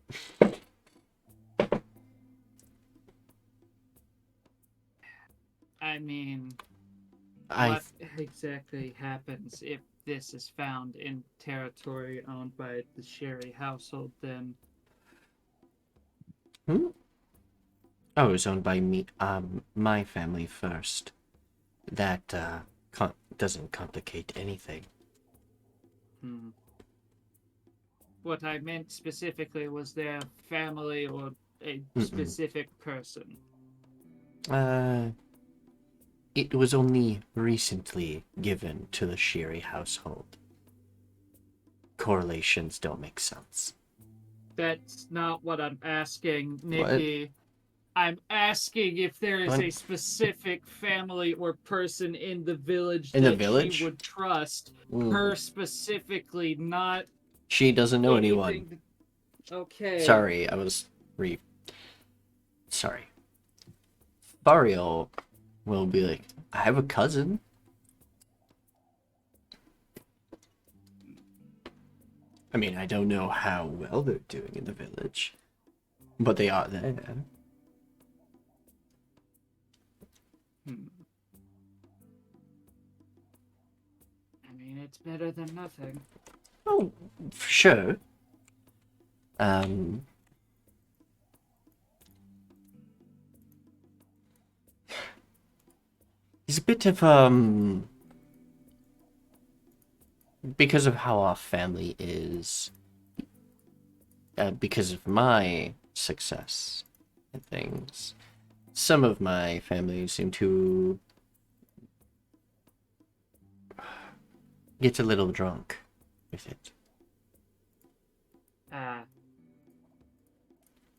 What exactly happens if this is found in territory owned by the Sherry household then? Oh, it was owned by me, my family first. That, doesn't complicate anything. What I meant specifically was their family or a specific person. It was only recently given to the Sherry household. Correlations don't make sense. That's not what I'm asking, Nikki. I'm asking if there is a specific family or person in the village village? she would trust. Her specifically, not. She doesn't know anyone. Okay. Sorry, Sorry. Barrio will be like, I have a cousin. I mean, I don't know how well they're doing in the village, but they are there. It's better than nothing. Oh, for sure. He's a bit of, because of how our family is, because of my success and things, some of my family seem to get a little drunk with it,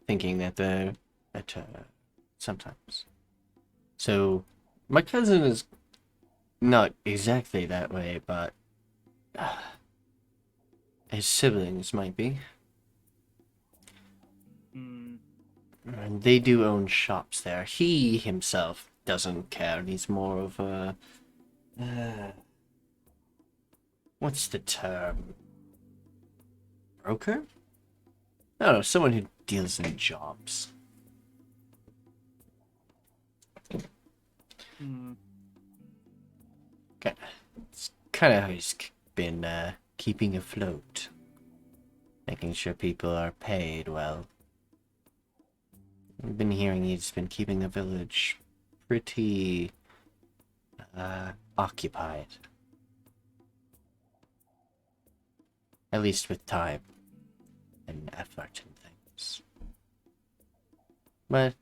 thinking that they're sometimes. So, my cousin is not exactly that way, but his siblings might be. And they do own shops there. He himself doesn't care. He's more of a... what's the term? Broker? I don't know, someone who deals in jobs. It's kind of how he's been keeping afloat. Making sure people are paid well. I've been hearing he's been keeping the village pretty occupied. At least with time and effort and things. But,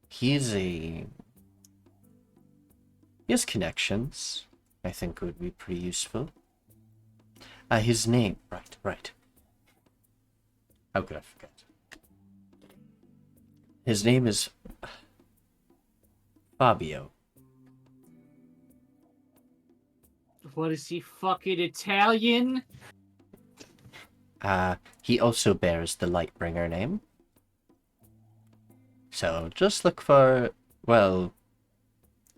he has connections, I think would be pretty useful. His name, right. How could I forget? His name is Fabio. What is he, fucking Italian? He also bears the Lightbringer name. So just look for, well,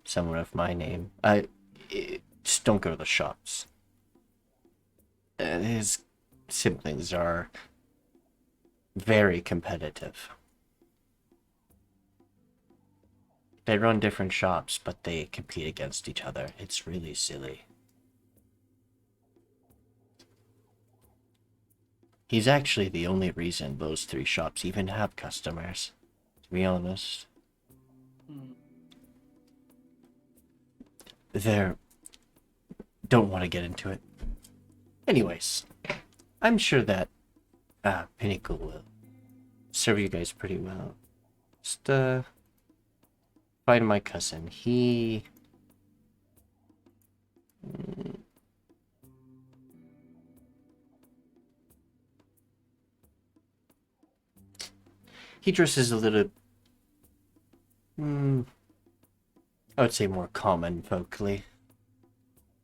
someone of my name. Just don't go to the shops. His siblings are very competitive. They run different shops, but they compete against each other. It's really silly. He's actually the only reason those 3 shops even have customers, to be honest. Don't want to get into it. Anyways, I'm sure that Pinnacle will serve you guys pretty well. Just find my cousin. He dresses a little I would say more common folkly.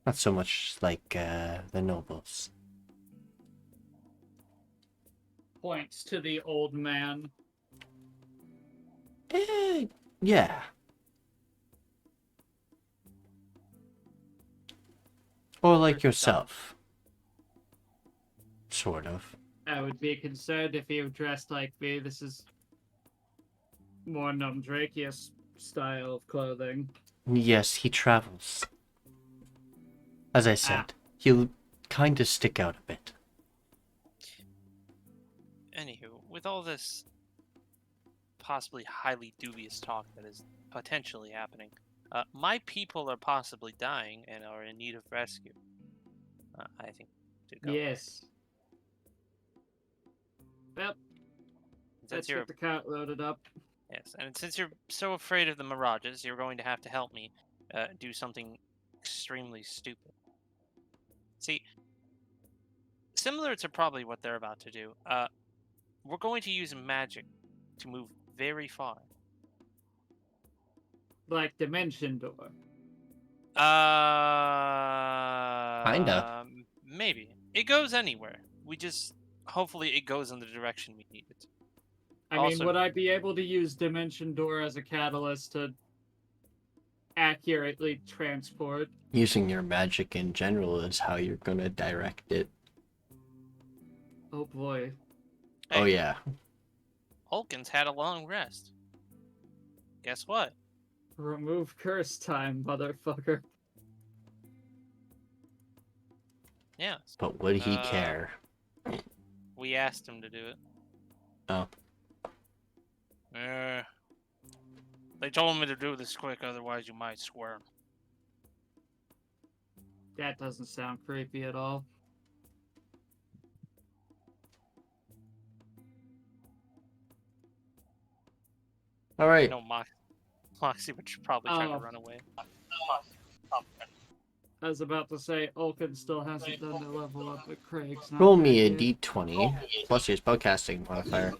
Not so much like the nobles. Points to the old man. Yeah. Or like yourself. Sort of. I would be concerned if you dressed like me. This is more Numdrakius style of clothing. Yes, he travels. As I said, he'll kind of stick out a bit. Anywho, with all this possibly highly dubious talk that is potentially happening, my people are possibly dying and are in need of rescue. I think to go. Yes. Well, let's get the cart loaded up. Yes, and since you're so afraid of the mirages, you're going to have to help me do something extremely stupid. See, similar to probably what they're about to do, we're going to use magic to move very far. Like Dimension Door. Kinda. Maybe. It goes anywhere. We just... Hopefully it goes in the direction we need it. I mean, would I be able to use Dimension Door as a catalyst to accurately transport? Using your magic in general is how you're gonna direct it. Oh boy. Oh Hey, yeah. Hulkins had a long rest. Guess what? Remove curse time, motherfucker. Yeah. But would he care? We asked him to do it. Oh. They told me to do this quick, otherwise you might squirm. That doesn't sound creepy at all. All right. No, Moxie would probably try to run away. I was about to say, Ulkin still hasn't done the level up, but Craig's not Roll me a there yet. d20 plus your spellcasting modifier.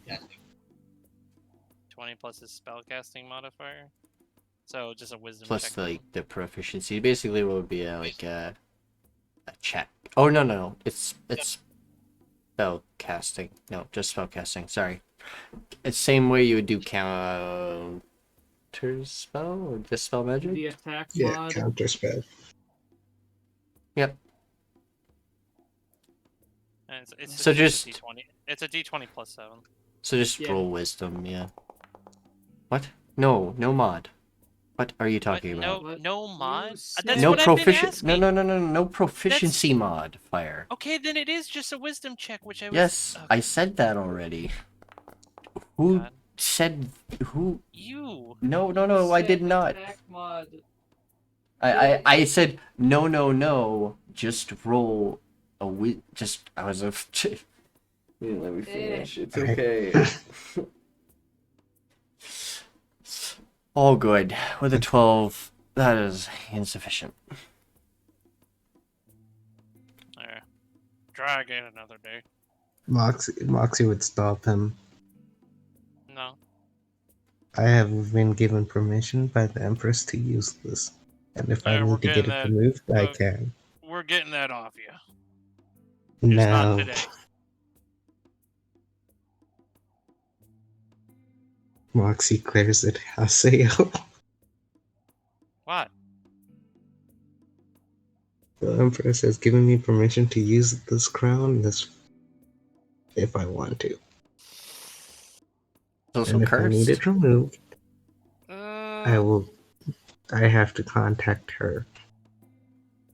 20 plus his spellcasting modifier. So just a wisdom Plus check. like the proficiency. Basically, what would be a check. Oh no, it's spellcasting. No, just spellcasting. Sorry. It's same way you would do counter spell or dispel magic. The attack Yeah, mod. counter spell. Yep. And it's So just just- a D20. It's a D20 plus 7. So just Yeah. roll wisdom. Yeah. What? No mod. What are you talking no, about? What? no mod. You That's No what I've been proficient. asking. No proficiency modifier. Okay, then it is just a wisdom check, which I was. Yes, Oh, I said that already. Who God. said who? You. No, I did Said not. Attack mod. I said no. Just roll a just I was a. You didn't let me finish. It's okay. All good. With a 12, that is insufficient. There. Try again another day. Moxie would stop him. No. I have been given permission by the Empress to use this. And if I Yeah, we're need to get getting it that, removed, I uh, can. We're getting that off you. Just not No. today. Moxie clears it. Haseo. What? The Empress has given me permission to use this crown if I want to. It's also And if I need cursed. it removed, I have to contact her.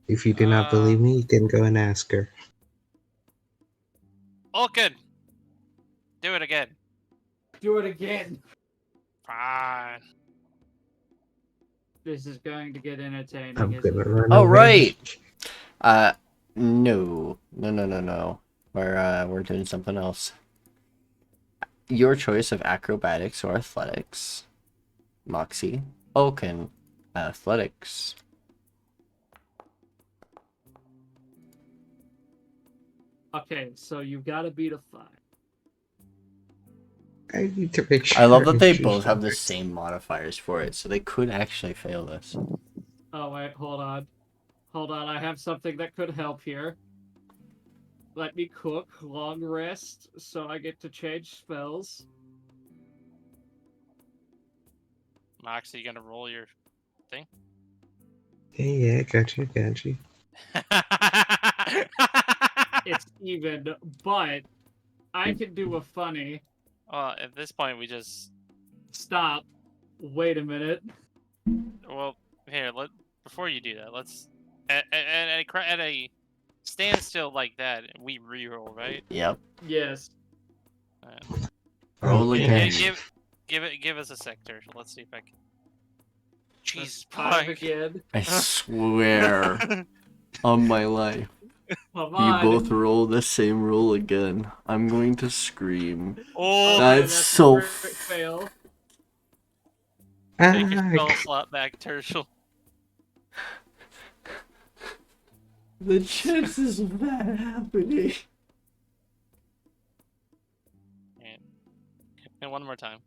If you do not believe me, you can go and ask her. Ulkin! Do it again. Do it again. Fine. This is going to get entertaining. I'm isn't gonna it? run Oh, away. right. No. We're doing something else. Your choice of acrobatics or athletics. Moxie. Ulkin. Athletics. Okay, so you've got to beat a 5. I need to make sure. I love that they she's both have the right. same modifiers for it, so they could actually fail this. Oh, wait, hold on. Hold on, I have something that could help here. Let me cook, long rest, so I get to change spells. Moxie, you gonna roll your thing? Yeah, got you. It's even, but I can do a funny. Well, at this point, we just. Stop. Wait a minute. Well, here, before you do that, let's. At a standstill like that, we reroll, right? Yep. Yes. Alright. Roll Okay. again. Yeah, give us a sector. Let's see if I can. Jesus, That's 5 Pike. again. I swear on my life. Come You on. both roll the same roll again. I'm going to scream. Oh, That's a so perfect fail. take your Ah, spell slot back, Tirsheal. The chances of that happening. And one more time.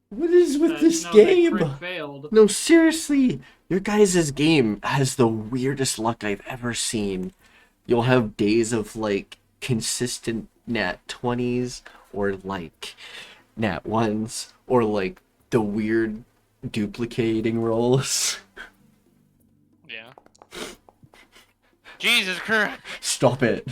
What is with this No, game? that crit failed. No, seriously. Your guys' game has the weirdest luck I've ever seen. You'll have days of like consistent nat 20s or like nat 1s or like the weird duplicating rolls. Yeah. Jesus Christ. Stop it.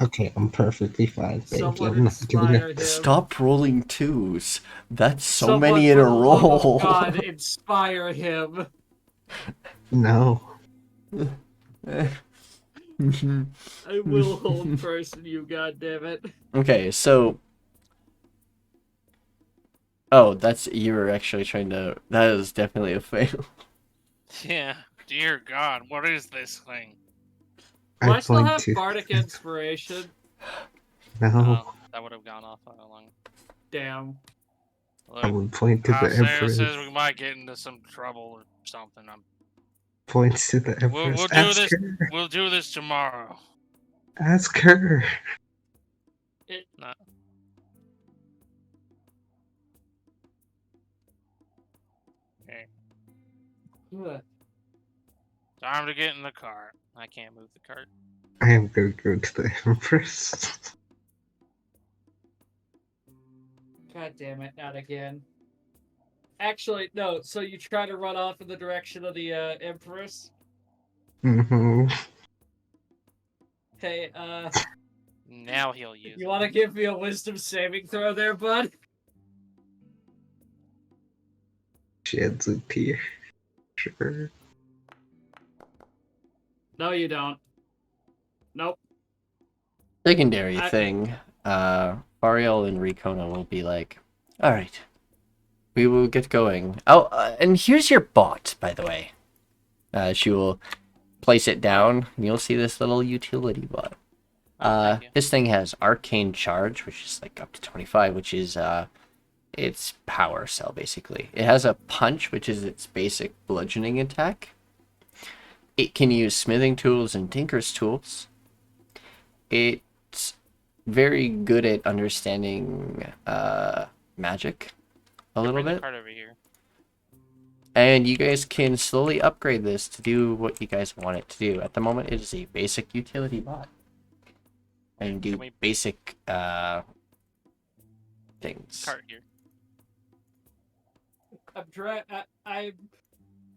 Okay, I'm perfectly fine. Thank you. Someone I'm not doing inspire it. him. Stop rolling twos. That's so Someone, many in for a the love of row. God, inspire him. No. I will hold person, you goddammit. Okay, so. Oh, that's you were actually trying to. That is definitely a fail. Yeah. Dear God, what is this thing? Do I still point have to bardic inspiration? no. Oh, that would have gone off how long. Damn. I Look, would point to the Haseo Empress. says we might get into some trouble or something. Points to the We'll Empress. do Ask this. her. We'll do this tomorrow. Ask her. Not. Okay. Ugh. Time to get in the cart. I can't move the cart. I am gonna go to the Empress. God damn it, not again. Actually, no, so you try to run off in the direction of the Empress? Mm-hmm. Hey, Now he'll use you it. want to give me a wisdom saving throw there, bud? Sheds a tear. Sure. No, you don't. Nope. Secondary I- thing. Ariel and Rikona will be like, all right, we will get going. Oh, and here's your bot, by the way. She will place it down, and you'll see this little utility bot. Thank you. This thing has arcane charge, which is like up to 25, which is its power cell basically. It has a punch, which is its basic bludgeoning attack. It can use smithing tools and tinker's tools. It's very good at understanding magic a little Bring the bit. cart over here. And you guys can slowly upgrade this to do what you guys want it to do. At the moment, it is a basic utility bot. And do Can we- basic things. Cart here.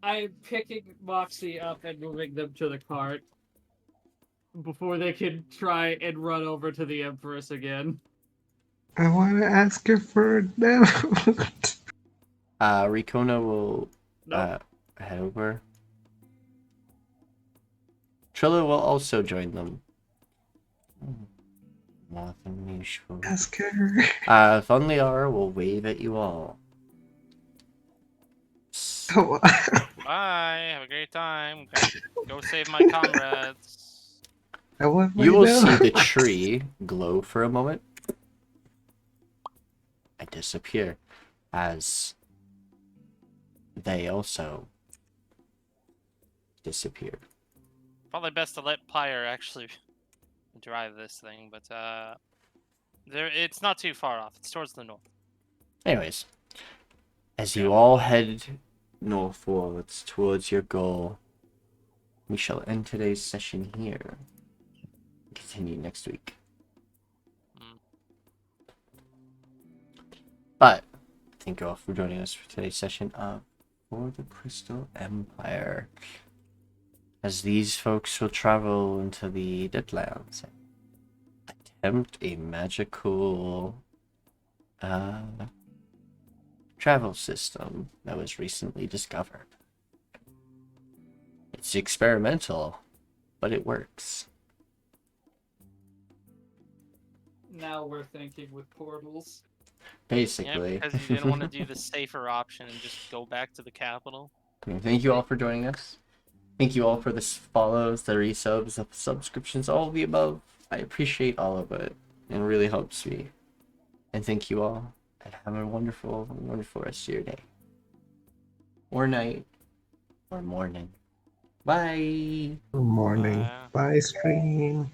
I'm picking Moxie up and moving them to the cart before they can try and run over to the Empress again. I want to ask her for a note. Rikona will Nope. head over. Trilla will also join them. Nothing useful. Ask her. Thunliar will wave at you all. Oh, Bye. Have a great time. Go save my comrades. I want my You will note. see the tree glow for a moment and disappear as they also disappear. Probably best to let Pyre actually drive this thing, but it's not too far off. It's towards the north. Anyways, as you all head northwards towards your goal, we shall end today's session here. Continue next week. Mm. But thank you all for joining us for today's session of For the Crystal Empire. As these folks will travel into the Deadlands and attempt a magical travel system that was recently discovered. It's experimental, but it works. Now we're thinking with portals. Basically. Yeah, because you didn't want to do the safer option and just go back to the capital. Thank you all for joining us. Thank you all for the follows, the resubs, the subscriptions, all of the above. I appreciate all of it. It really helps me. And thank you all. And have a wonderful, wonderful rest of your day. Or night. Or morning. Bye. Good morning. Bye, stream.